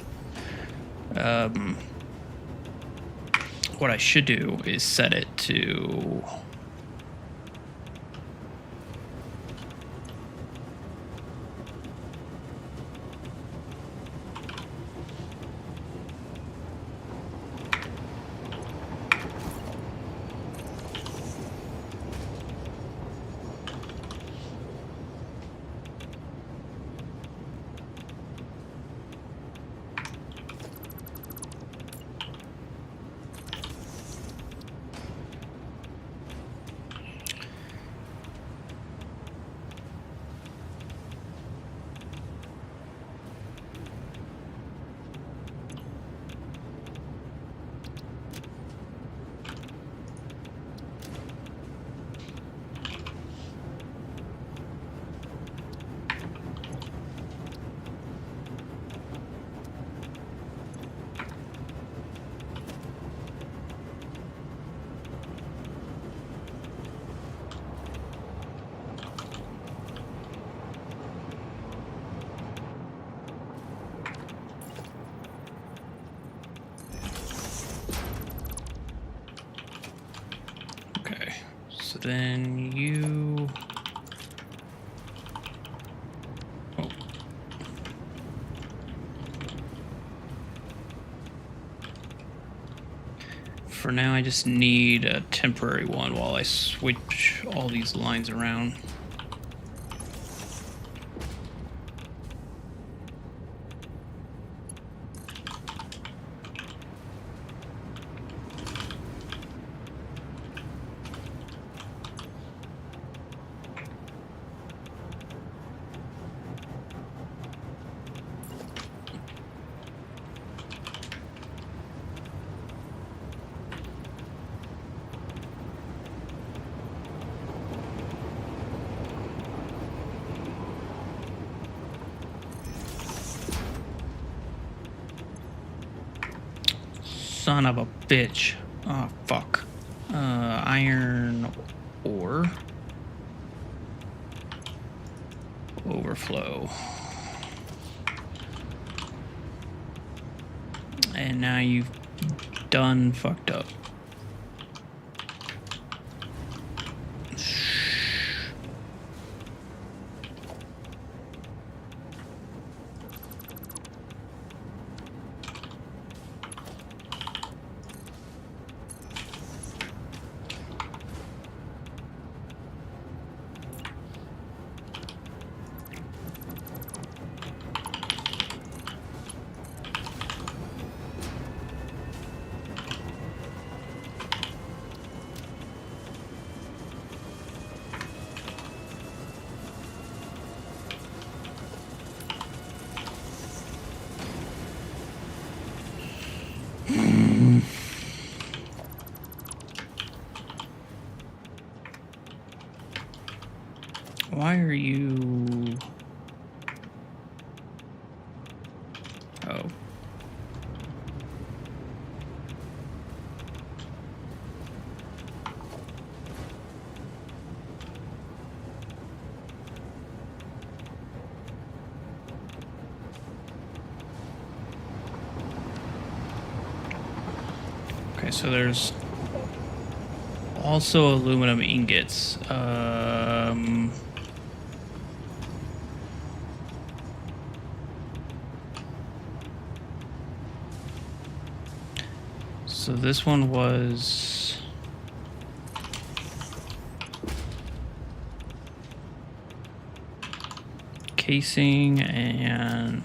Speaker 1: What I should do is set it to... So then you... Oh. For now, I just need a temporary one while I switch all these lines around. Son of a bitch. Oh, fuck. Iron ore. Overflow. And now you've done fucked up. Why are you... Oh. Okay, so there's also aluminum ingots. So this one was casing and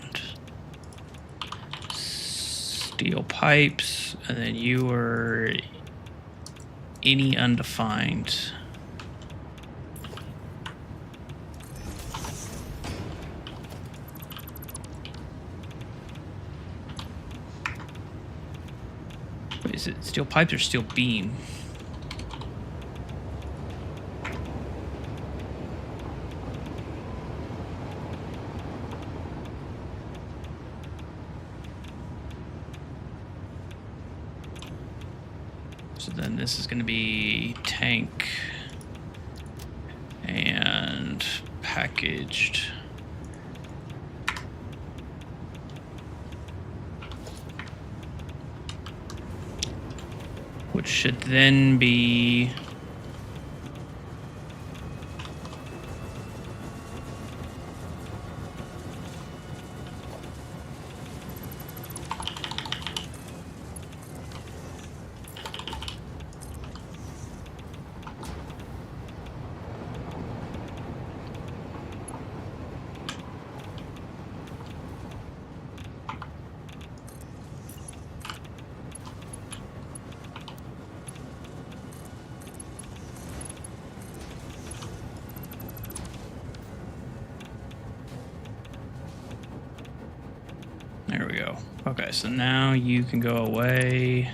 Speaker 1: steel pipes, and then you were any undefined. Wait, is it steel pipes or steel beam? So then this is going to be tank and packaged. Which should then be there we go. Okay, so now you can go away.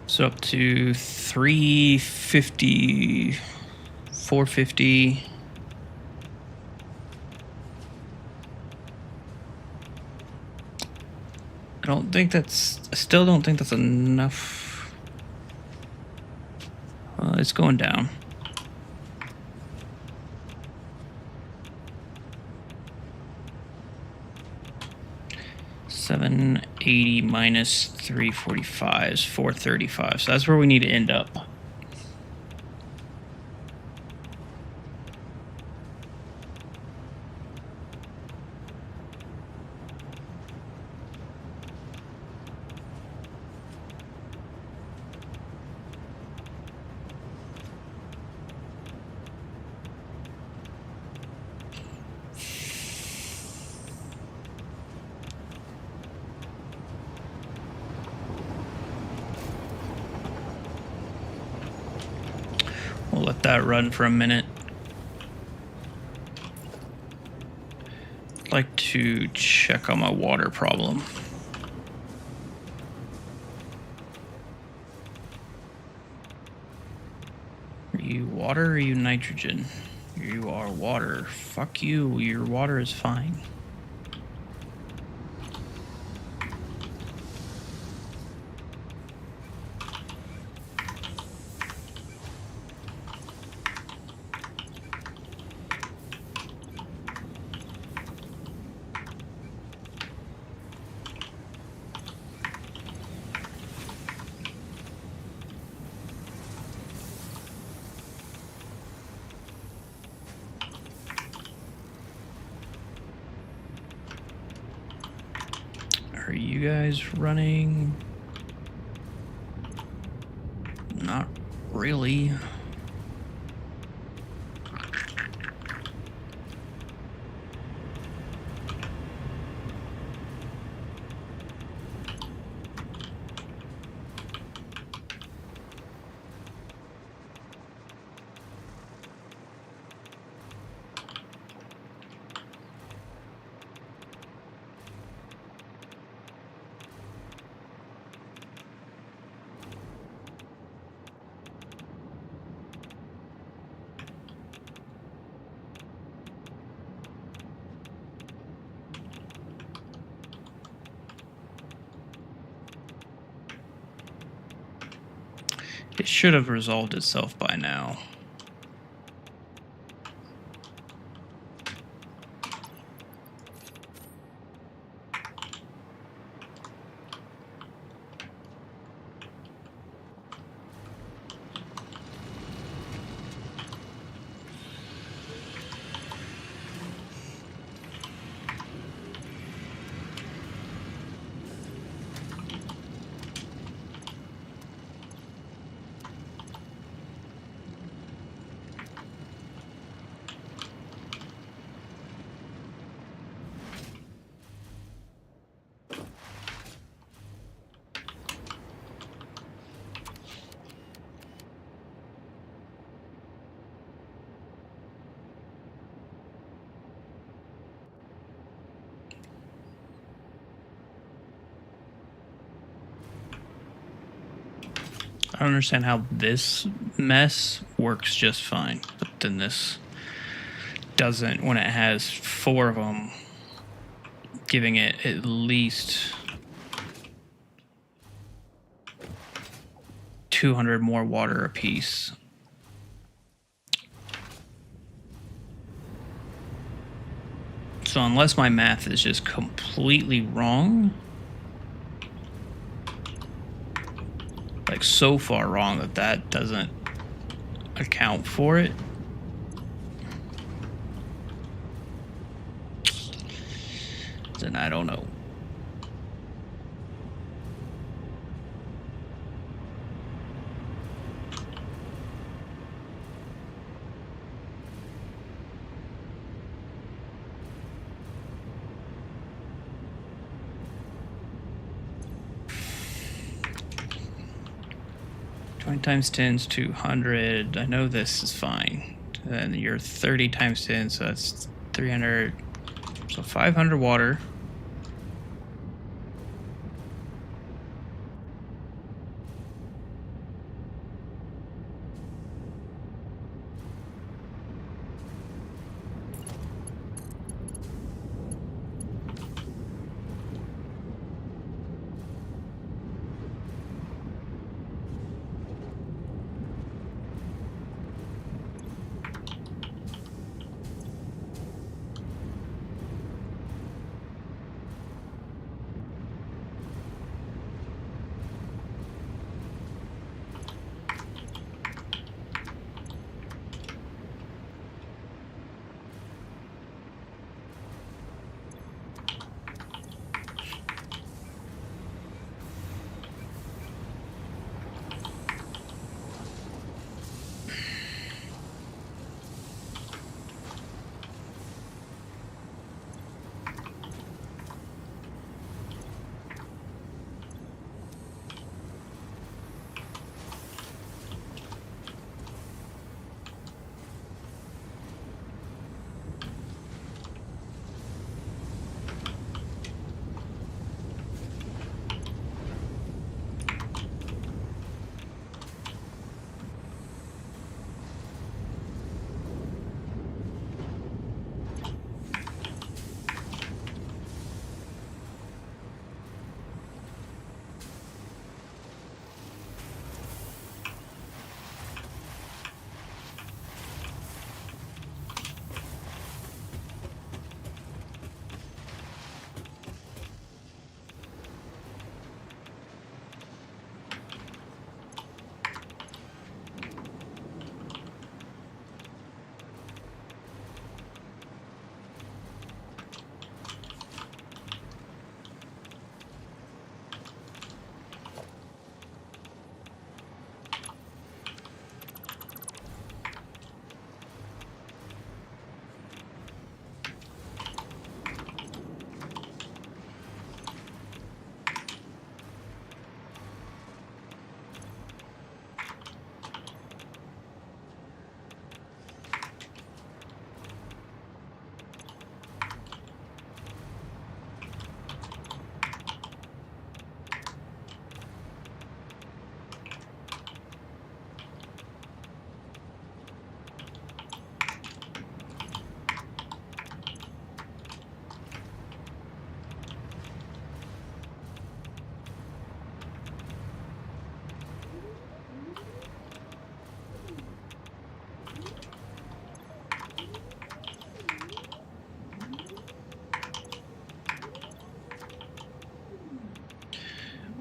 Speaker 1: So up to 350, 450. I still don't think that's enough. It's going down. $780 minus 345 is 435. So that's where we need to end up. We'll let that run for a minute. I'd like to check on my water problem. Are you water or are you nitrogen? You are water. Fuck you. Your water is fine. Are you guys running? Not really. It should have resolved itself by now. I don't understand how this mess works just fine, but then this doesn't when it has 4 of them, giving it at least 200 more water apiece. So unless my math is just completely wrong, like so far wrong that that doesn't account for it, then I don't know. Times 10 is 200. I know this is fine. Then you're 30 times 10, so that's 300. So 500 water.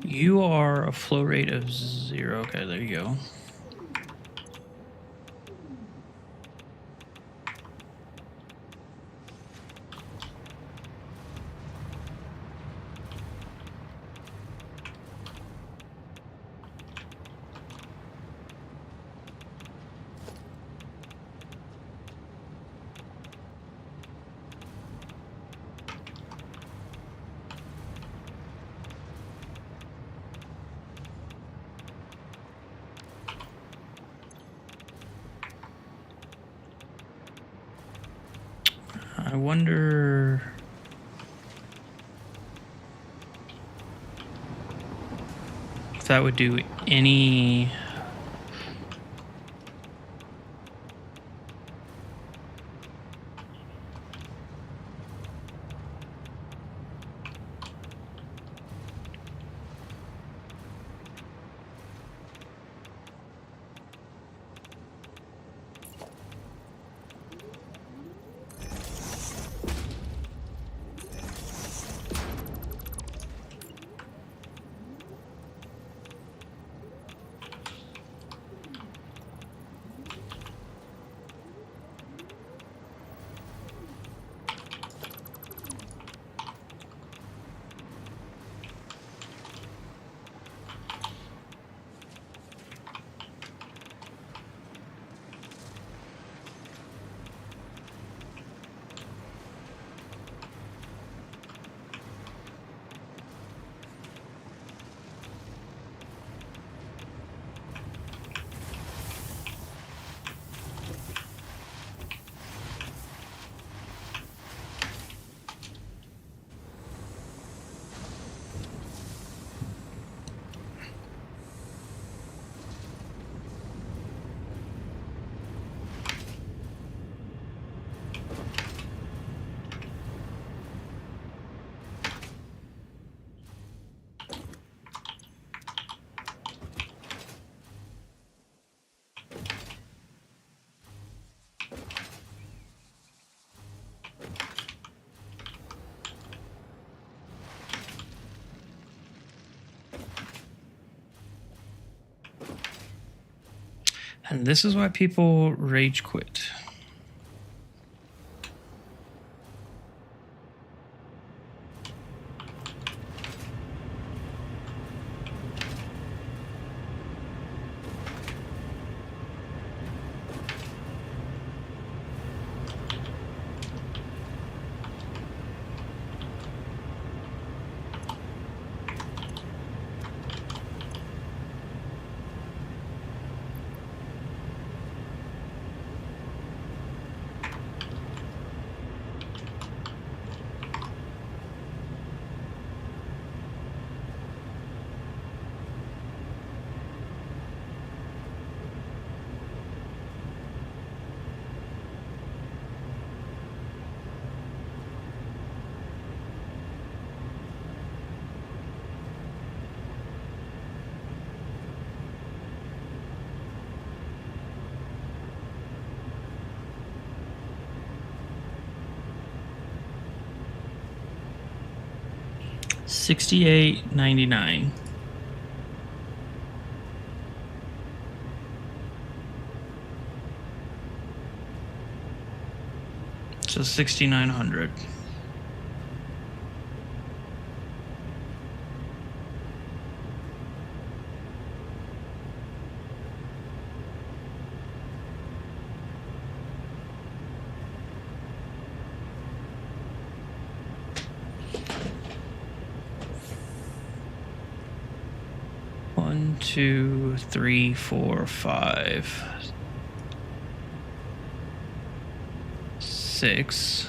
Speaker 1: You are a flow rate of 0. Okay, there you go. I wonder if that would do any... And this is why people rage quit. $68.99. So 6,900. One, two, three, four, five, six.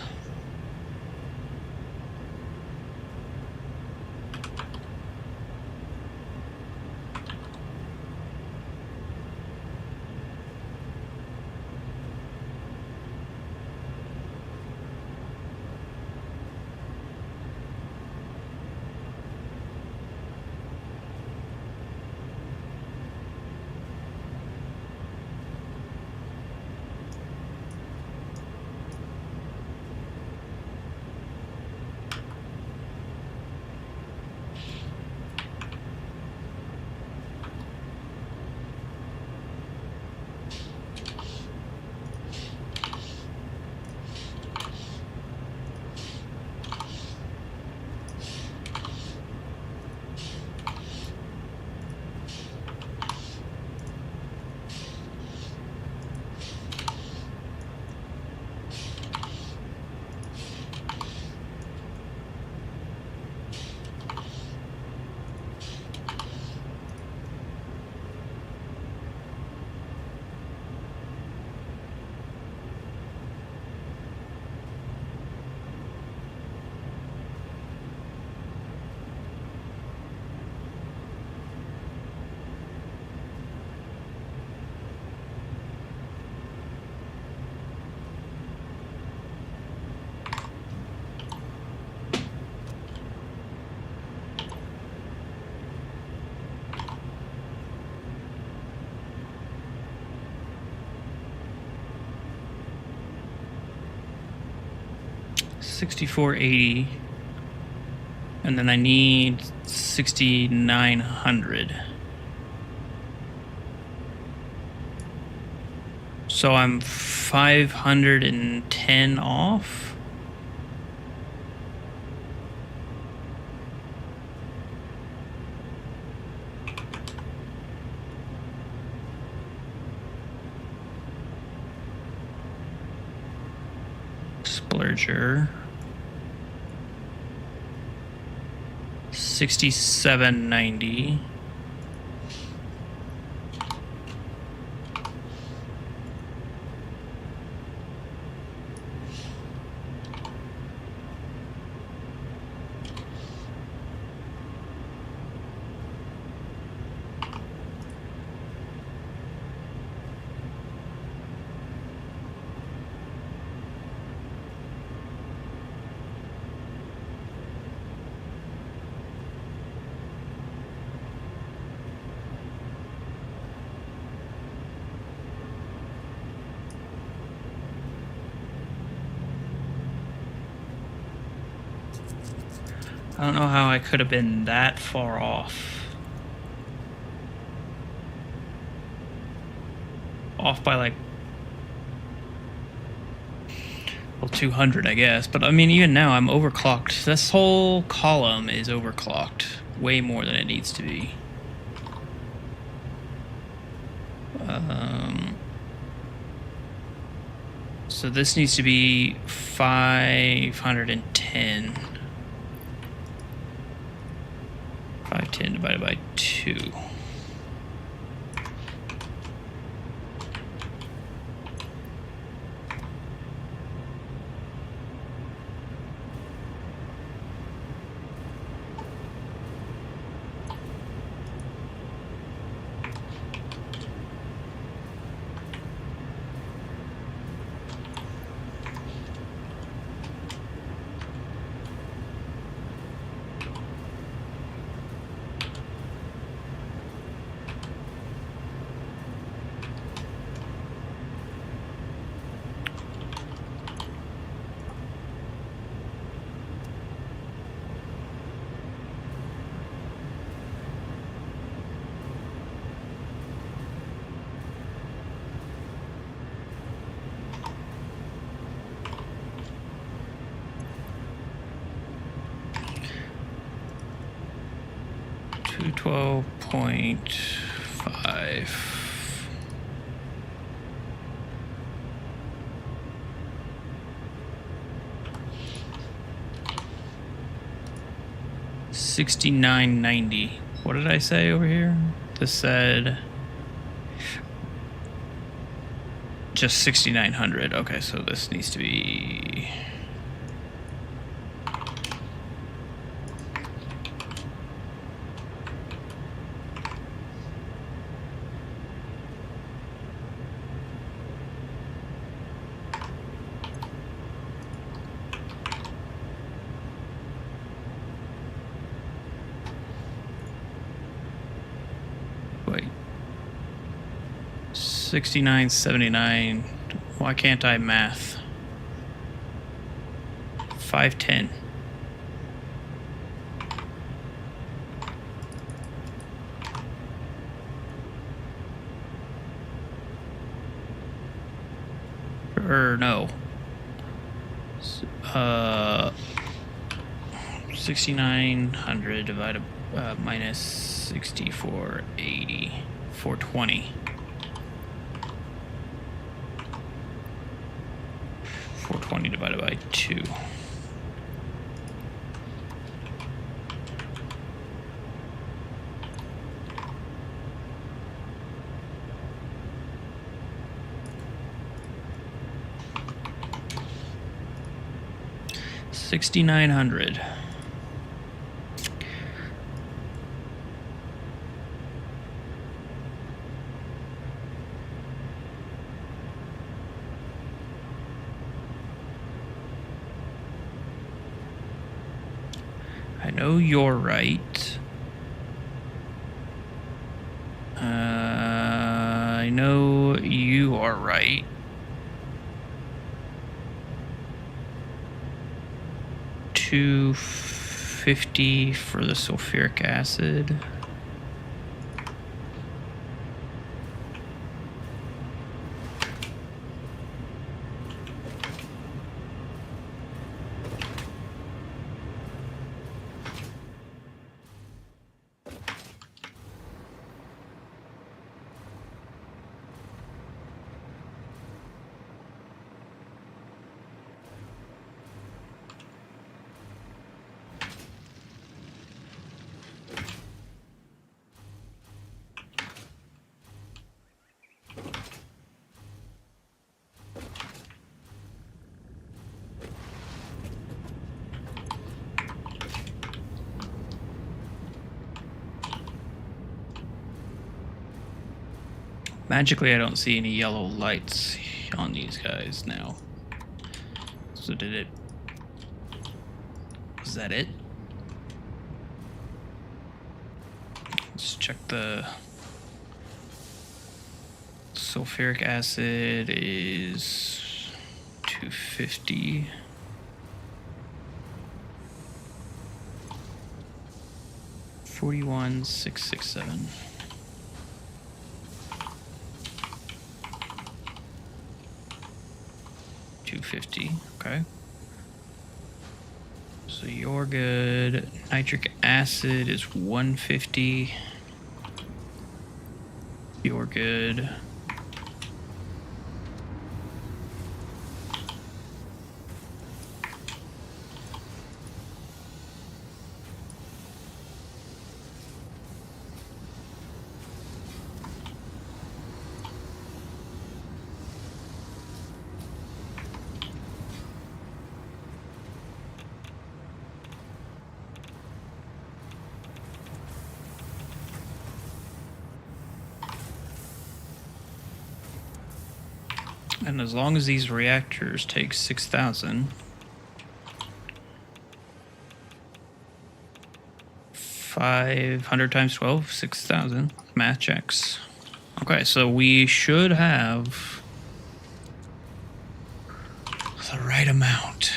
Speaker 1: 6480. And then I need 6900. So I'm 510 off. Splurger. 6790. I don't know how I could have been that far off. Off by like, well, 200, I guess. But I mean, even now I'm overclocked. This whole column is overclocked way more than it needs to be. So this needs to be 510. 510 divided by 2. $212.5. $69.90. What did I say over here? This said just 6,900. Okay, so this needs to be wait. 69.79. Why can't I math? 510. Or no. 6,900 divided minus 6480. 420. 420 divided by 2. $6,900. I know you're right. I know you are right. 250 for the sulfuric acid. Magically, I don't see any yellow lights on these guys now. So did it... Was that it? Let's check the... Sulfuric acid is 250. $41,667. $250. Okay. So you're good. Nitric acid is $150. You're good. And as long as these reactors take 6,000, 500 times 12, 6,000. Math checks. Okay, so we should have the right amount.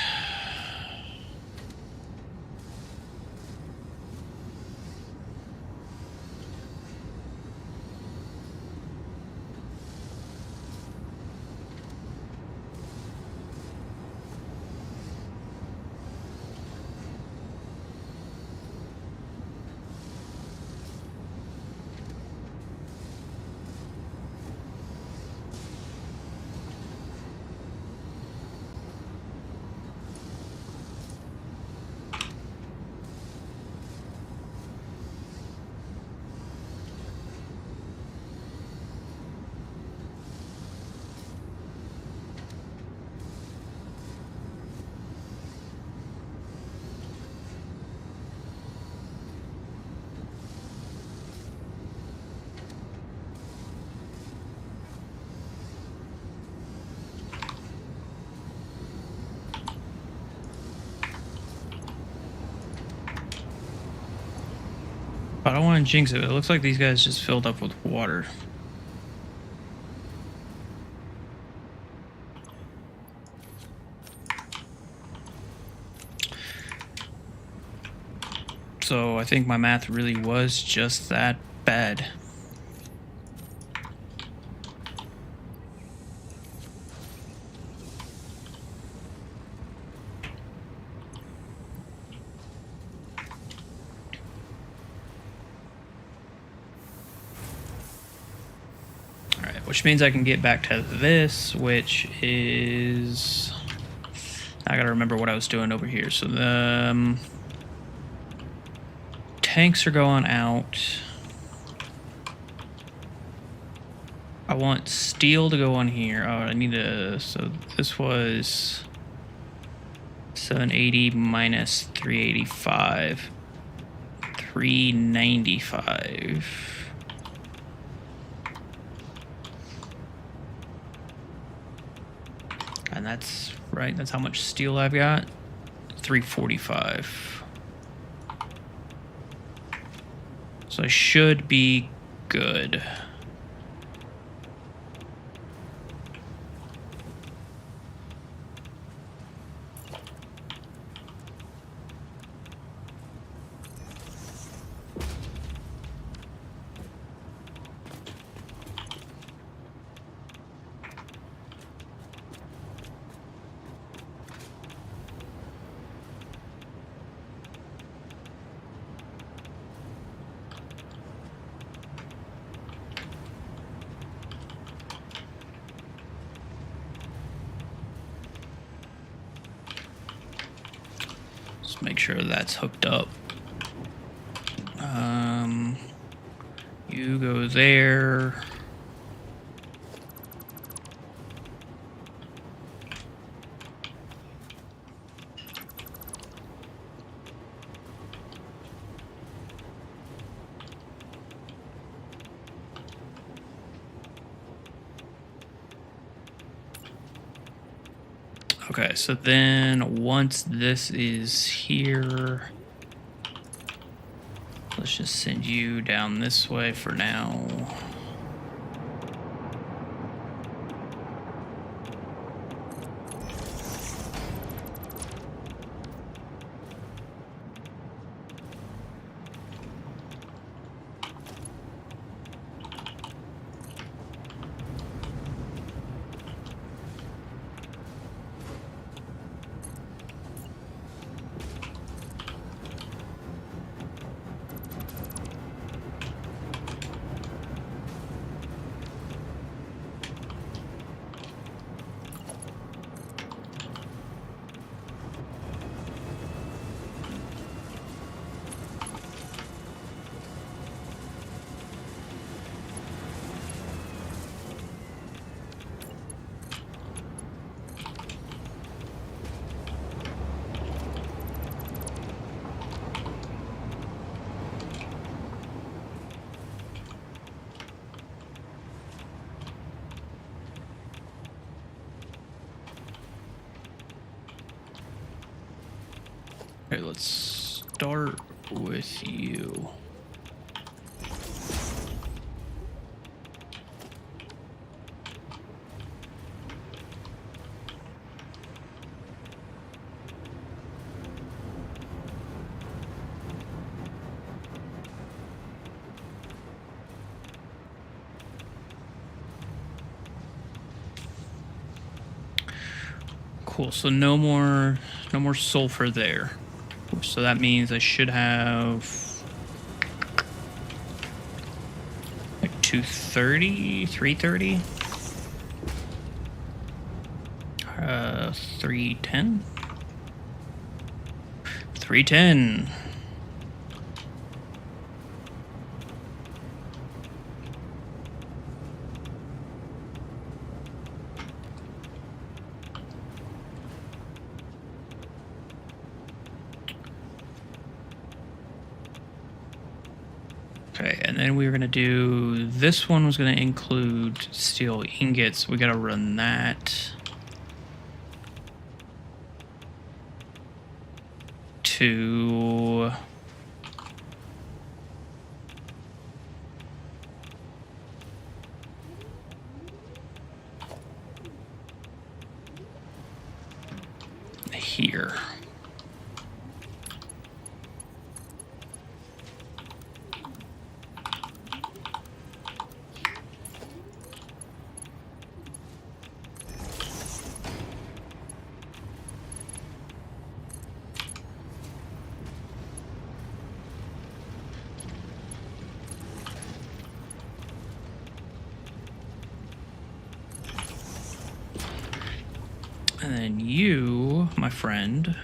Speaker 1: I don't want to jinx it. It looks like these guys just filled up with water. So I think my math really was just that bad. Which means I can get back to this, which is... I gotta remember what I was doing over here. So the tanks are going out. I want steel to go on here. Oh, I need to... So this was 780 minus 385. 395. And that's right, that's how much steel I've got. 345. So I should be good. Let's make sure that's hooked up. You go there. Okay, so then once this is here, let's just send you down this way for now. Okay, let's start with you. Cool, so no more sulfur there. So that means I should have like 230, 330, 310, 310. Okay, and then we were going to do, this one was going to include steel ingots. We got to run that to here. And then you, my friend,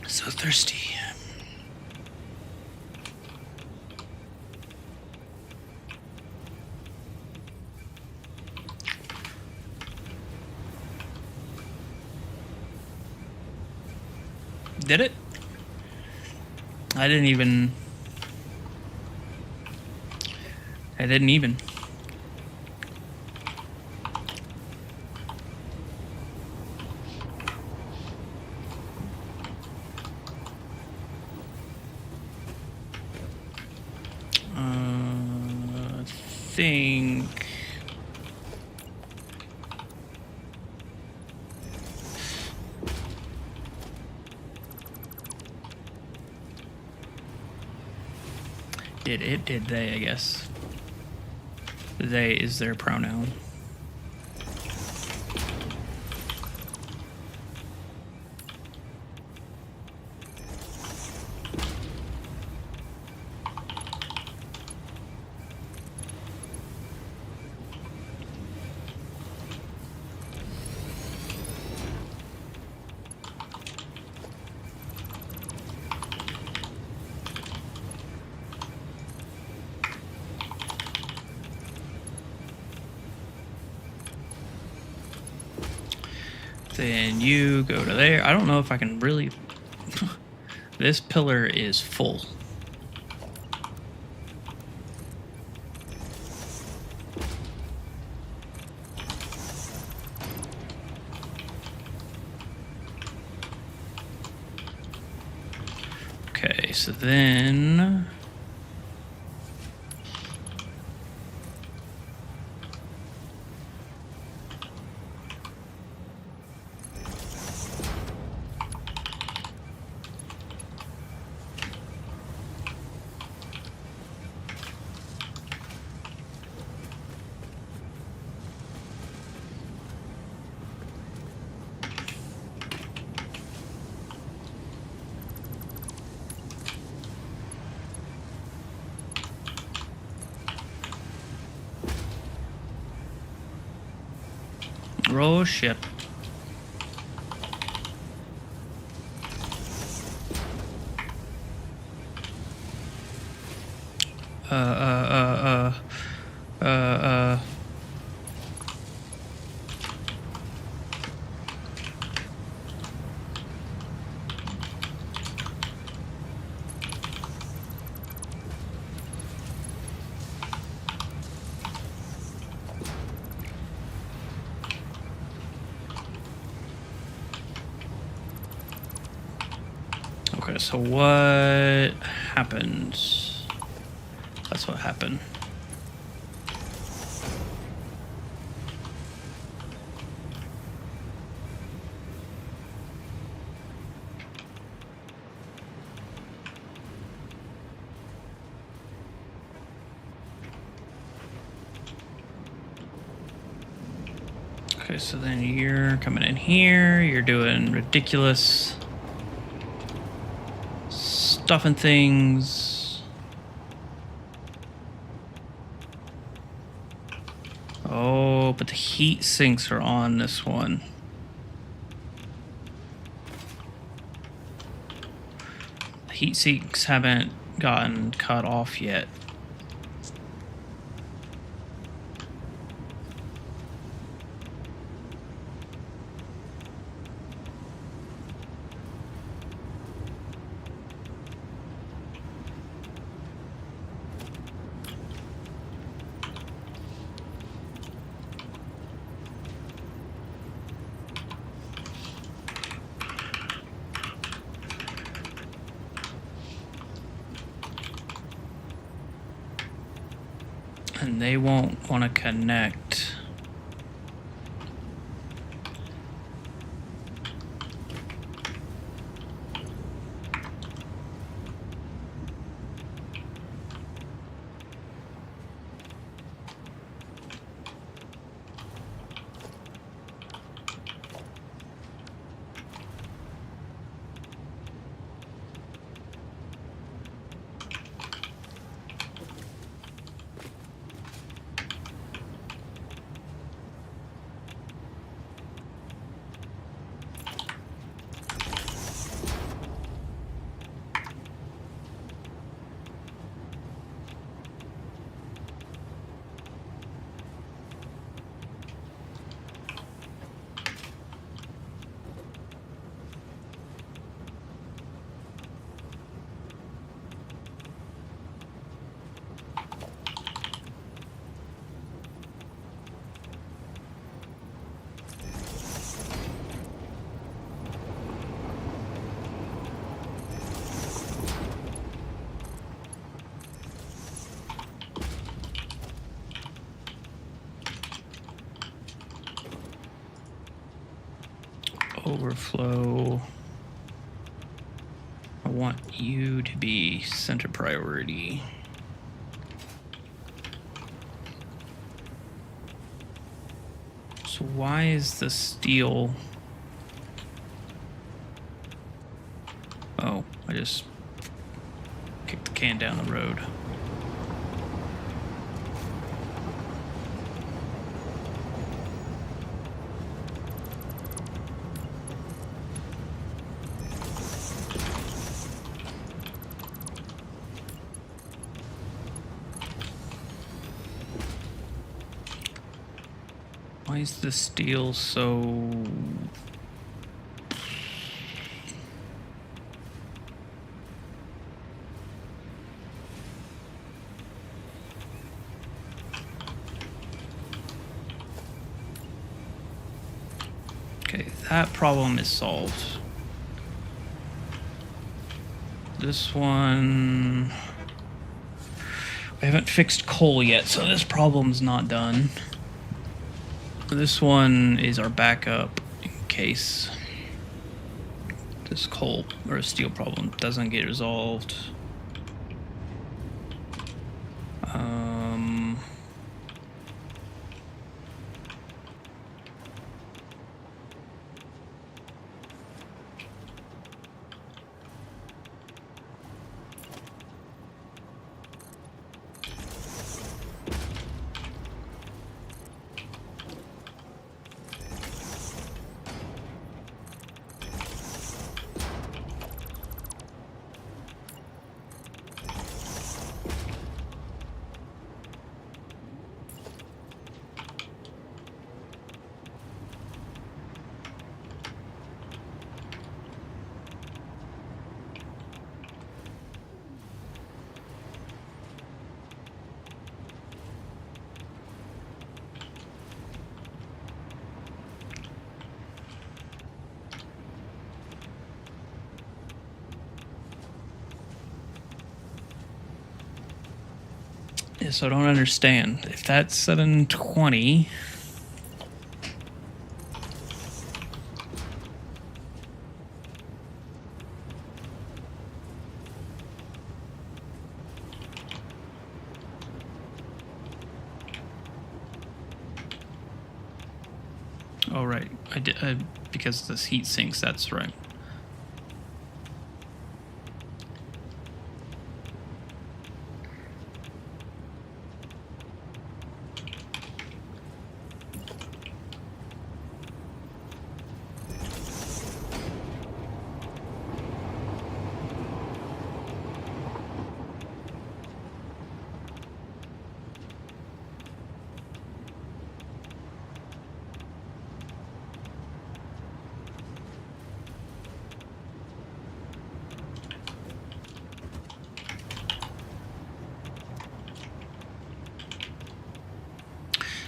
Speaker 1: so thirsty. Did it? I didn't even. I didn't even. I think. Did they, I guess. They is their pronoun. Then you go to there. I don't know if I can really... This pillar is full. Okay, so then... Oh shit. Okay, so what happened? That's what happened. Okay, so then you're coming in here, you're doing ridiculous stuff and things. Oh, but the heat sinks are on this one. The heat sinks haven't gotten cut off yet. And they won't want to connect. overflow. I want you to be center priority. So why is the steel... Oh, I just kicked the can down the road. Why is the steel so... Okay, that problem is solved. This one... I haven't fixed coal yet, so this problem's not done. This one is our backup in case this coal or steel problem doesn't get resolved. So I don't understand. If that's 720... Oh, right. I did, because this heat sinks, that's right.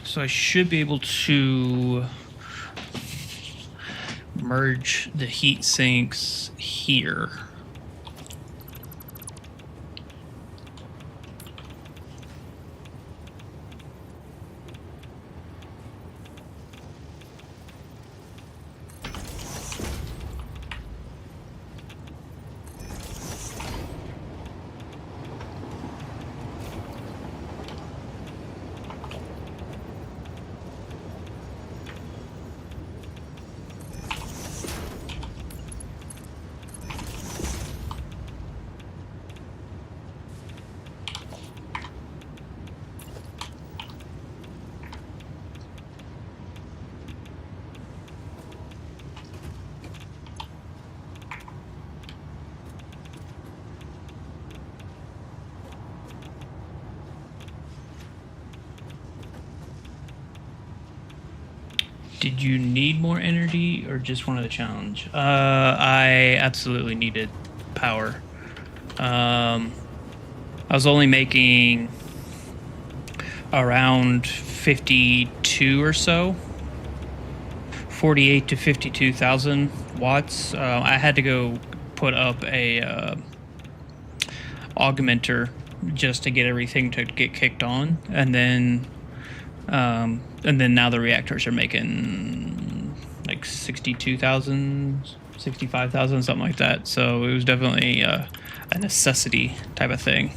Speaker 1: So I should be able to merge the heat sinks here. Did you need more energy or just wanted a challenge? I absolutely needed power. I was only making around 52 or so. 48 to 52,000 watts. I had to go put up a augmenter just to get everything to get kicked on, and then now the reactors are making like 62,000, 65,000, something like that. So it was definitely a necessity type of thing.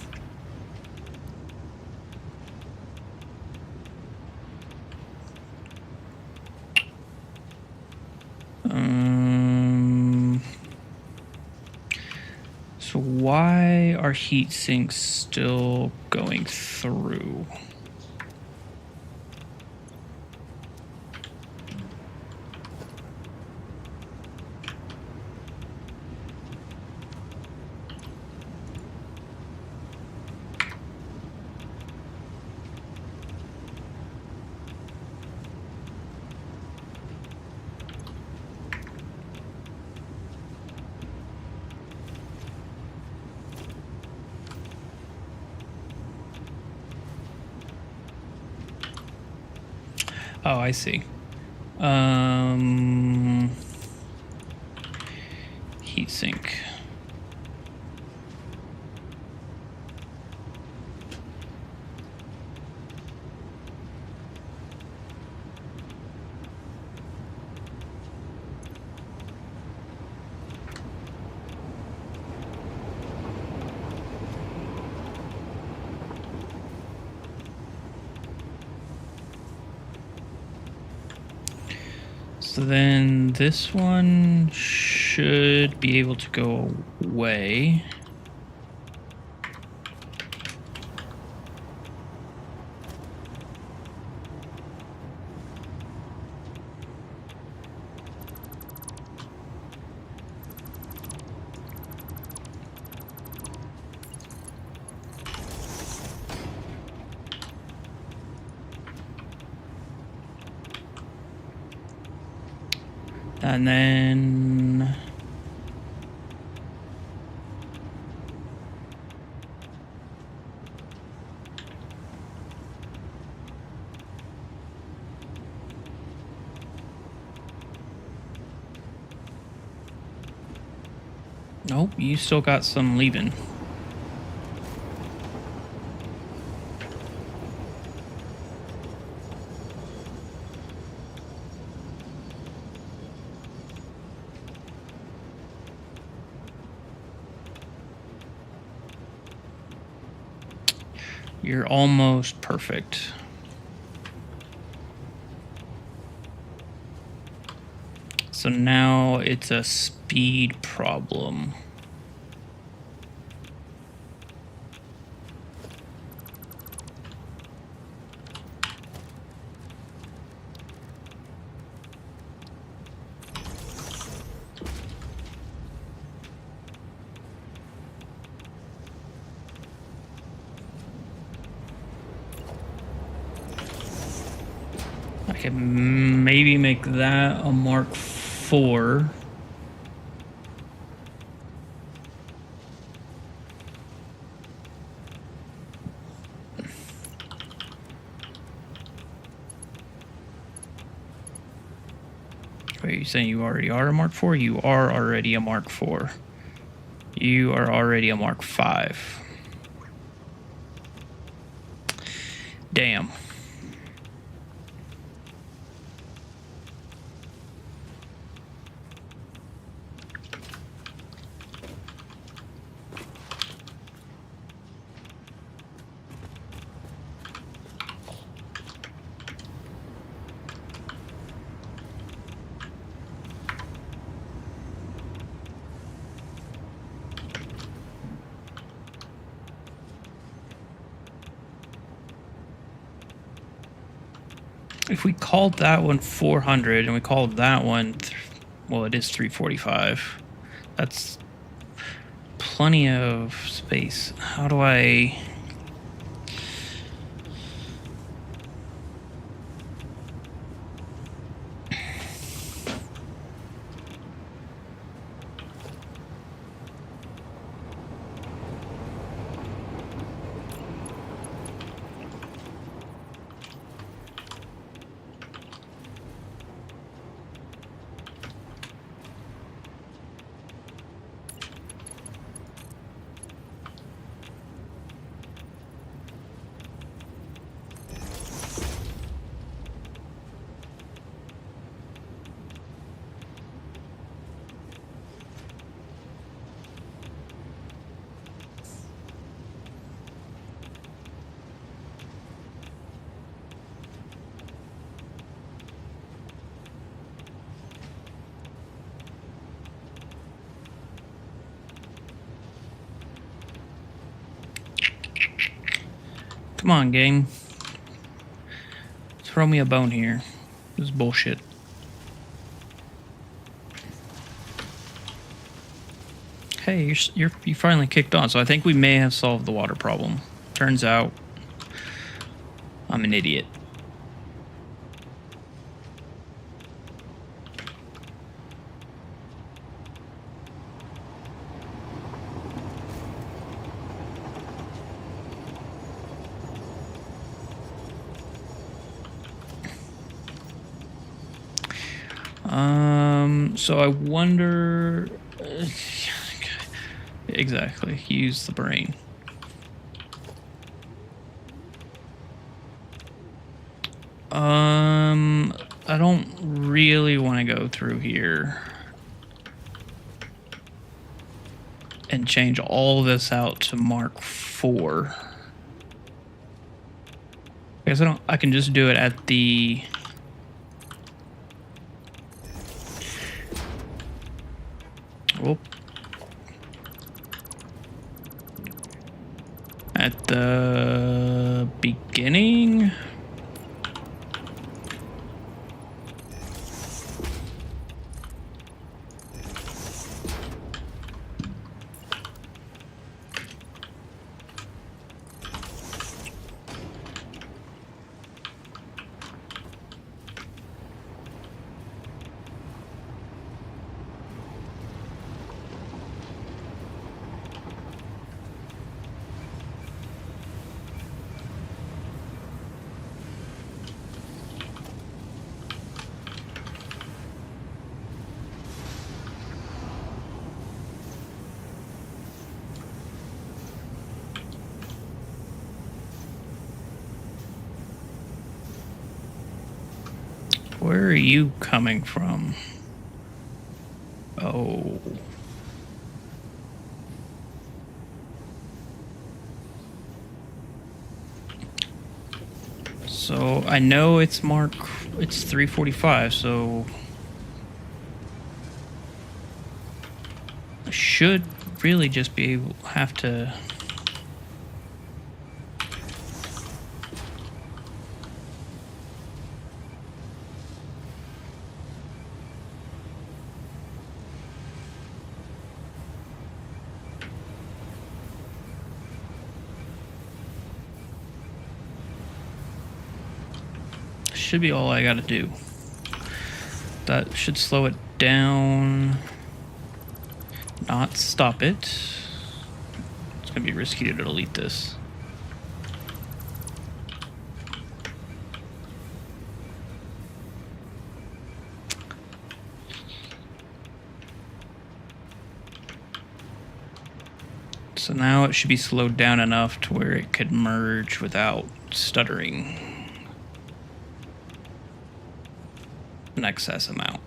Speaker 1: So why are heat sinks still going through? Oh, I see. Heat sink. So then this one should be able to go away. And then nope, you still got some leaving. You're almost perfect. So now it's a speed problem. I can maybe make that a Mark IV. Wait, are you saying you already are a Mark IV? You are already a Mark IV. You are already a Mark V. Damn. If we called that one 400 and we called that one, well, it is 345. That's plenty of space. How do I... Come on, game. Throw me a bone here. This is bullshit. Hey, you finally kicked on, so I think we may have solved the water problem. Turns out, I'm an idiot. So I wonder... exactly, use the brain. I don't really want to go through here and change all this out to Mark 4. I guess I can just do it at the... Whoop. At the beginning? Where are you coming from? Oh. So I know it's 3:45, so I should really just have to... Should be all I gotta do. That should slow it down, not stop it. It's gonna be risky to delete this. So now it should be slowed down enough to where it could merge without stuttering an excess amount.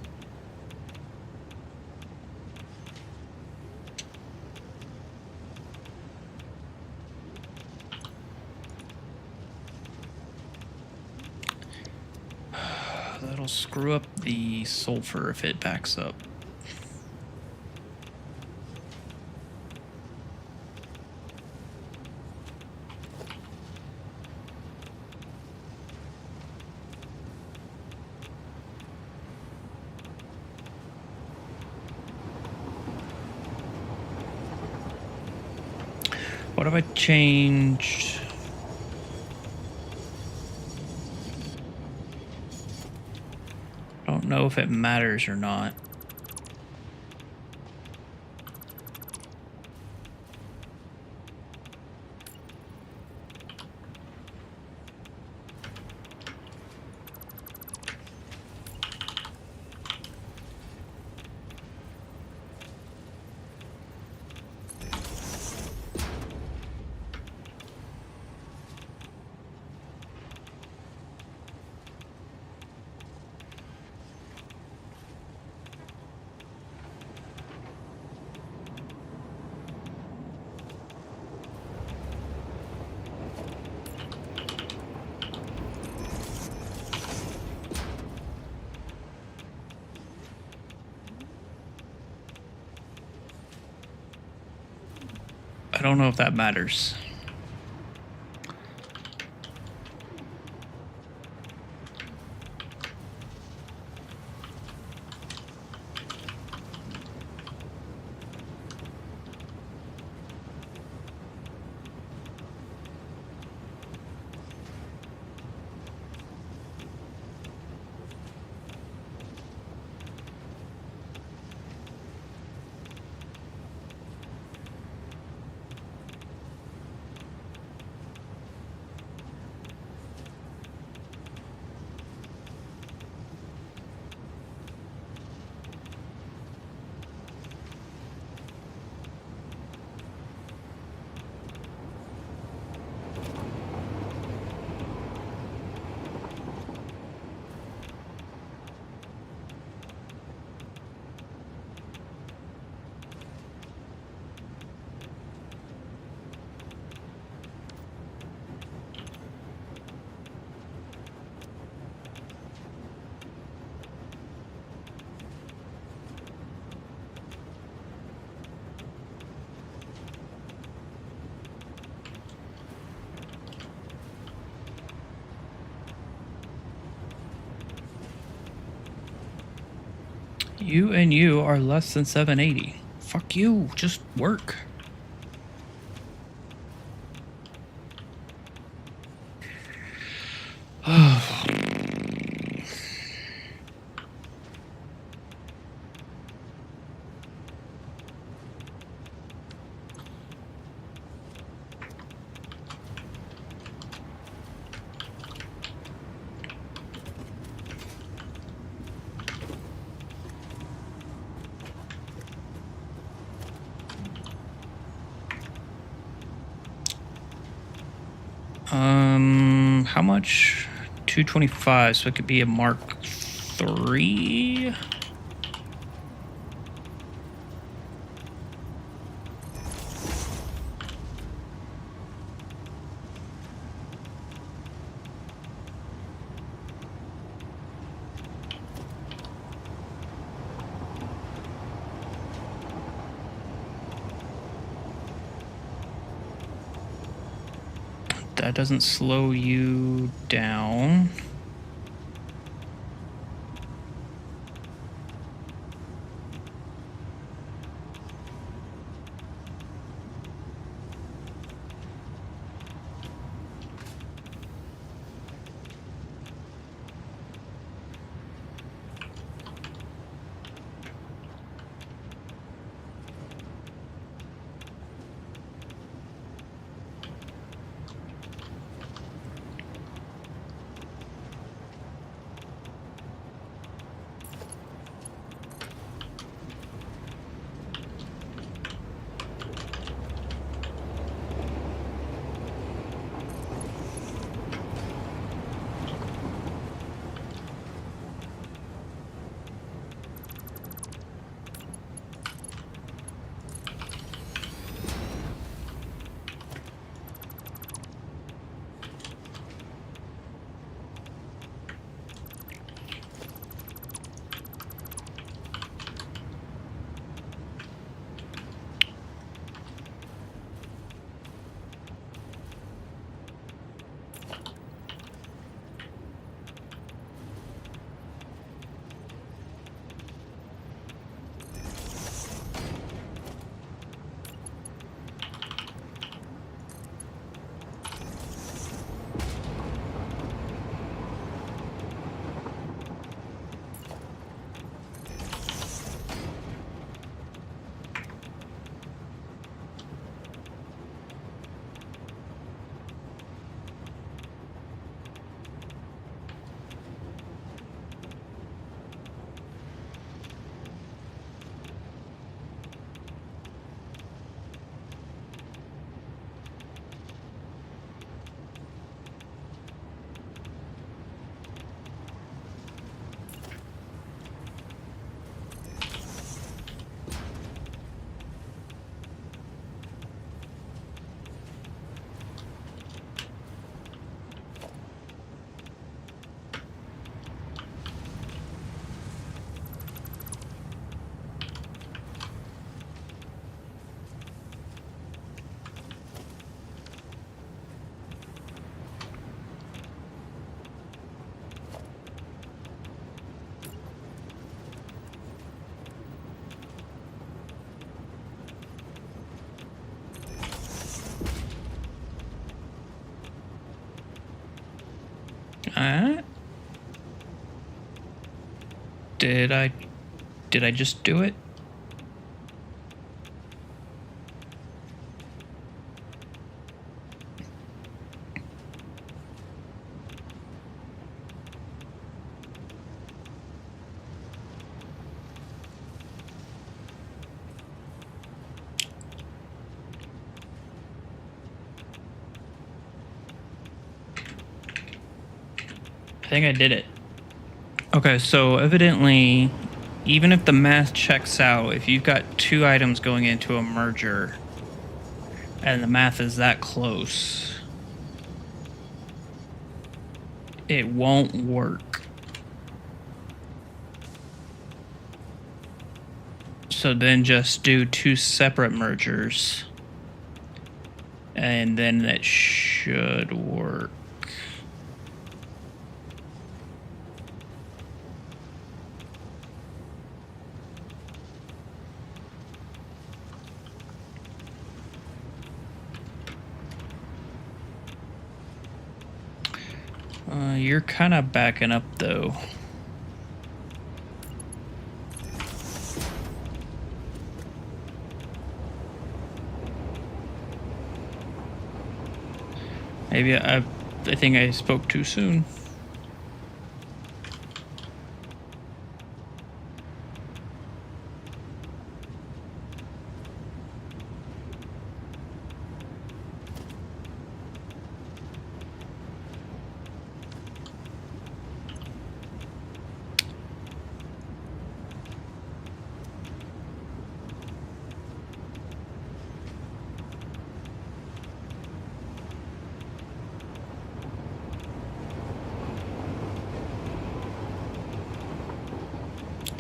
Speaker 1: That'll screw up the sulfur if it backs up. What have I changed? I don't know if it matters or not. I don't know if that matters. You and you are less than 780. Fuck you. Just work. How much? 225, so it could be a Mark III. That doesn't slow you down. Did I just do it? I think I did it. Okay, so evidently, even if the math checks out, if you've got two items going into a merger, and the math is that close, it won't work. So then just do two separate mergers, and then it should work. You're kind of backing up, though. Maybe I think I spoke too soon.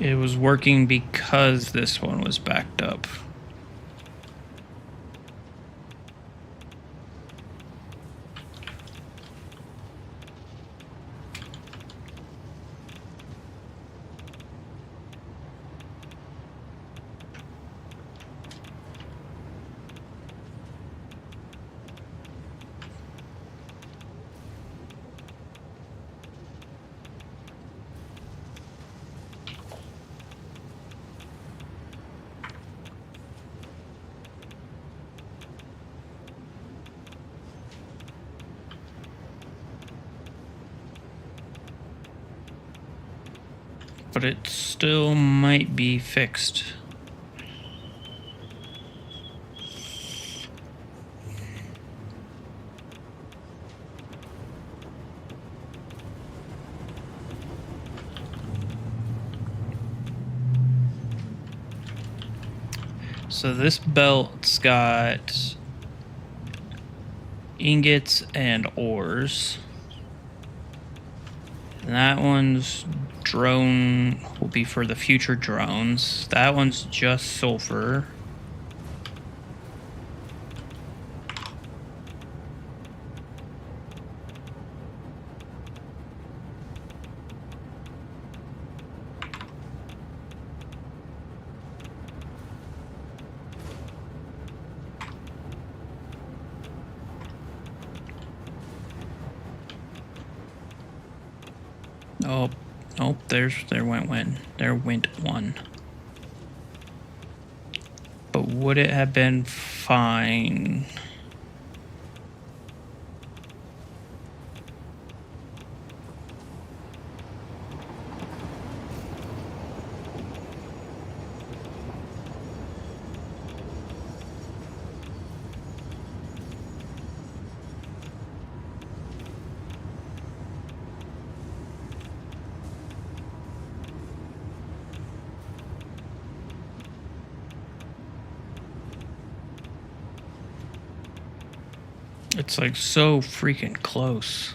Speaker 1: It was working because this one was backed up. But it still might be fixed. So this belt's got ingots and ores. And that one's drone will be for the future drones. That one's just sulfur. Oh, there went one. But would it have been fine? It's like so freaking close.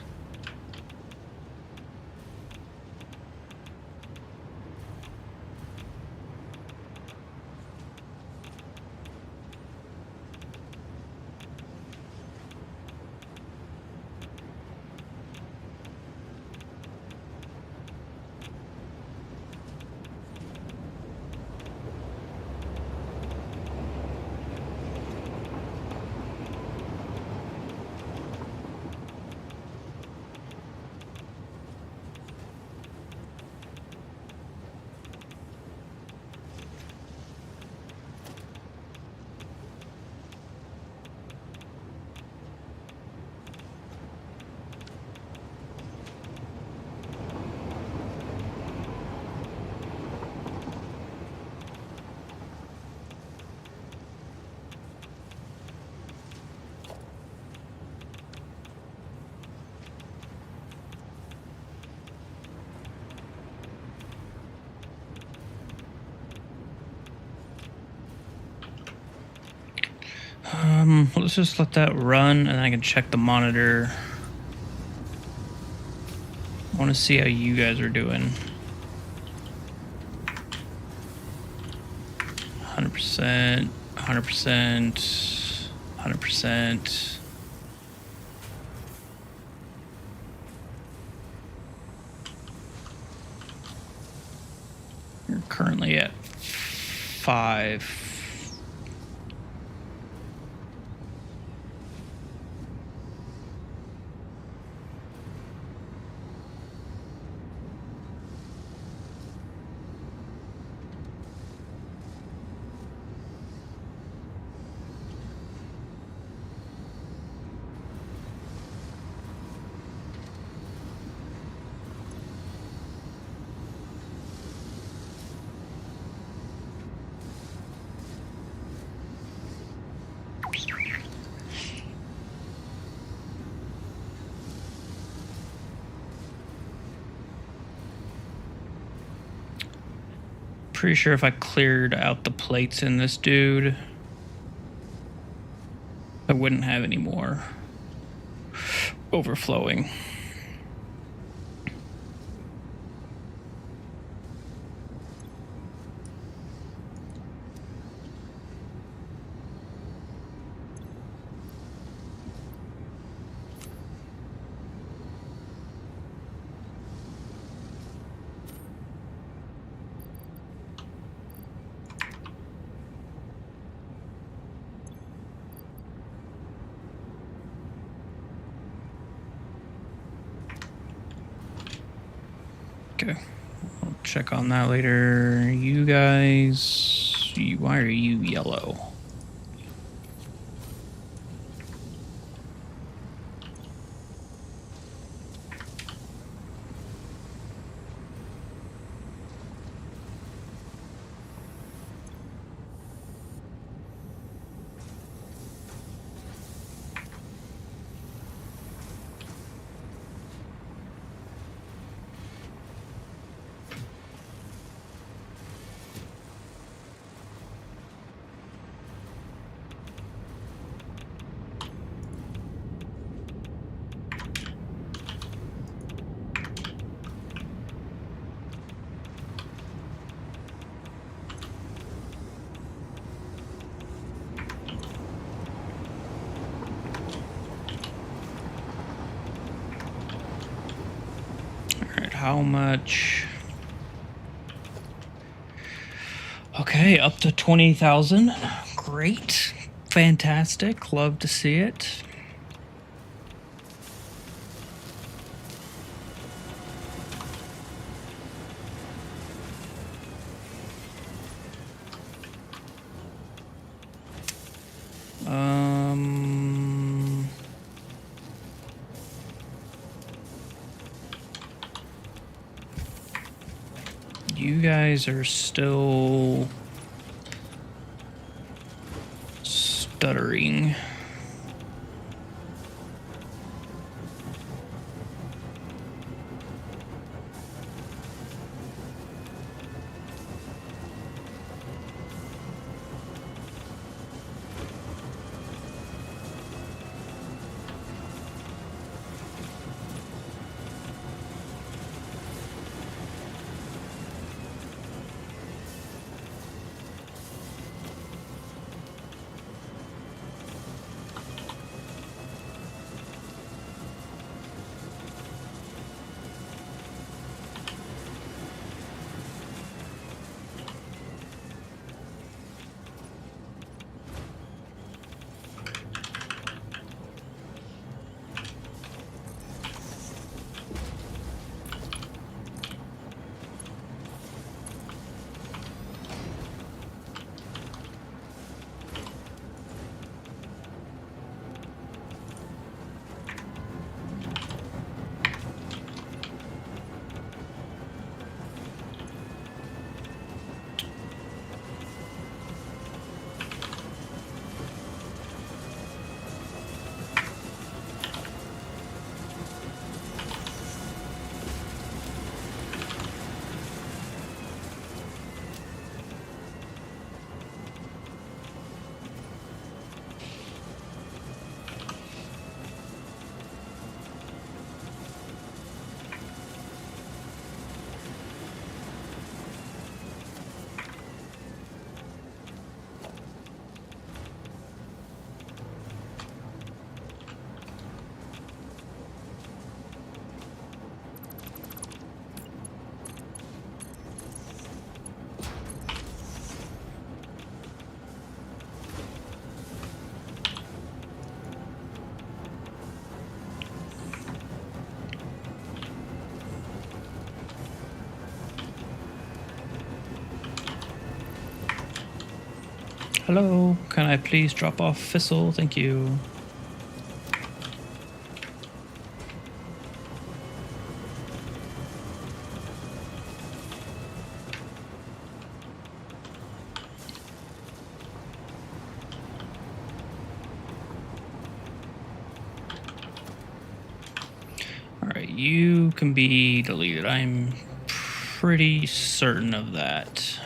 Speaker 1: Let's just let that run, and I can check the monitor. I want to see how you guys are doing. 100%, 100%, 100%. You're currently at 5. pretty sure if I cleared out the plates in this dude, I wouldn't have any more overflowing. Okay, I'll check on that later. You guys, why are you yellow? How much? Okay, up to 20,000. Great. Fantastic. Love to see it. You guys are still stuttering. Hello, can I please drop off Fissile? Thank you. Alright, you can be deleted. I'm pretty certain of that.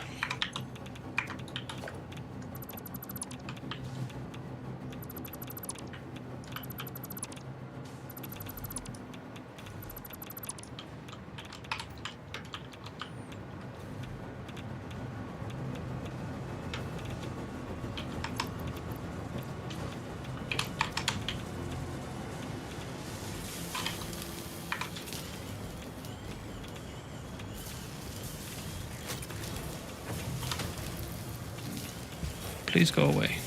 Speaker 1: Please go away.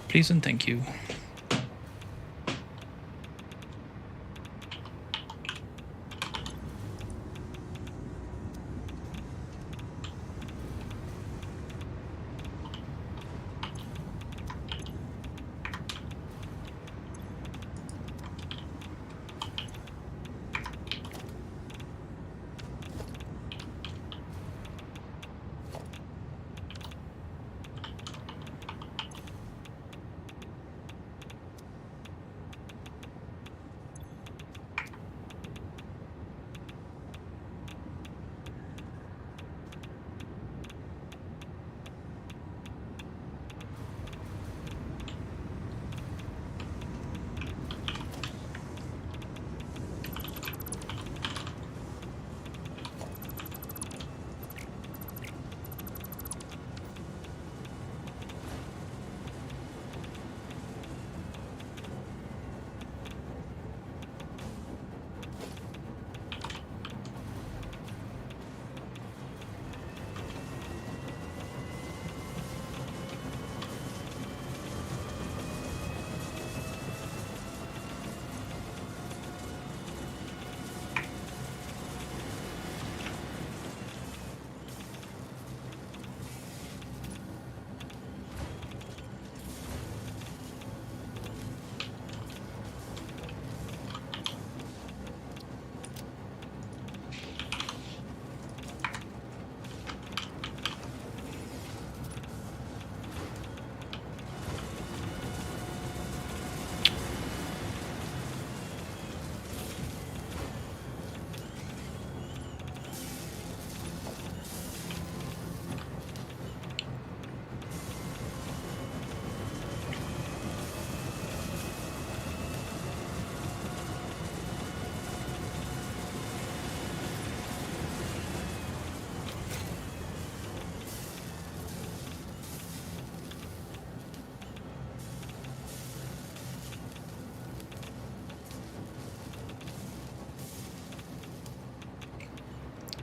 Speaker 1: Please and thank you.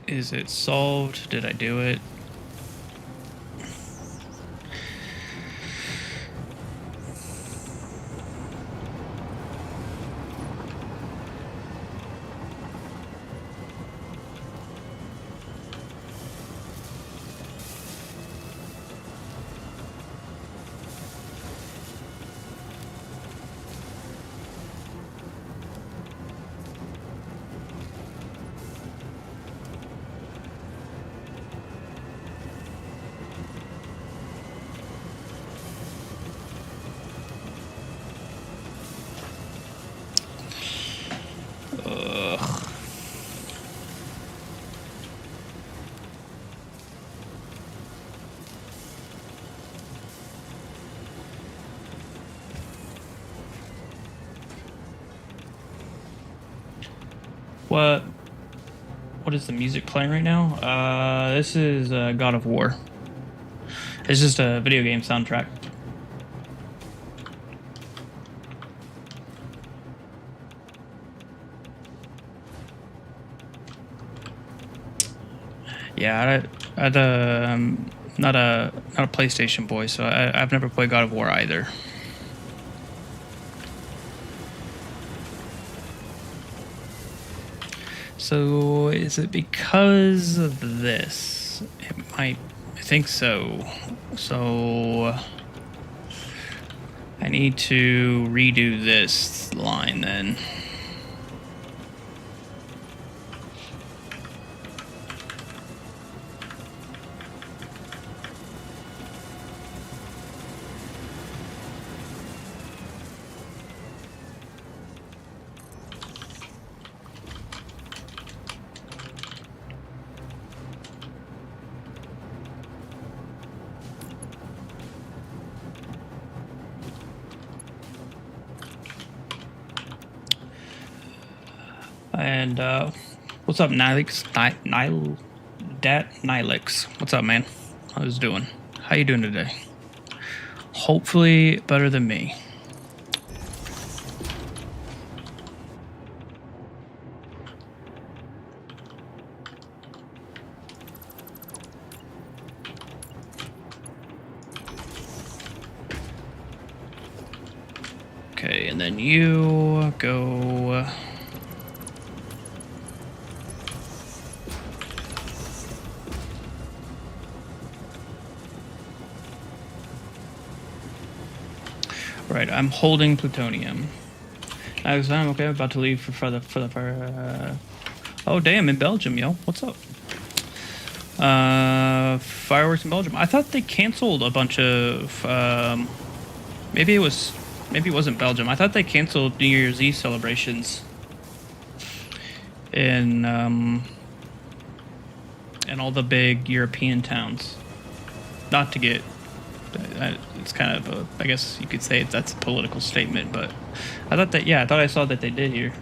Speaker 1: Is it solved? Did I do it? What is the music playing right now? This is God of War. It's just a video game soundtrack. Yeah, I'm not a PlayStation boy, so I've never played God of War either. So is it because of this? It might. I think so. So I need to redo this line then. And what's up, Nilix? Nilix. What's up, man? How's it doing? How you doing today? Hopefully better than me. Okay, and then you go... Right, I'm holding plutonium. I'm okay. About to leave for the oh damn, in Belgium, yo. What's up? Fireworks in Belgium. I thought they canceled a bunch of. Maybe it wasn't Belgium. I thought they canceled New Year's Eve celebrations in all the big European towns. Not to get. It's kind of a, I guess you could say that's a political statement, but I thought that, yeah, I thought I saw that they did here.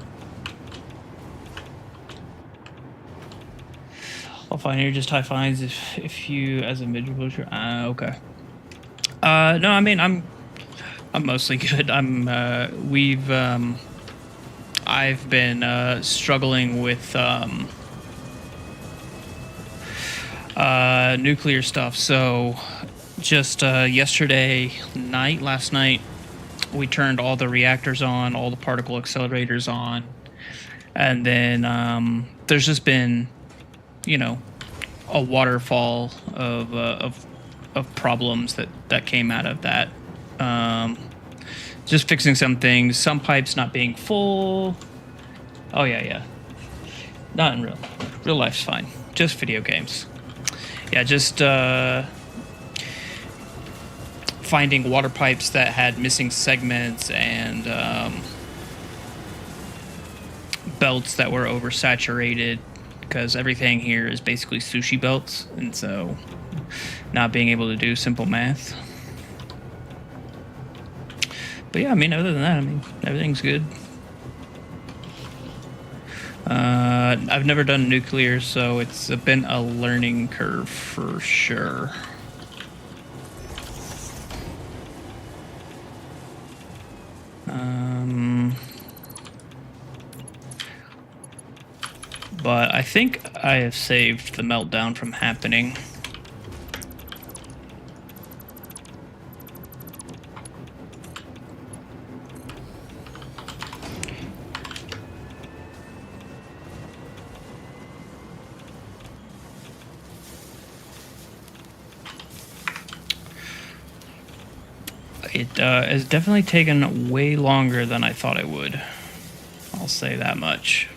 Speaker 1: I'll find here just high fines if you as a individual. Okay. No, I mean I'm mostly good. I've been struggling with nuclear stuff, so. Just last night, we turned all the reactors on, all the particle accelerators on, and then there's just been, a waterfall of problems that came out of that. Just fixing some things, some pipes not being full. Oh yeah. Not in real life's fine. Just video games. Yeah, just finding water pipes that had missing segments and belts that were oversaturated, because everything here is basically sushi belts, and so not being able to do simple math. But yeah, I mean, other than that, I mean, everything's good. I've never done nuclear, so it's been a learning curve for sure. But I think I have saved the meltdown from happening. It has definitely taken way longer than I thought it would. I'll say that much.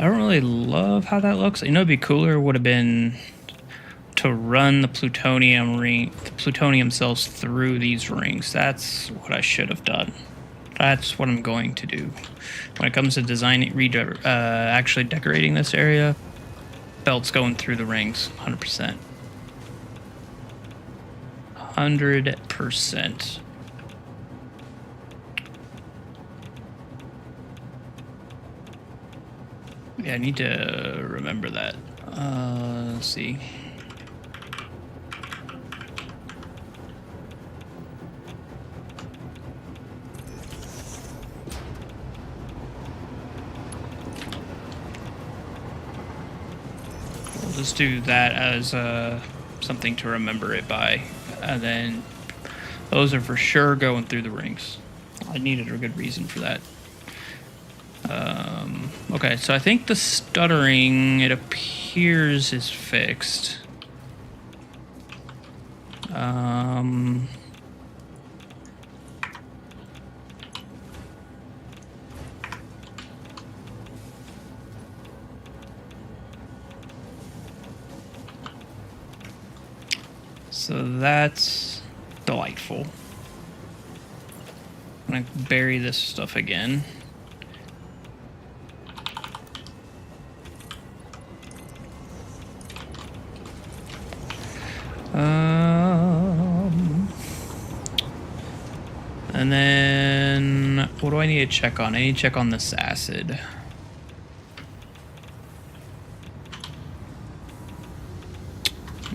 Speaker 1: I don't really love how that looks. You know, it'd be cooler would have been to run the plutonium cells through these rings. That's what I should have done. That's what I'm going to do. When it comes to designing, actually decorating this area, belts going through the rings, 100%. 100%. Yeah, I need to remember that. Let's see. We'll just do that as something to remember it by. And then those are for sure going through the rings. I needed a good reason for that. Okay, so I think the stuttering, it appears, is fixed. So that's delightful. I'm gonna bury this stuff again. And then what do I need to check on? I need to check on this acid.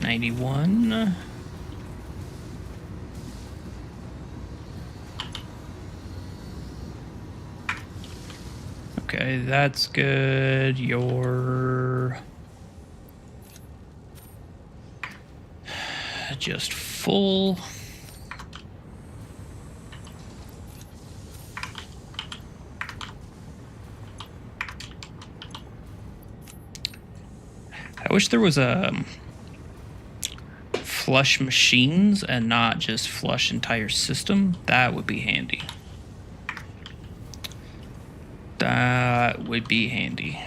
Speaker 1: 91. Okay, that's good. You're just full. I wish there was a flush machines and not just flush entire system. That would be handy. That would be handy.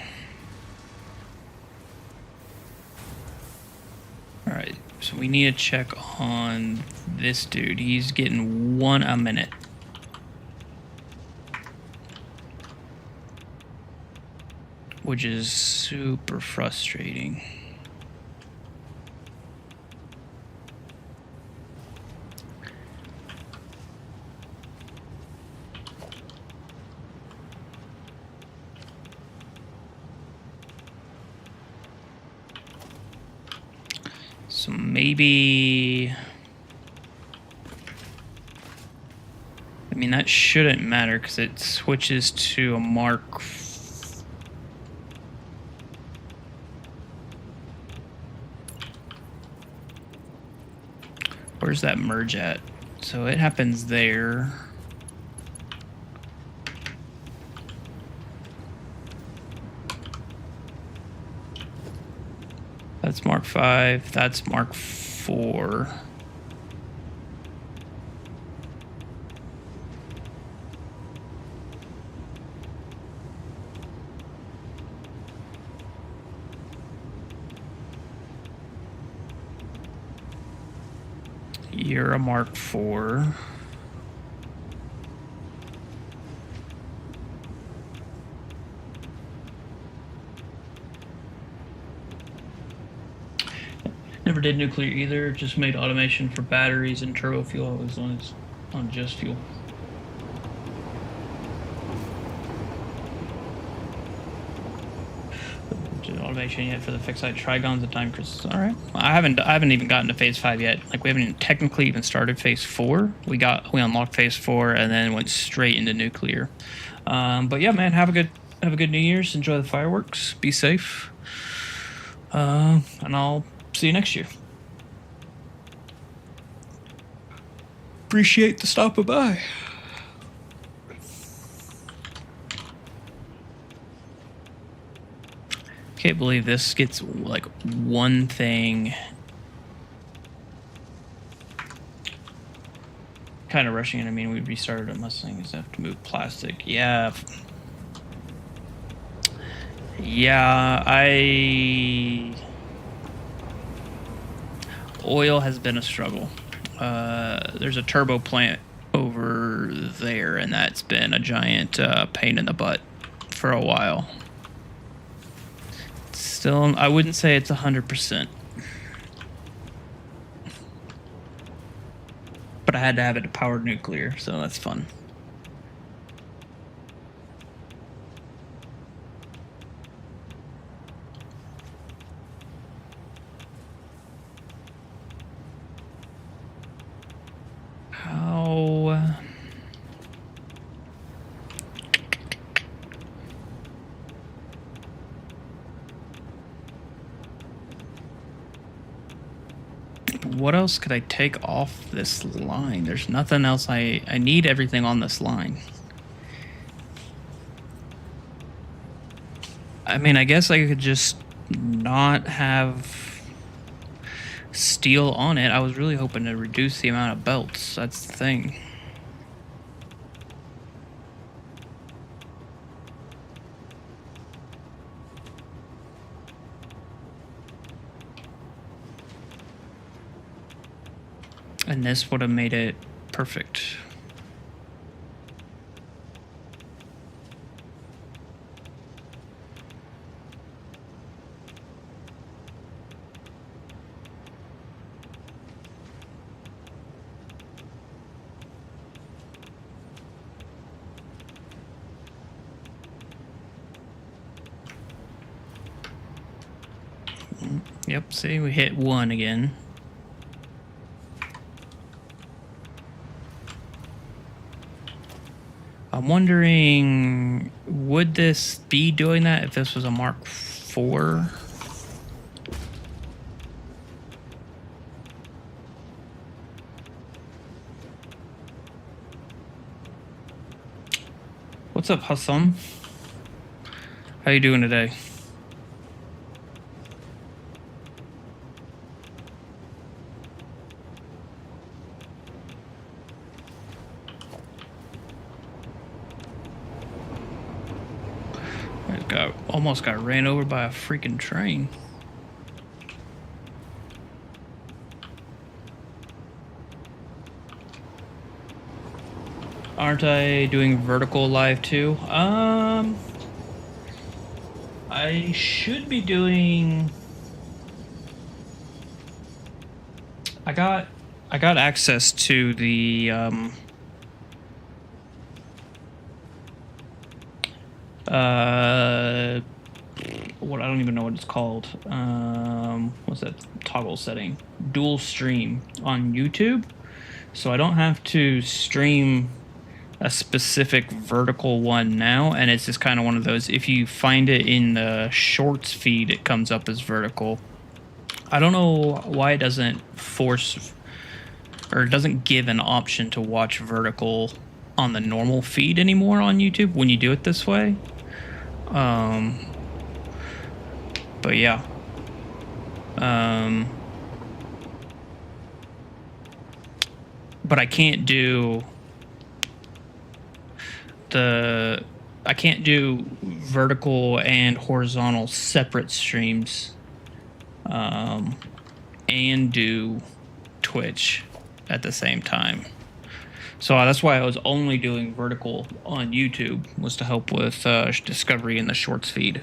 Speaker 1: All right, so we need to check on this dude. He's getting 1 a minute. Which is super frustrating. So maybe... I mean, that shouldn't matter because it switches to a Mark. Where's that merge at? So it happens there. That's Mark 5. That's Mark 4. You're a Mark 4. Never did nuclear either. Just made automation for batteries and turbo fuel. I was on just fuel. Automation yet for the fixed site trigons and time crystals. All right. I haven't even gotten to phase 5 yet. Like we haven't even technically even started phase 4. We unlocked phase 4 and then went straight into nuclear. But yeah, man, have a good New Year's. Enjoy the fireworks. Be safe. And I'll see you next year. Appreciate the stopping by. Can't believe this gets like one thing. Kind of rushing it. I mean, we restarted a Mustang. Just have to move plastic. Yeah. Yeah, oil has been a struggle. There's a turbo plant over there, and that's been a giant pain in the butt for a while. Still, I wouldn't say it's 100%. But I had to have it to power nuclear, so that's fun. How... What else could I take off this line? There's nothing else. I need everything on this line. I mean, I guess I could just not have steel on it. I was really hoping to reduce the amount of belts. That's the thing. And this would have made it perfect. Yep, see, we hit 1 again. I'm wondering, would this be doing that if this was a Mark IV? What's up, Hassan? How you doing today? Almost got ran over by a freaking train. Aren't I doing vertical live too? I should be doing. I got access to the what, I don't even know what it's called. What's that toggle setting? Dual stream on YouTube. So I don't have to stream a specific vertical one now, and it's just kind of one of those, if you find it in the shorts feed, it comes up as vertical. I don't know why it doesn't force, or it doesn't give an option to watch vertical on the normal feed anymore on YouTube when you do it this way. But yeah. But I can't do vertical and horizontal separate streams, and do Twitch at the same time. So that's why I was only doing vertical on YouTube, was to help with discovery in the shorts feed.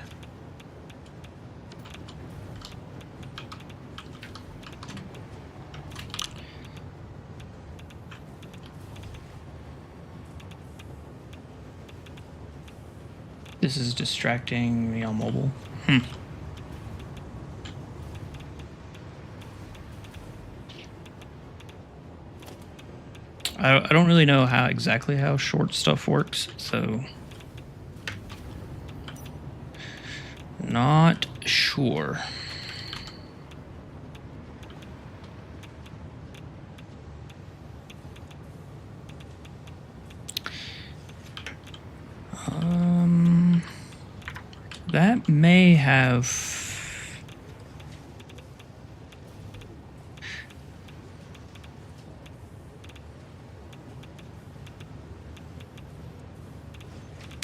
Speaker 1: This is distracting me on mobile. I don't really know exactly how short stuff works, so not sure. That may have...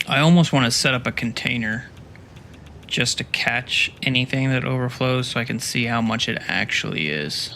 Speaker 1: I almost want to set up a container just to catch anything that overflows so I can see how much it actually is.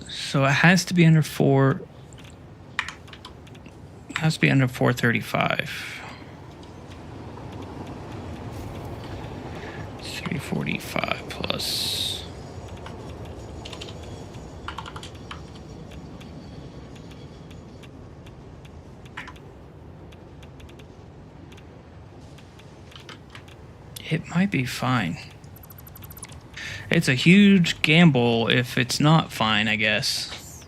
Speaker 1: So it has to be under 4. It has to be under 435. 345 plus. It might be fine. It's a huge gamble if it's not fine, I guess.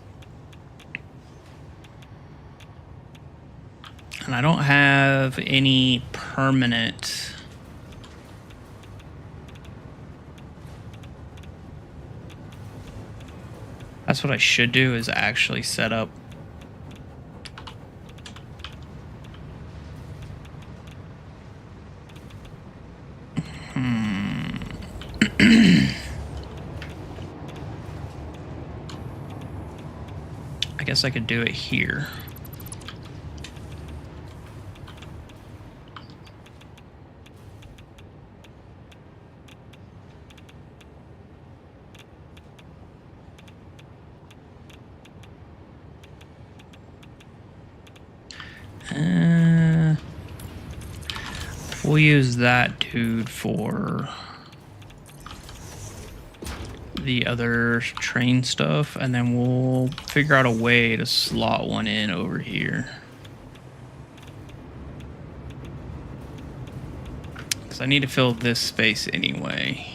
Speaker 1: And I don't have any permanent... That's what I should do, is actually set up guess I could do it here. We'll use that dude for the other train stuff, and then we'll figure out a way to slot one in over here. Because I need to fill this space anyway.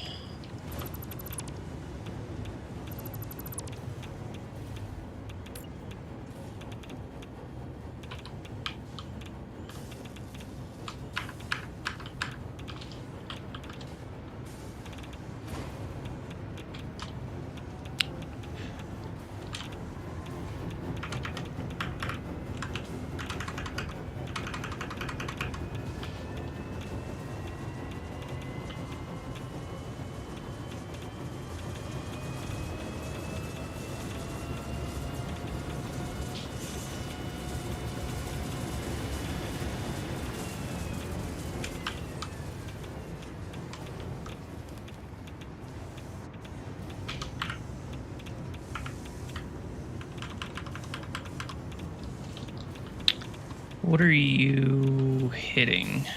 Speaker 1: What are you hitting?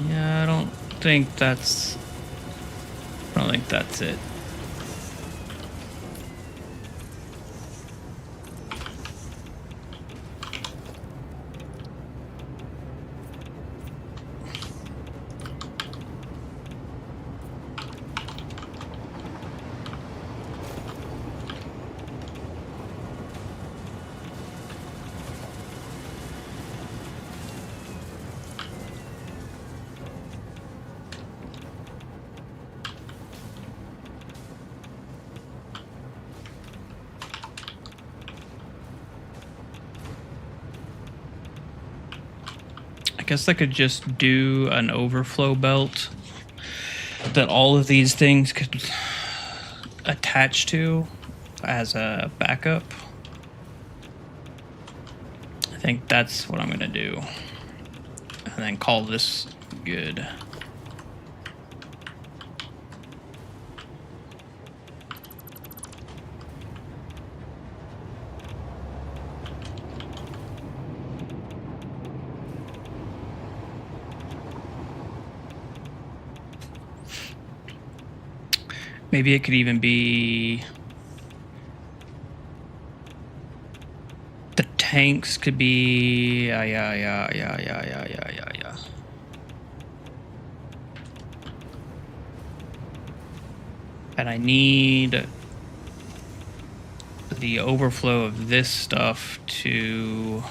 Speaker 1: Yeah, I don't think that's it. I guess I could just do an overflow belt that all of these things could attach to as a backup. I think that's what I'm gonna do. And then call this good. Maybe it could even be the tanks could be yeah. And I need the overflow of this stuff to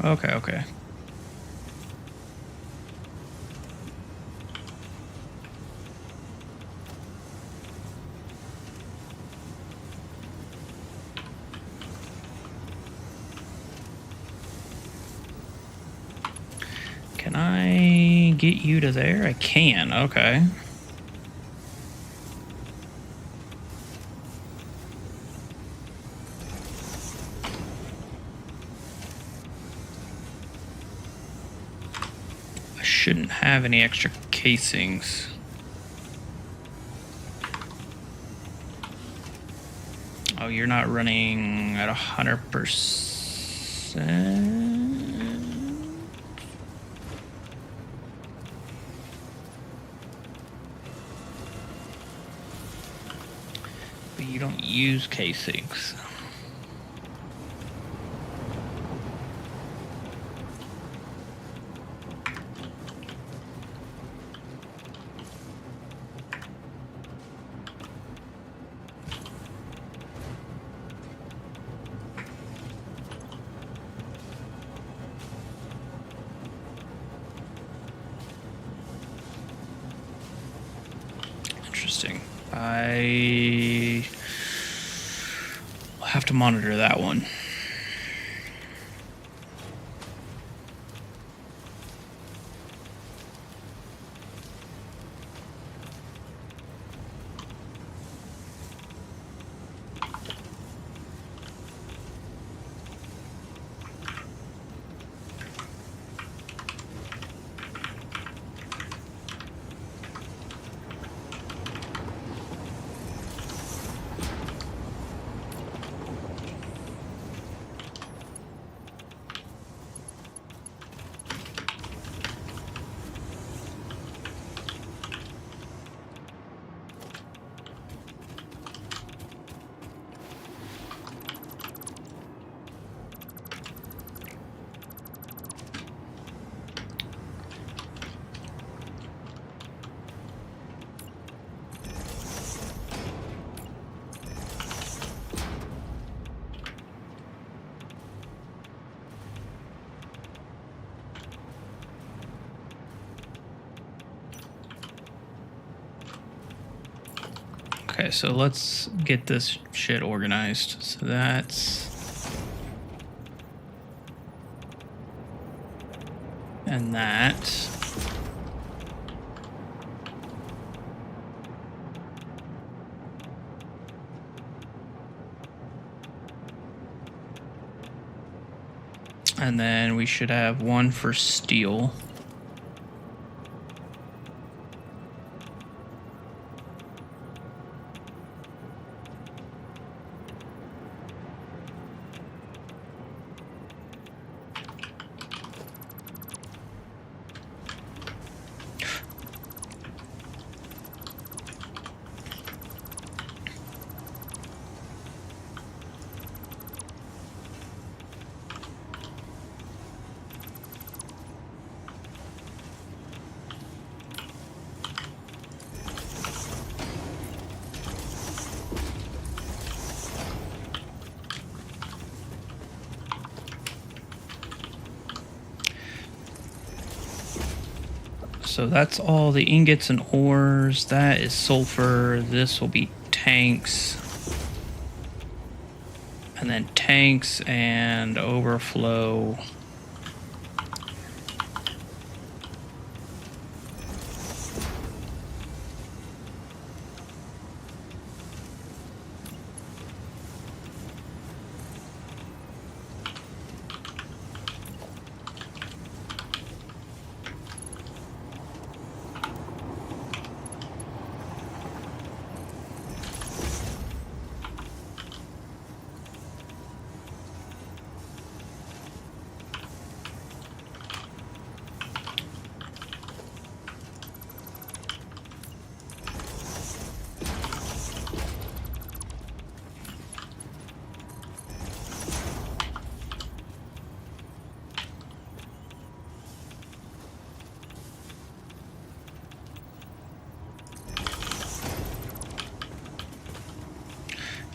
Speaker 1: Okay. Can I get you to there? I can, okay. Shouldn't have any extra casings. Oh, you're not running at 100%. But you don't use casings. Interesting. I will have to monitor that one. Okay, so let's get this shit organized. So that's... and that. And then we should have one for steel. So that's all the ingots and ores. That is sulfur. This will be tanks. And then tanks and overflow.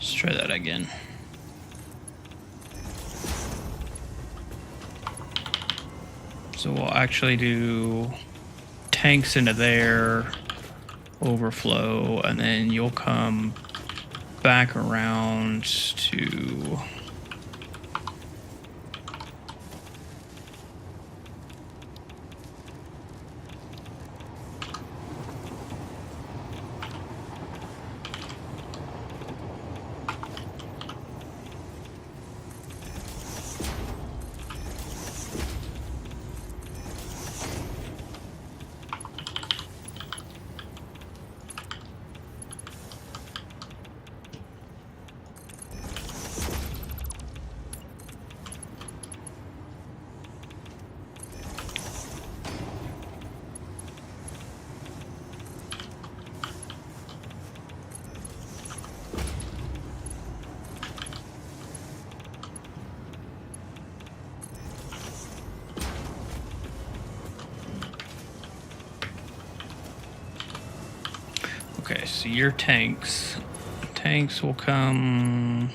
Speaker 1: Let's try that again. So we'll actually do tanks into there, overflow, and then you'll come back around to... so your tanks. Tanks will come...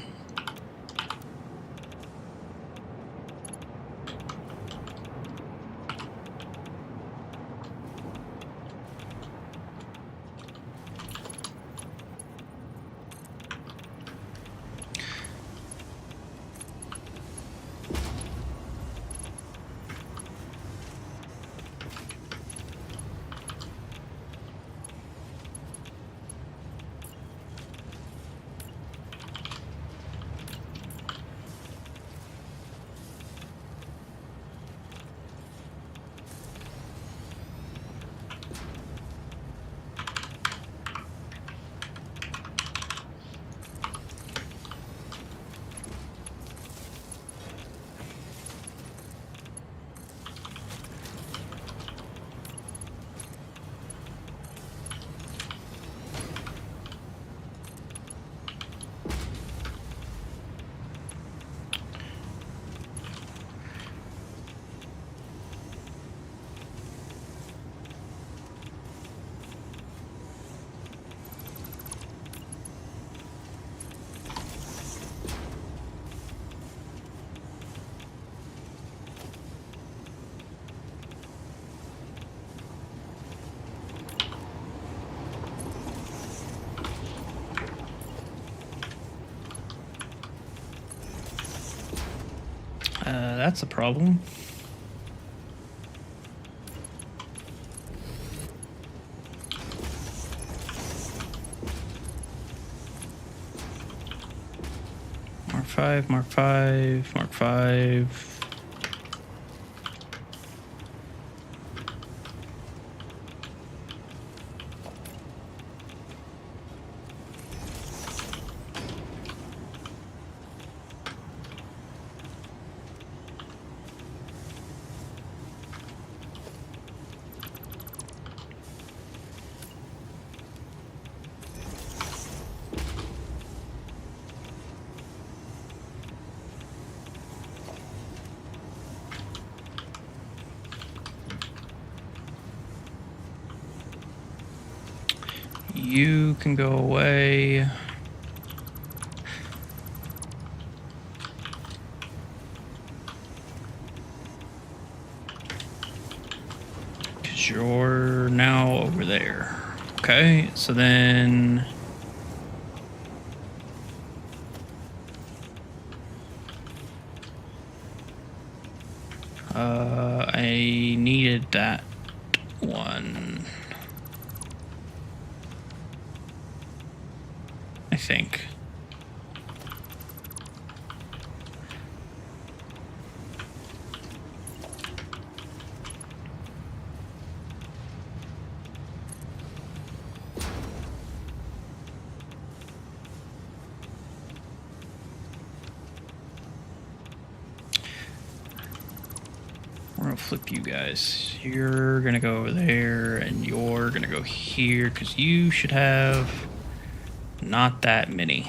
Speaker 1: that's a problem. Mark 5, Mark 5, Mark 5. You can go away. Because you're now over there. Okay, so then... I needed that one. I think. We're gonna flip you guys. You're gonna go over there, and you're gonna go here, because you should have not that many.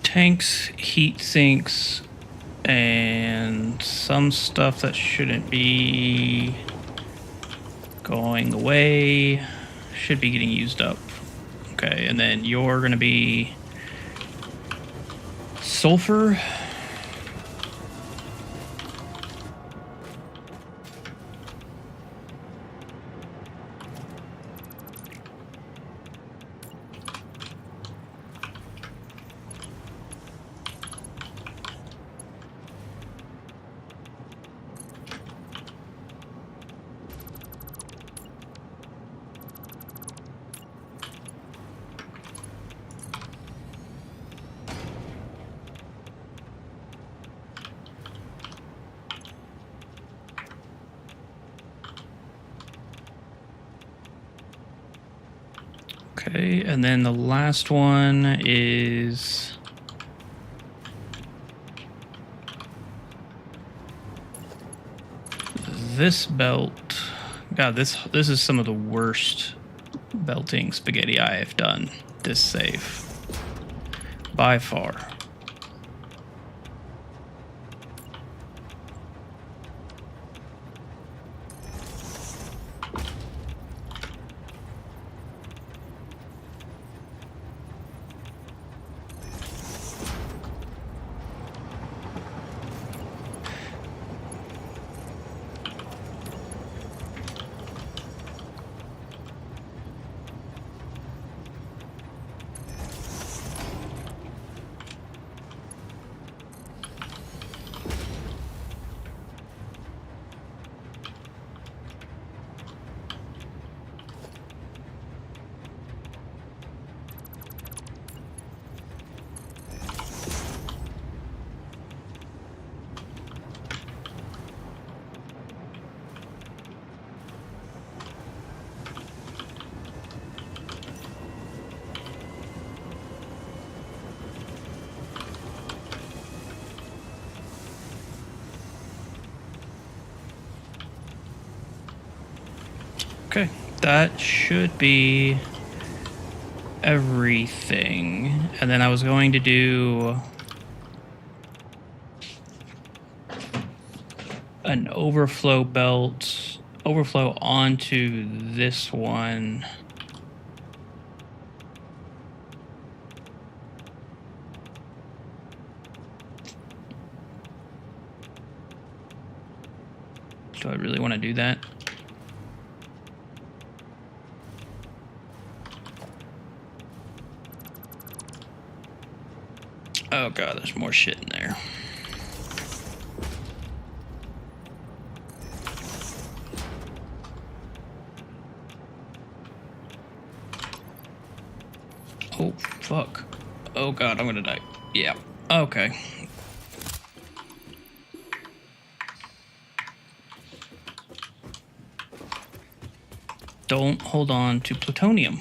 Speaker 1: Tanks, heat sinks, and some stuff that shouldn't be going away should be getting used up. Okay, and then you're going to be sulfur. Okay, and then the last one is this belt. God, this is some of the worst belting spaghetti I have done this save by far. Okay, that should be everything. And then I was going to do an overflow belt, overflow onto this one. Do I really want to do that? Oh god, there's more shit in there. Oh, fuck. Oh god, I'm gonna die. Yeah, okay. Don't hold on to plutonium.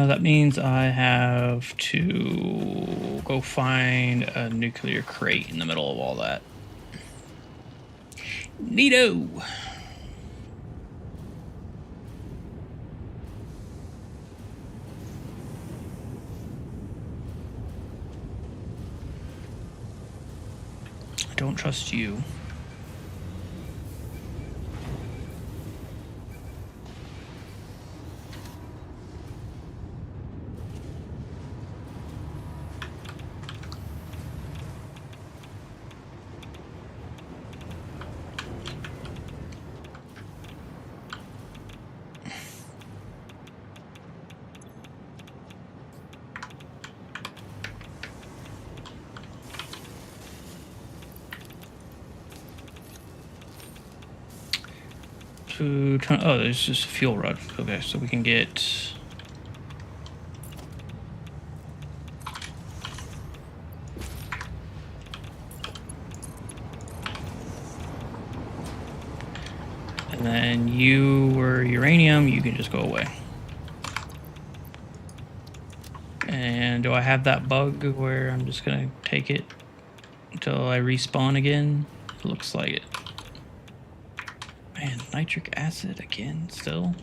Speaker 1: That means I have to go find a nuclear crate in the middle of all that. Neato! I don't trust you. Oh, there's just a fuel rod. Okay, so we can get... And then you were uranium, you can just go away. And do I have that bug where I'm just gonna take it until I respawn again? Looks like it. Man, nitric acid again, still.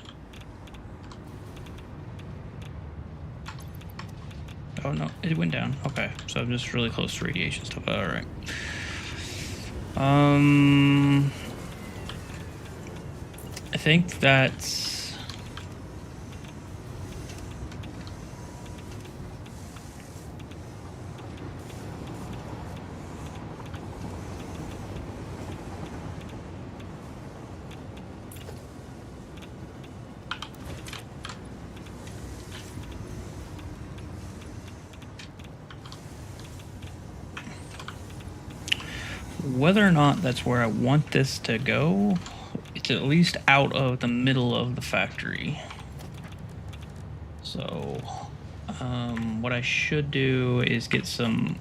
Speaker 1: Oh no, it went down. Okay, so I'm just really close to radiation stuff. All right. I think that's. Whether or not that's where I want this to go, it's at least out of the middle of the factory. So, what I should do is get some...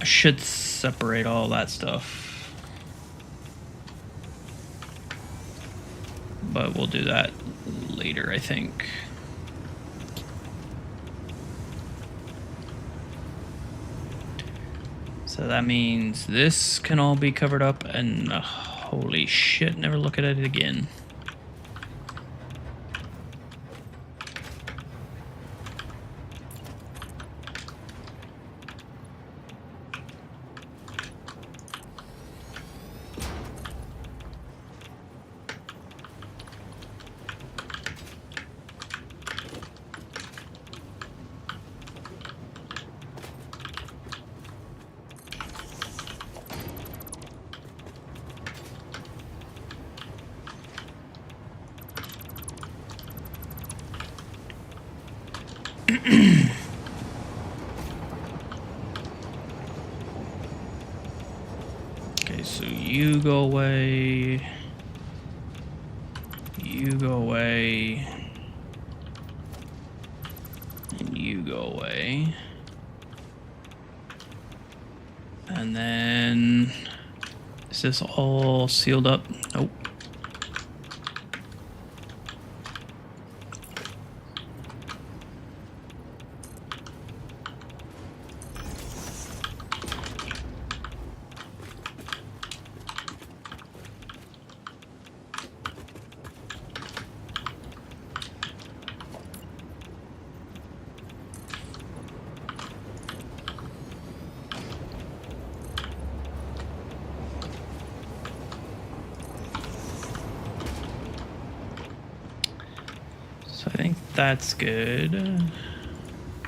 Speaker 1: should separate all that stuff, but we'll do that later, I think. So that means this can all be covered up, and holy shit, never look at it again. Okay, so you go away. You go away. And you go away. And then... is this all sealed up? Nope. I think that's good.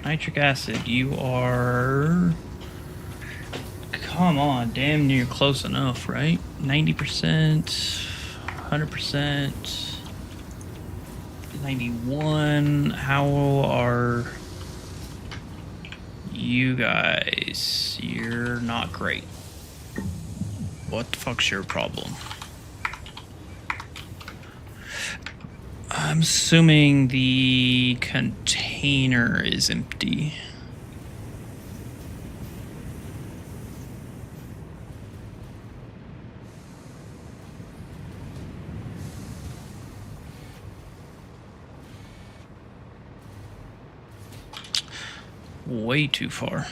Speaker 1: Nitric acid, you are... come on, damn near close enough, right? 90%, 100%, 91. How are you guys? You're not great. What the fuck's your problem? I'm assuming the container is empty. Way too far.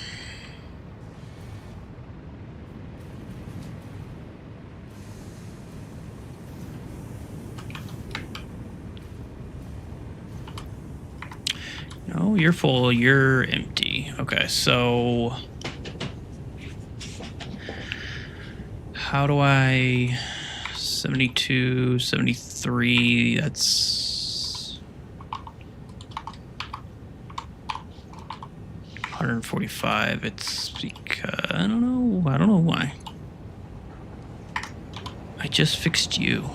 Speaker 1: No, you're full, you're empty. Okay, so how do I 72, 73, that's 145. It's because I don't know why. I just fixed you.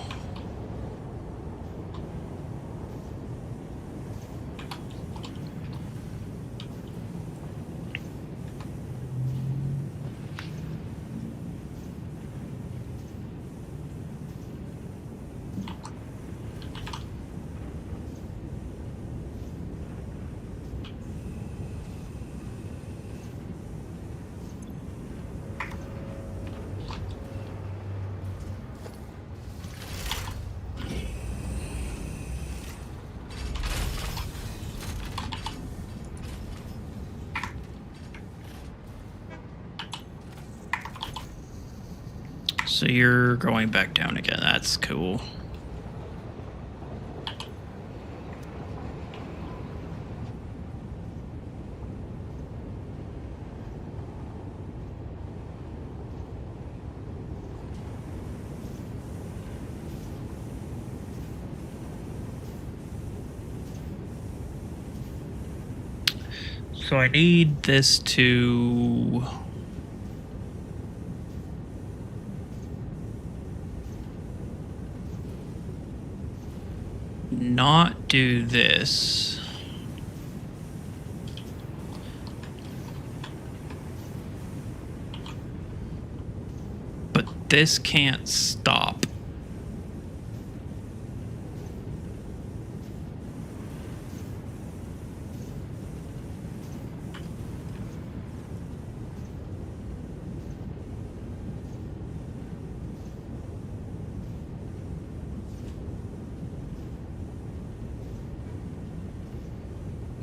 Speaker 1: So you're going back down again. That's cool. So I need this to not do this. But this can't stop.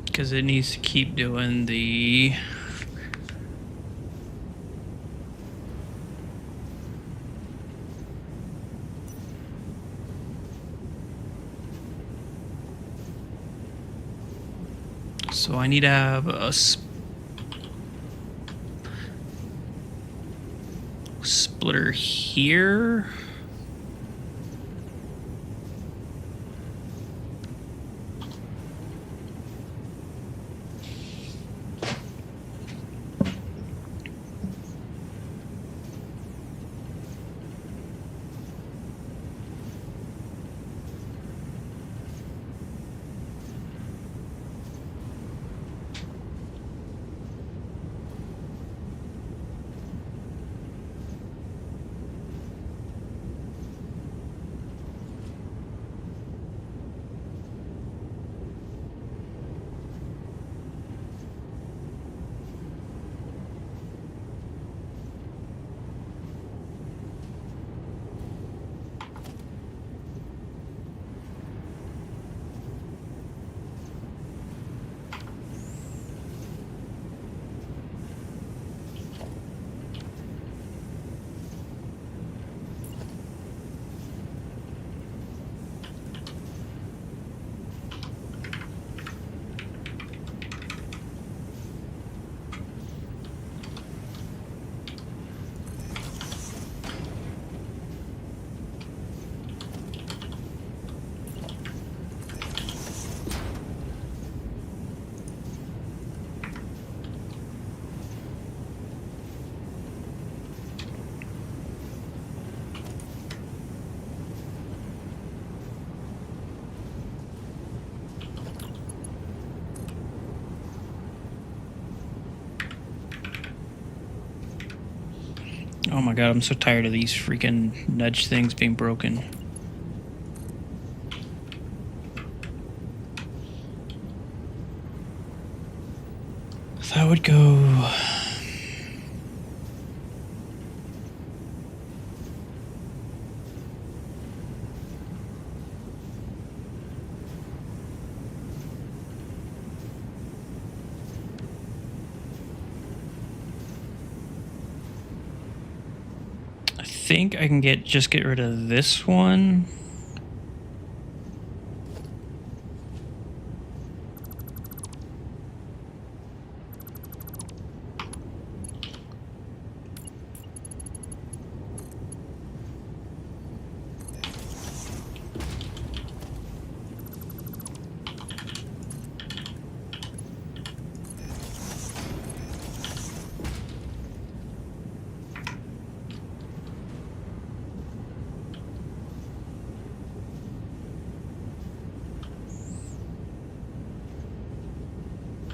Speaker 1: Because it needs to keep doing the so I need to have a splitter here. Oh my god, I'm so tired of these freaking nudge things being broken. That would go... I think I can just get rid of this one.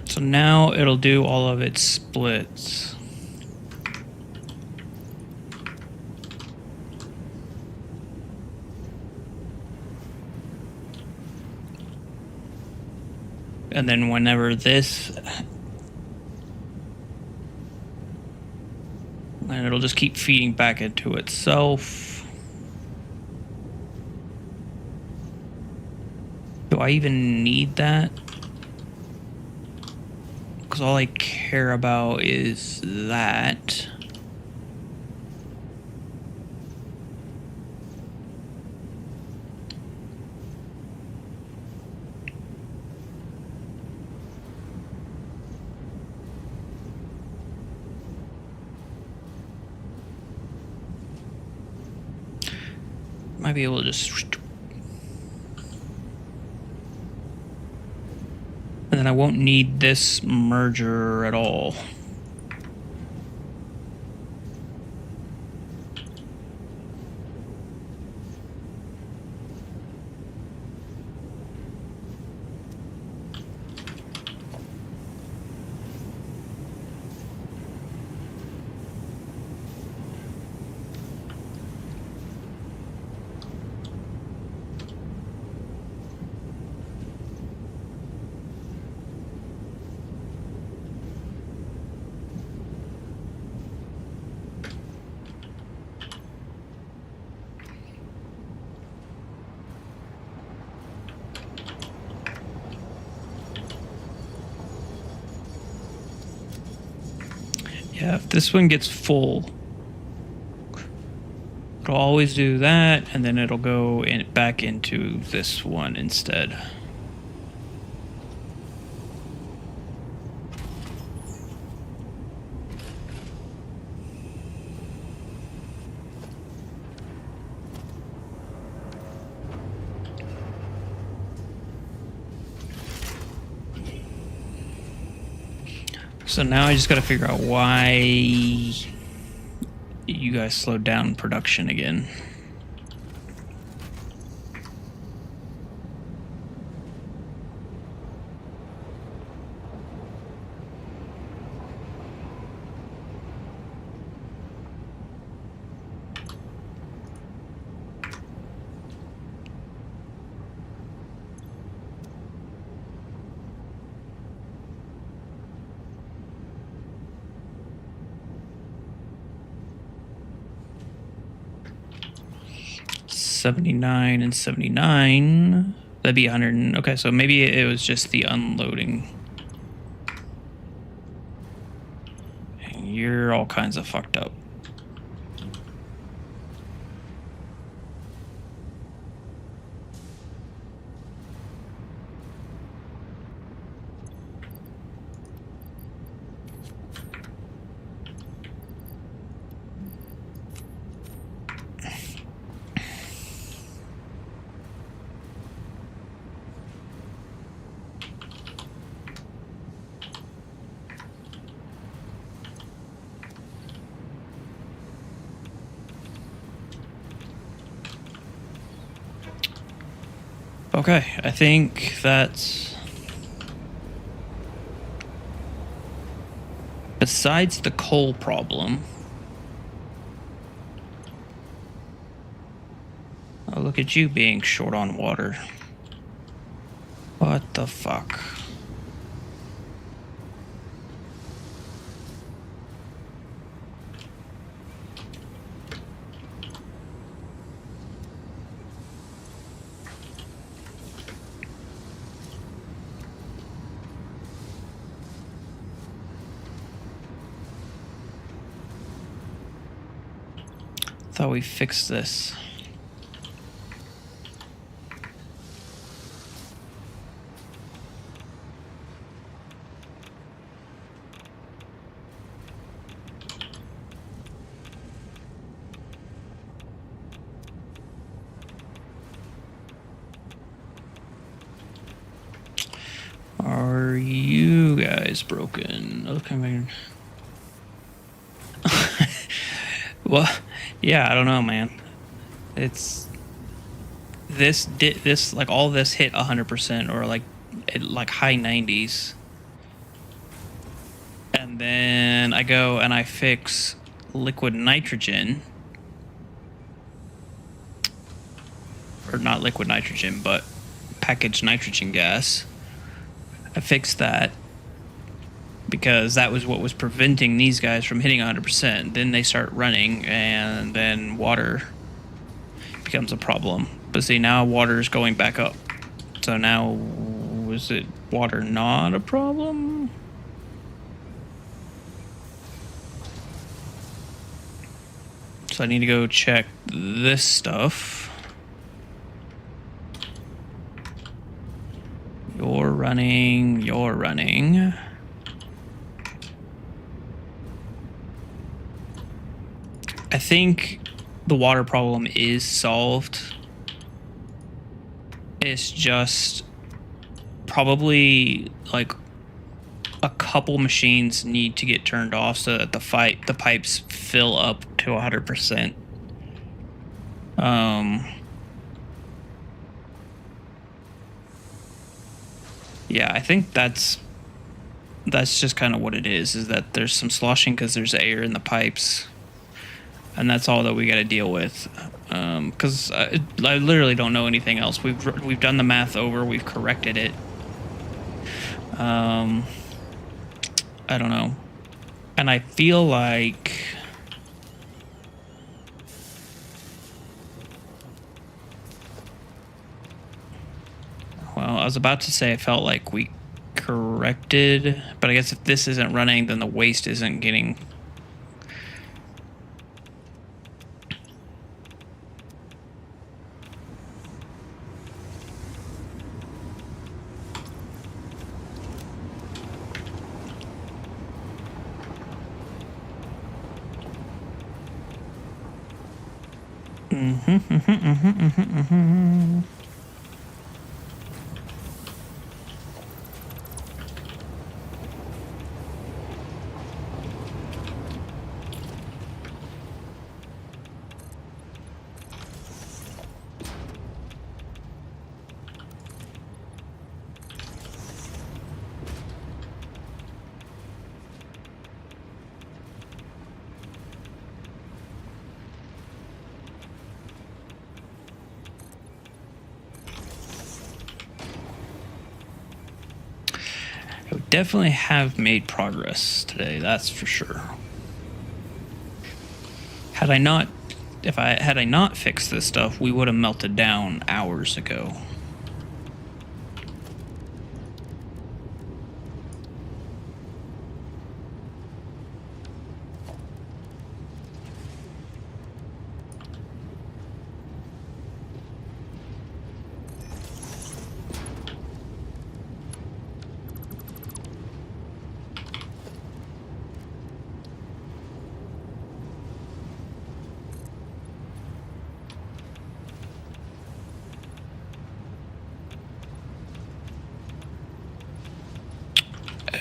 Speaker 1: So now it'll do all of its splits. And then whenever this... And it'll just keep feeding back into itself. Do I even need that? Because all I care about is that. Might be able to just... And then I won't need this merger at all. Yeah, if this one gets full, it'll always do that, and then it'll go back into this one instead. So now I just got to figure out why you guys slowed down production again. $79 and $79. That'd be 100. Okay, so maybe it was just the unloading. You're all kinds of fucked up. Okay, I think that's... Besides the coal problem... Oh, look at you being short on water. What the fuck? Thought we fixed this. Are you guys broken? Okay, well, yeah, I don't know, man. It's this like all this hit 100% or like high 90s, and then I go and I fix liquid nitrogen, or not liquid nitrogen, but packaged nitrogen gas. I fixed that because that was what was preventing these guys from hitting 100%. Then they start running, and then water becomes a problem. But see, now water is going back up. So now, is it water not a problem? So I need to go check this stuff. You're running, you're running. I think the water problem is solved. It's just probably like a couple machines need to get turned off so that the pipes fill up to 100%. Yeah, I think that's just kind of what it is that there's some sloshing because there's air in the pipes, and that's all that we got to deal with. Because I literally don't know anything else. We've done the math over. We've corrected it. I don't know, and I feel like well, I was about to say I felt like we corrected, but I guess if this isn't running, then the waste isn't getting. Definitely have made progress today, that's for sure. Had I not fixed this stuff, we would have melted down hours ago.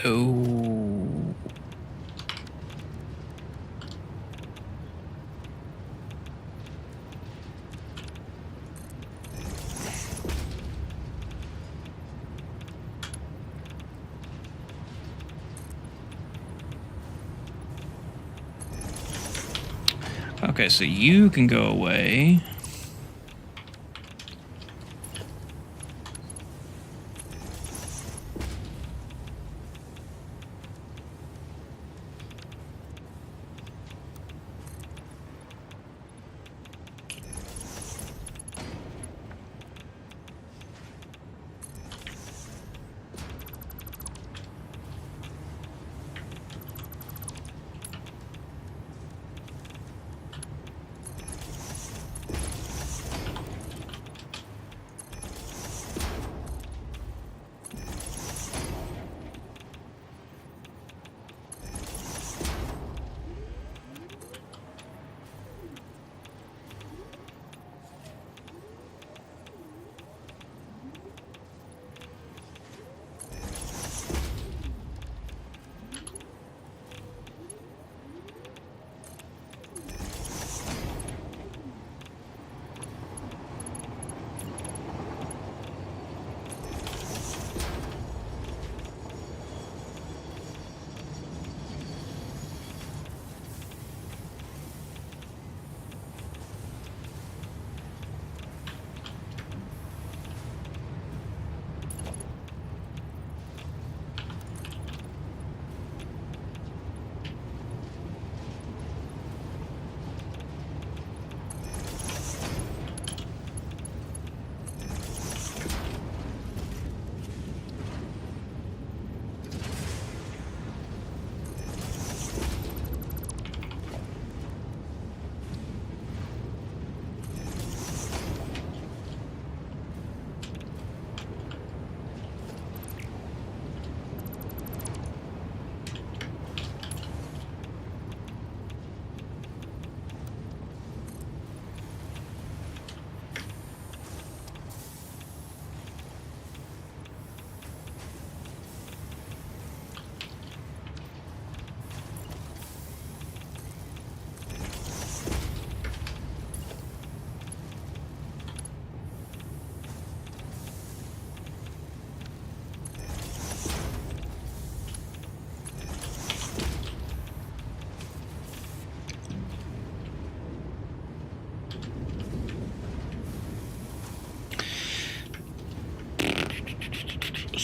Speaker 1: Oh. Okay, so you can go away.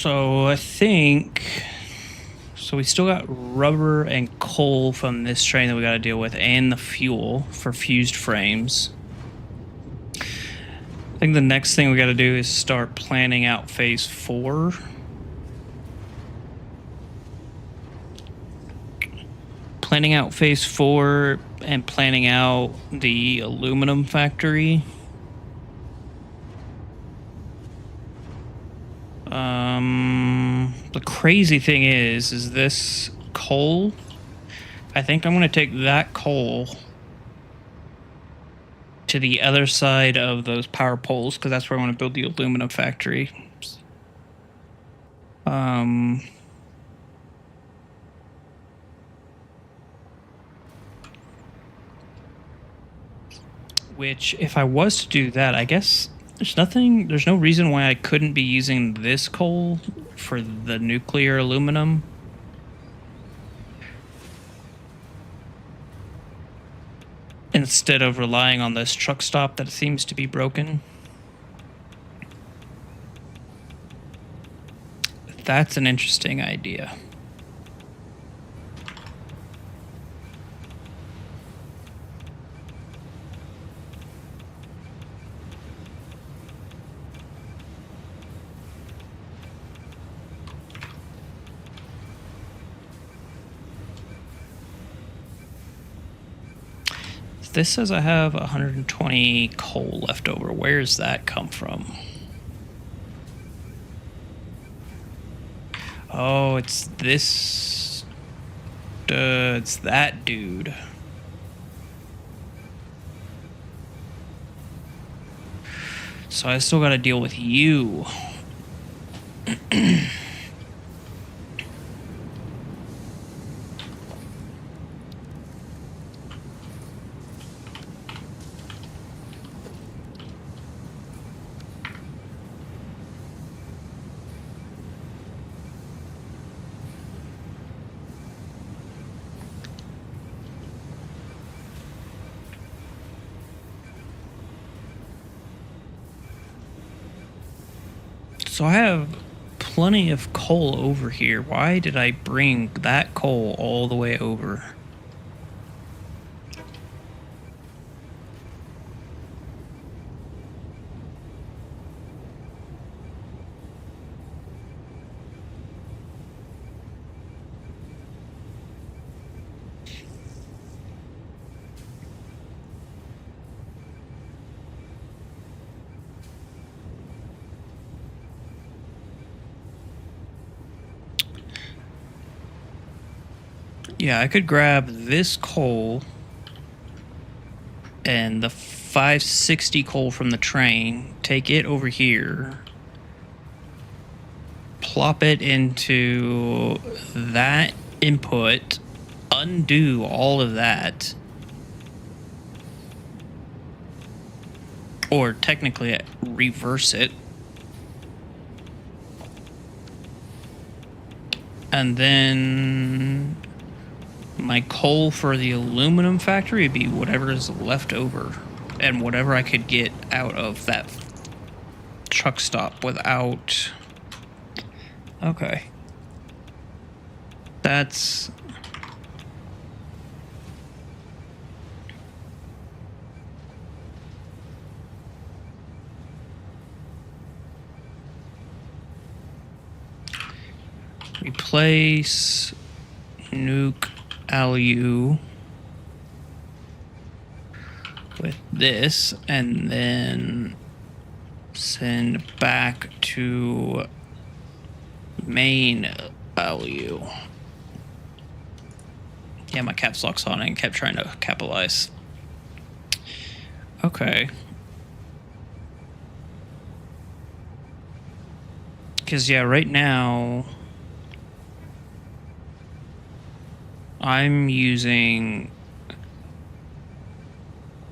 Speaker 1: So I think so. We still got rubber and coal from this train that we got to deal with, and the fuel for fused frames. I think the next thing we got to do is start planning out phase 4. Planning out phase 4 and planning out the aluminum factory. The crazy thing is this coal. I think I'm going to take that coal to the other side of those power poles because that's where I want to build the aluminum factory. Which, if I was to do that, I guess there's no reason why I couldn't be using this coal for the nuclear aluminum. Instead of relying on this truck stop that seems to be broken. That's an interesting idea. This says I have 120 coal left over. Where's that come from? Oh, it's this. It's that dude. So I still got to deal with you. So I have plenty of coal over here. Why did I bring that coal all the way over? Yeah, I could grab this coal and the 560 coal from the train, take it over here, plop it into that input, undo all of that, or technically reverse it, and then my coal for the aluminum factory would be whatever is left over and whatever I could get out of that truck stop without... Okay. That's... Replace nuke alu with this and then send back to main alu. Yeah, my caps lock's on and kept trying to capitalize. Okay. Because, yeah, right now I'm using...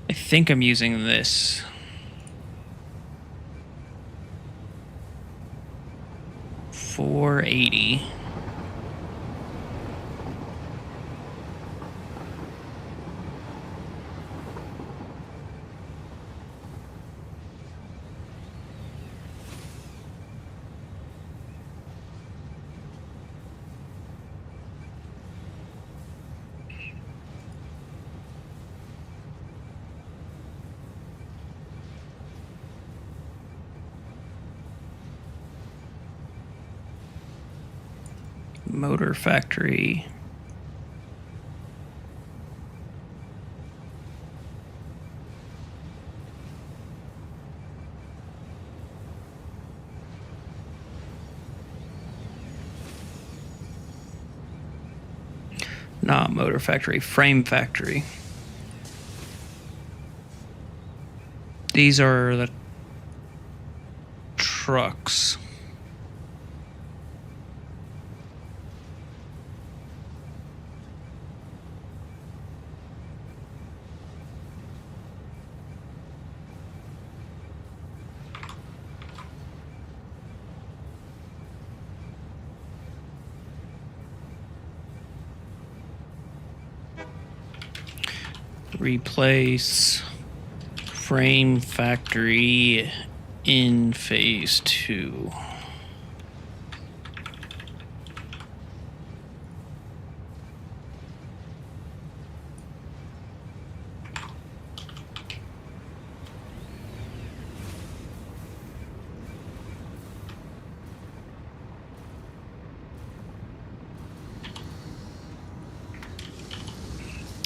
Speaker 1: I think I'm using this. $480. Motor factory. Not motor factory, frame factory. These are the trucks. Replace frame factory in phase 2.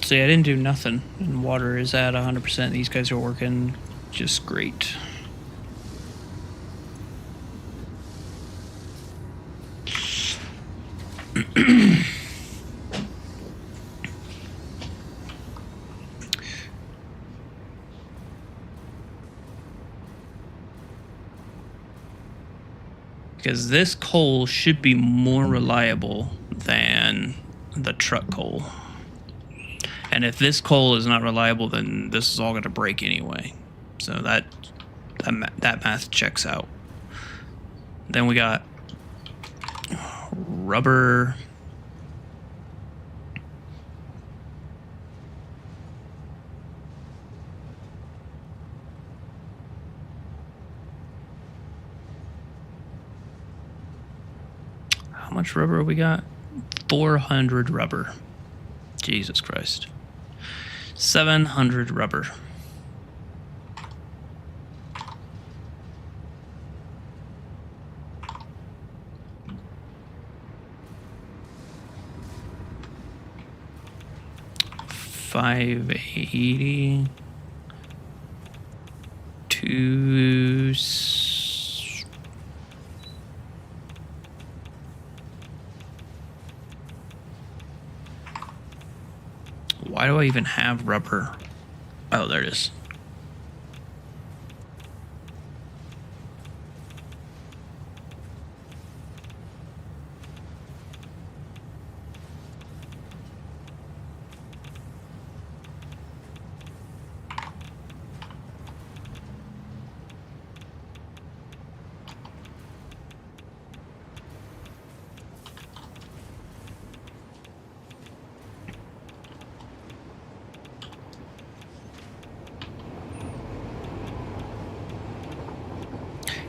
Speaker 1: See, I didn't do nothing, and water is at 100%. These guys are working just great. Because this coal should be more reliable than the truck coal. And if this coal is not reliable, then this is all going to break anyway. So that math checks out. Then we got rubber. How much rubber we got? 400 rubber. Jesus Christ. 700 rubber. $580 to why do I even have rubber? Oh, there it is.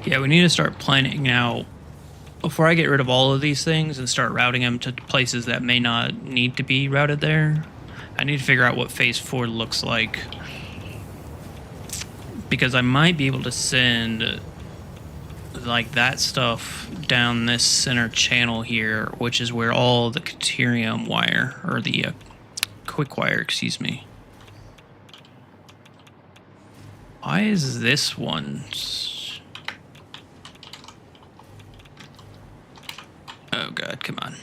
Speaker 1: Yeah, we need to start planning out before I get rid of all of these things and start routing them to places that may not need to be routed there. I need to figure out what phase 4 looks like, because I might be able to send like that stuff down this center channel here, which is where all the Caterium wire, or the quick wire, excuse me. Why is this one? Oh God, come on.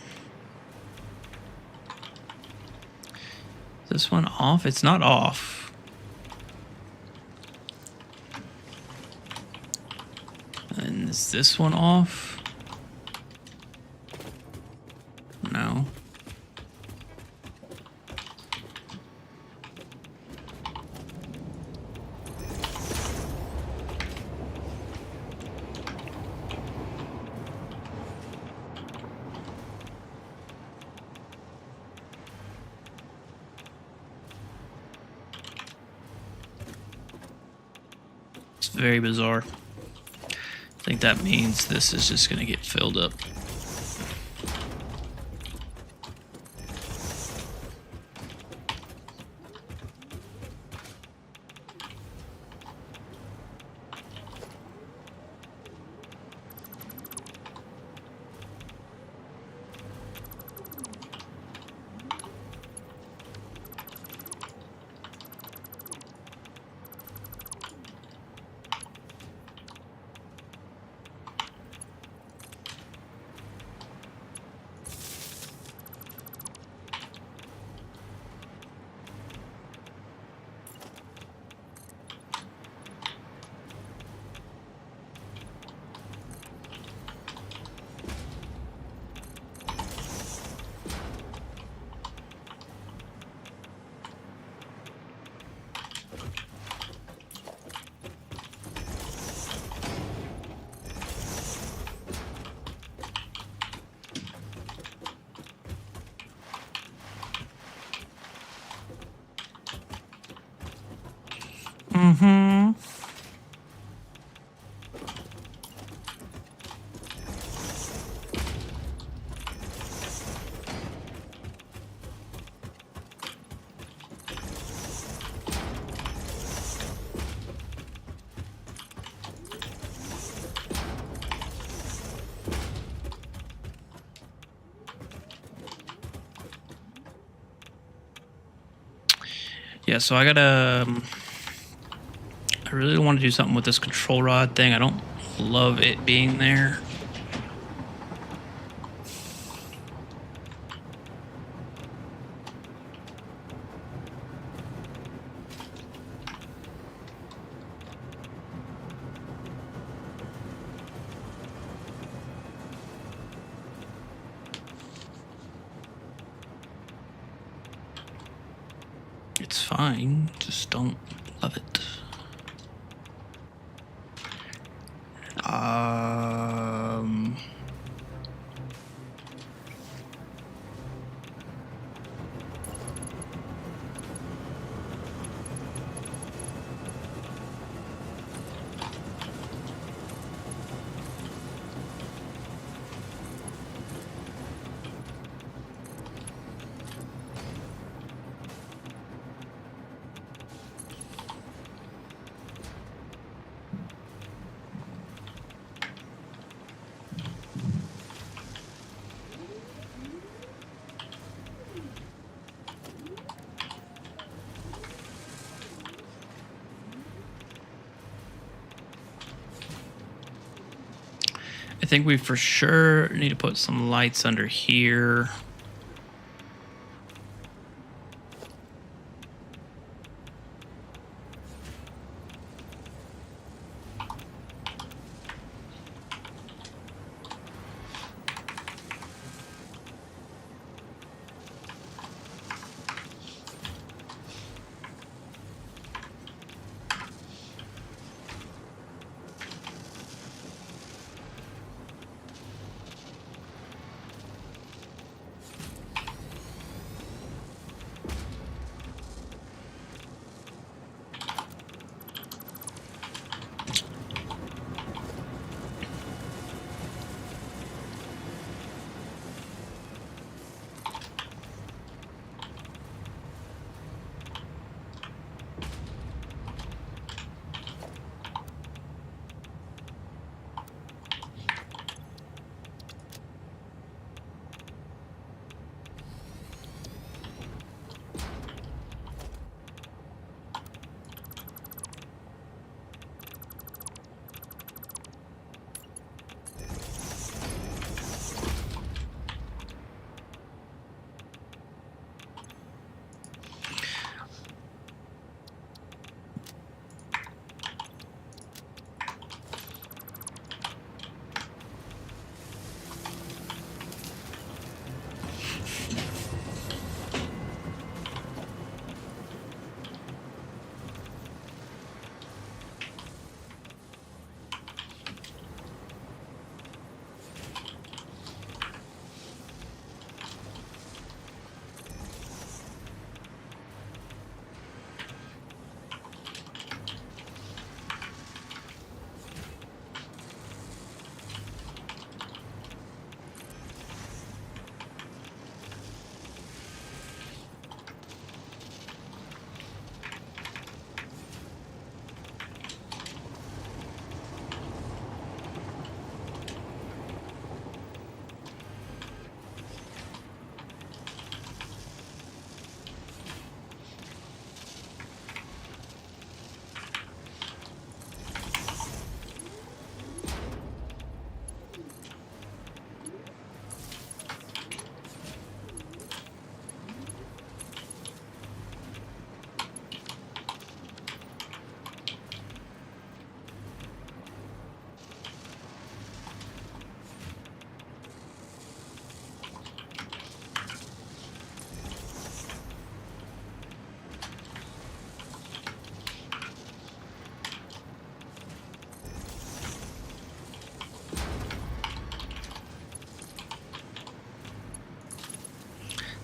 Speaker 1: Is this one off? It's not off. And is this one off? No. It's very bizarre. I think that means this is just going to get filled up. Mm-hmm. Yeah, so I gotta. I really want to do something with this control rod thing. I don't love it being there. It's fine, just don't love it. Um, I think we for sure need to put some lights under here.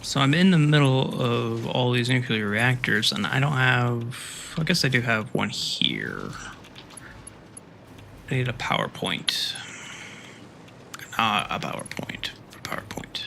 Speaker 1: So I'm in the middle of all these nuclear reactors, and I don't have I guess I do have one here. I need a PowerPoint. Not a PowerPoint. PowerPoint.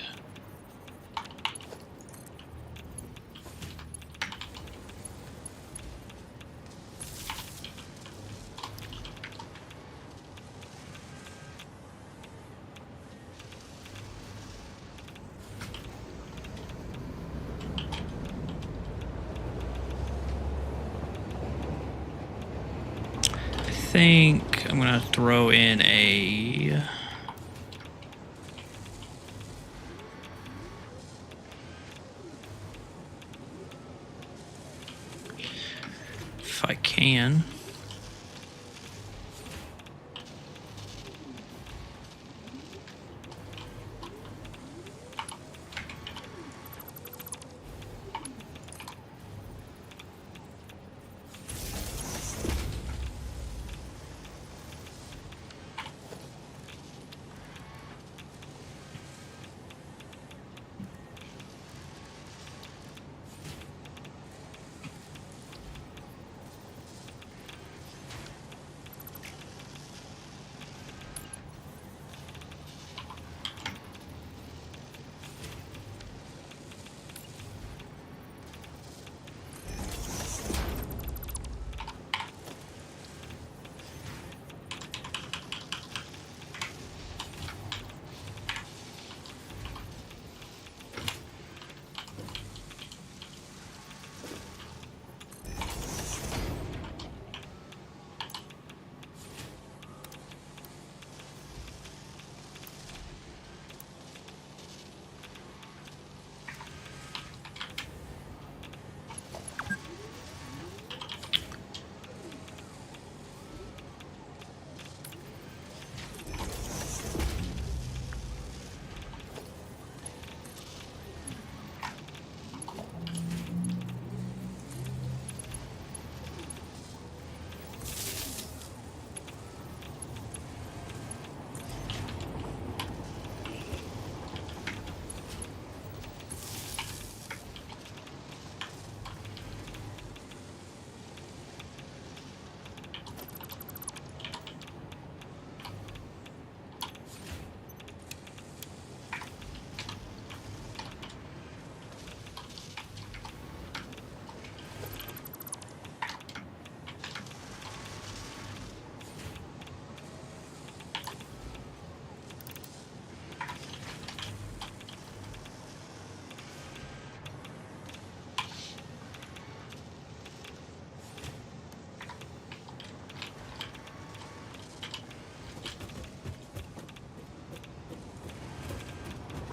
Speaker 1: I think I'm gonna throw in a if I can.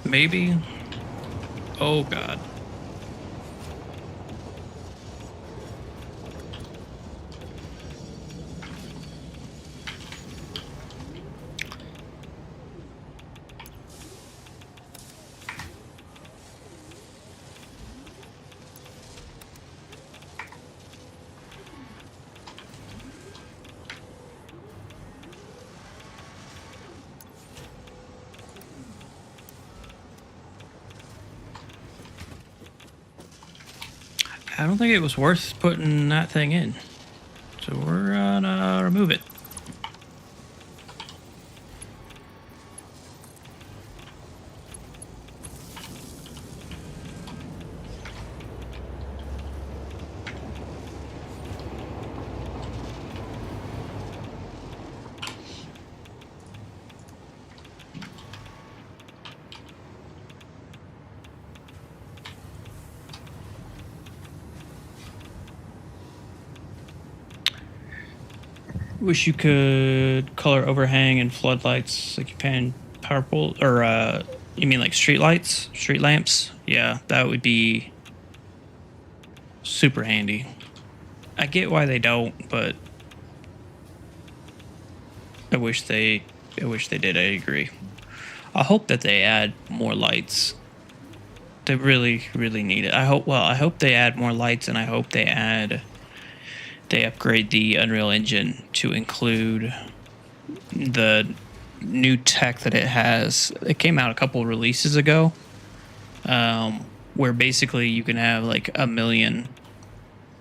Speaker 1: Maybe. Oh God. I don't think it was worth putting that thing in. So we're gonna remove it. Wish you could color overhang and floodlights like you can power pole, or you mean like street lights, street lamps? Yeah, that would be super handy. I get why they don't, but I wish they did. I agree. I hope that they add more lights. They really, really need it. I hope they add more lights, and I hope they upgrade the Unreal Engine to include the new tech that it has. It came out a couple releases ago, where basically you can have like a million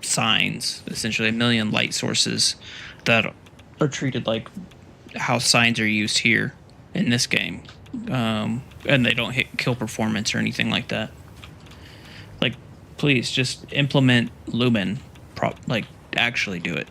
Speaker 1: signs, essentially a million light sources that are treated like how signs are used here in this game, and they don't kill performance or anything like that. Like, please just implement Lumen, like actually do it.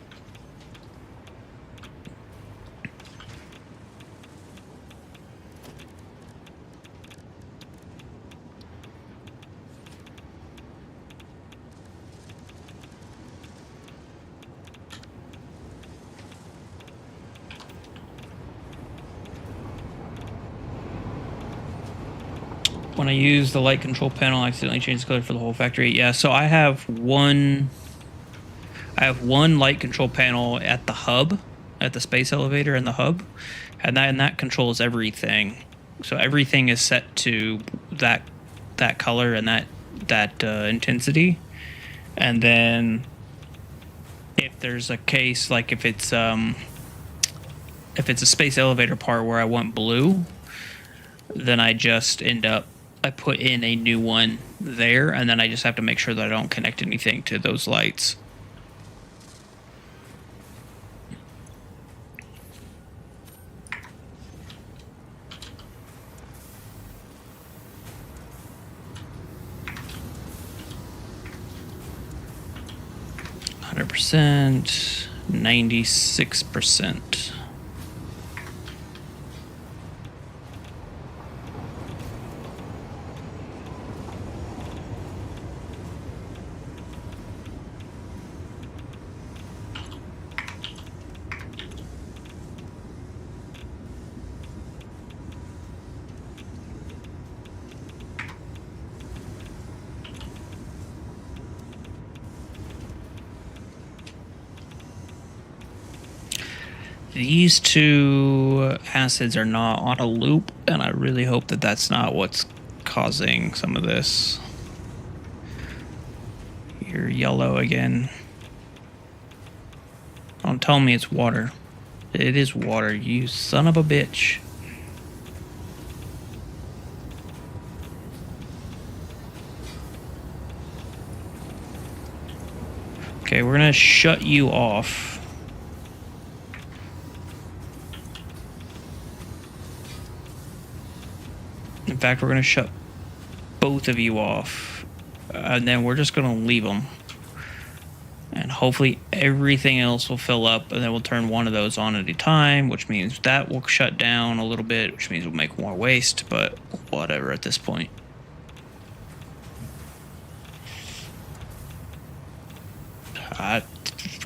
Speaker 1: When I use the light control panel, I accidentally change the color for the whole factory. Yeah, so I have one light control panel at the hub, at the space elevator in the hub, and that controls everything. So everything is set to that color and that intensity. And then if there's a case, like if it's a space elevator part where I want blue, then I just I put in a new one there, and then I just have to make sure that I don't connect anything to those lights. %, 96%. These two acids are not on a loop, and I really hope that that's not what's causing some of this. You're yellow again. Don't tell me it's water. It is water, you son of a bitch. Okay, we're gonna shut you off. In fact, we're going to shut both of you off, and then we're just going to leave them. And hopefully everything else will fill up, and then we'll turn one of those on at a time, which means that will shut down a little bit, which means we'll make more waste, but whatever at this point.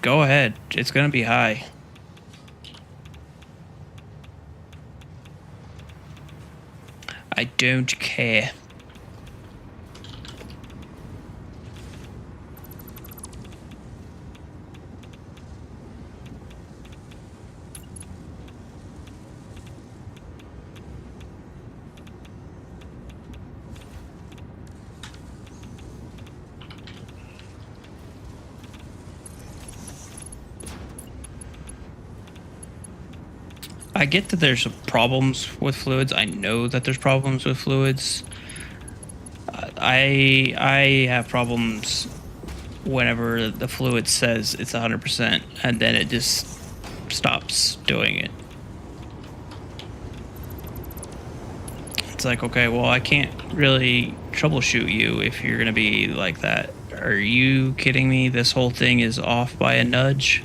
Speaker 1: Go ahead. It's going to be high. I don't care. I get that there's problems with fluids. I know that there's problems with fluids. I have problems whenever the fluid says it's 100% and then it just stops doing it. It's like, okay, well, I can't really troubleshoot you if you're gonna be like that. Are you kidding me? This whole thing is off by a nudge.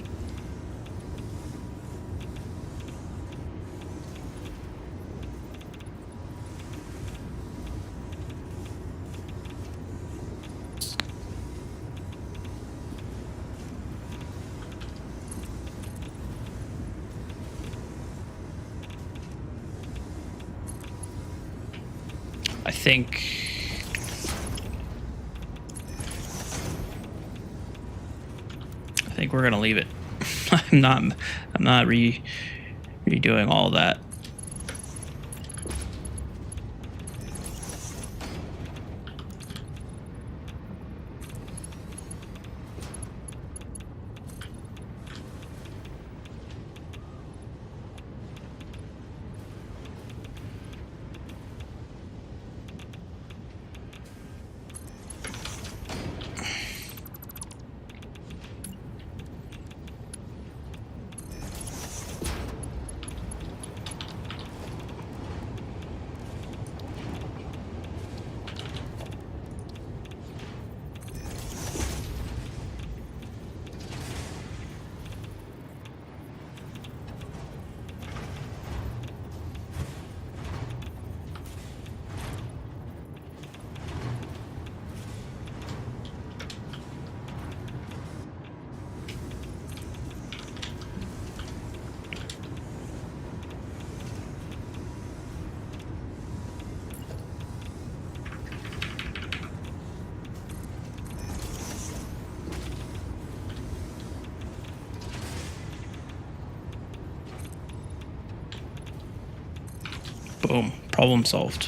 Speaker 1: I think we're gonna leave it. I'm not redoing all that. Boom. Problem solved.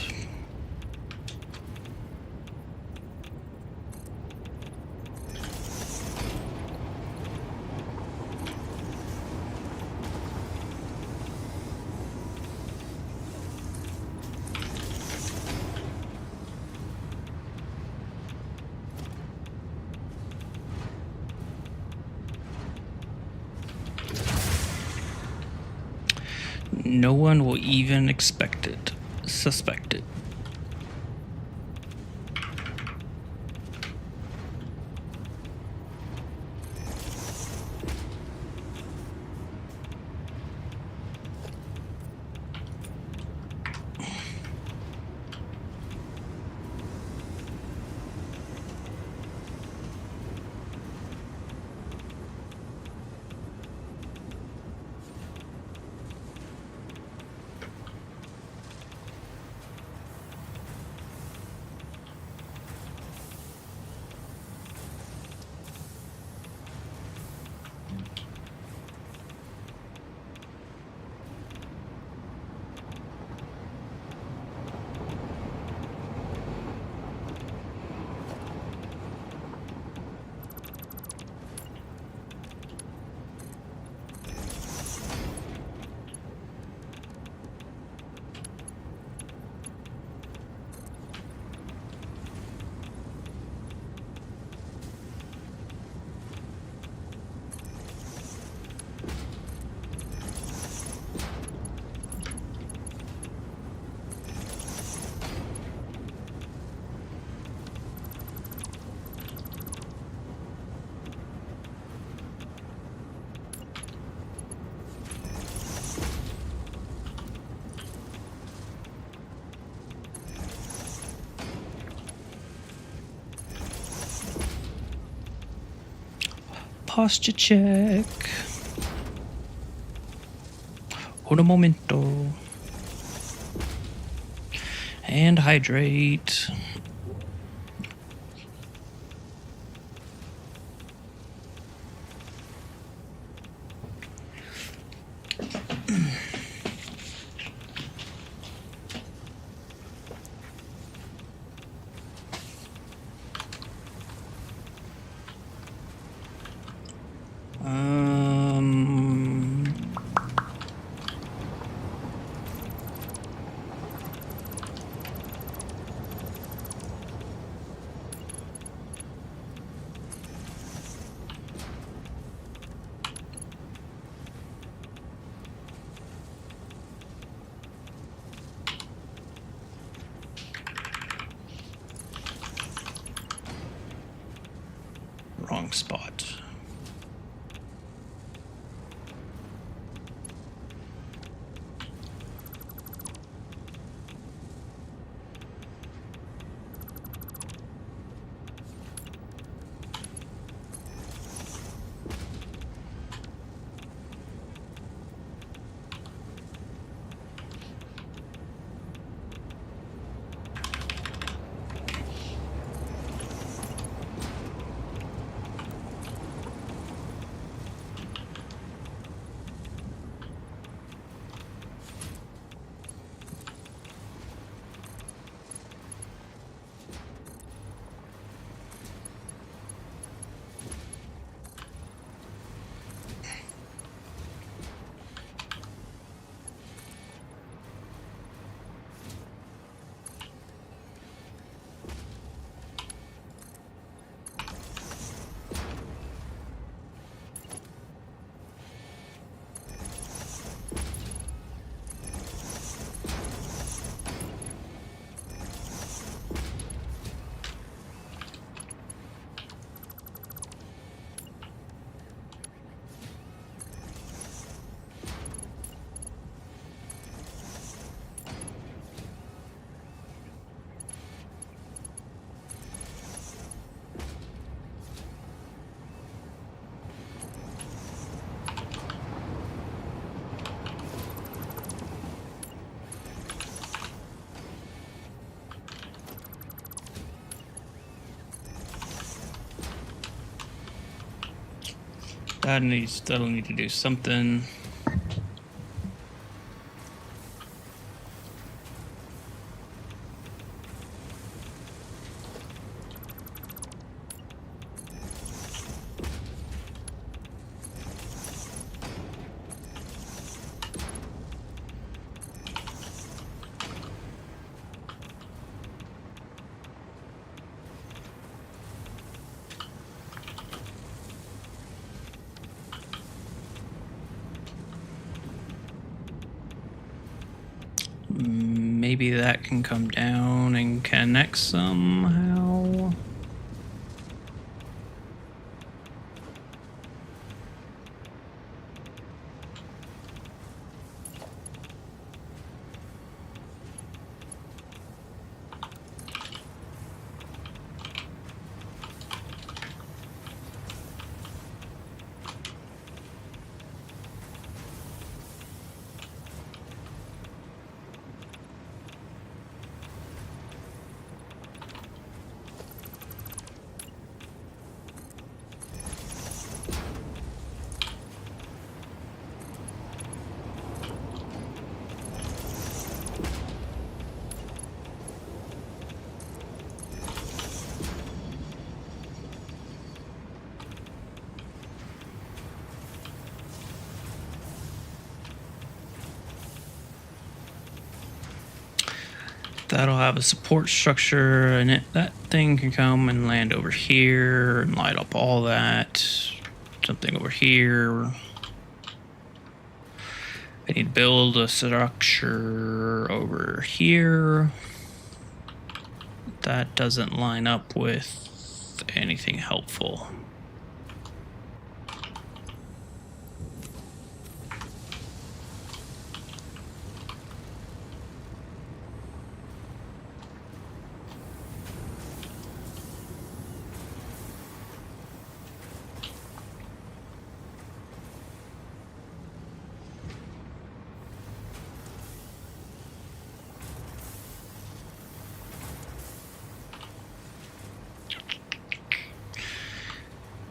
Speaker 1: No one will even suspect it. Posture check. Un momento. And hydrate. Wrong spot. That'll need to do something. Maybe that can come down and connect somehow. That'll have a support structure, and that thing can come and land over here and light up all that. Something over here. I need to build a structure over here. That doesn't line up with anything helpful.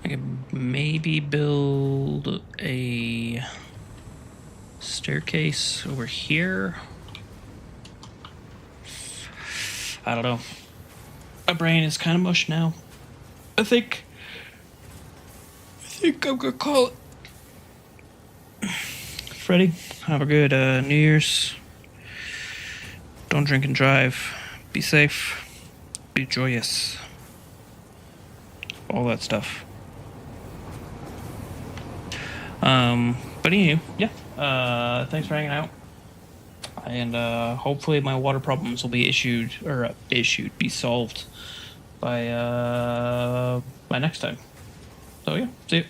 Speaker 1: I could maybe build a staircase over here. I don't know. My brain is kind of mush now. I think I'm gonna call it. Freddy, have a good New Year's. Don't drink and drive. Be safe. Be joyous. All that stuff. But anyway, yeah. Thanks for hanging out. And hopefully my water problems will be be solved by next time. So yeah, see you.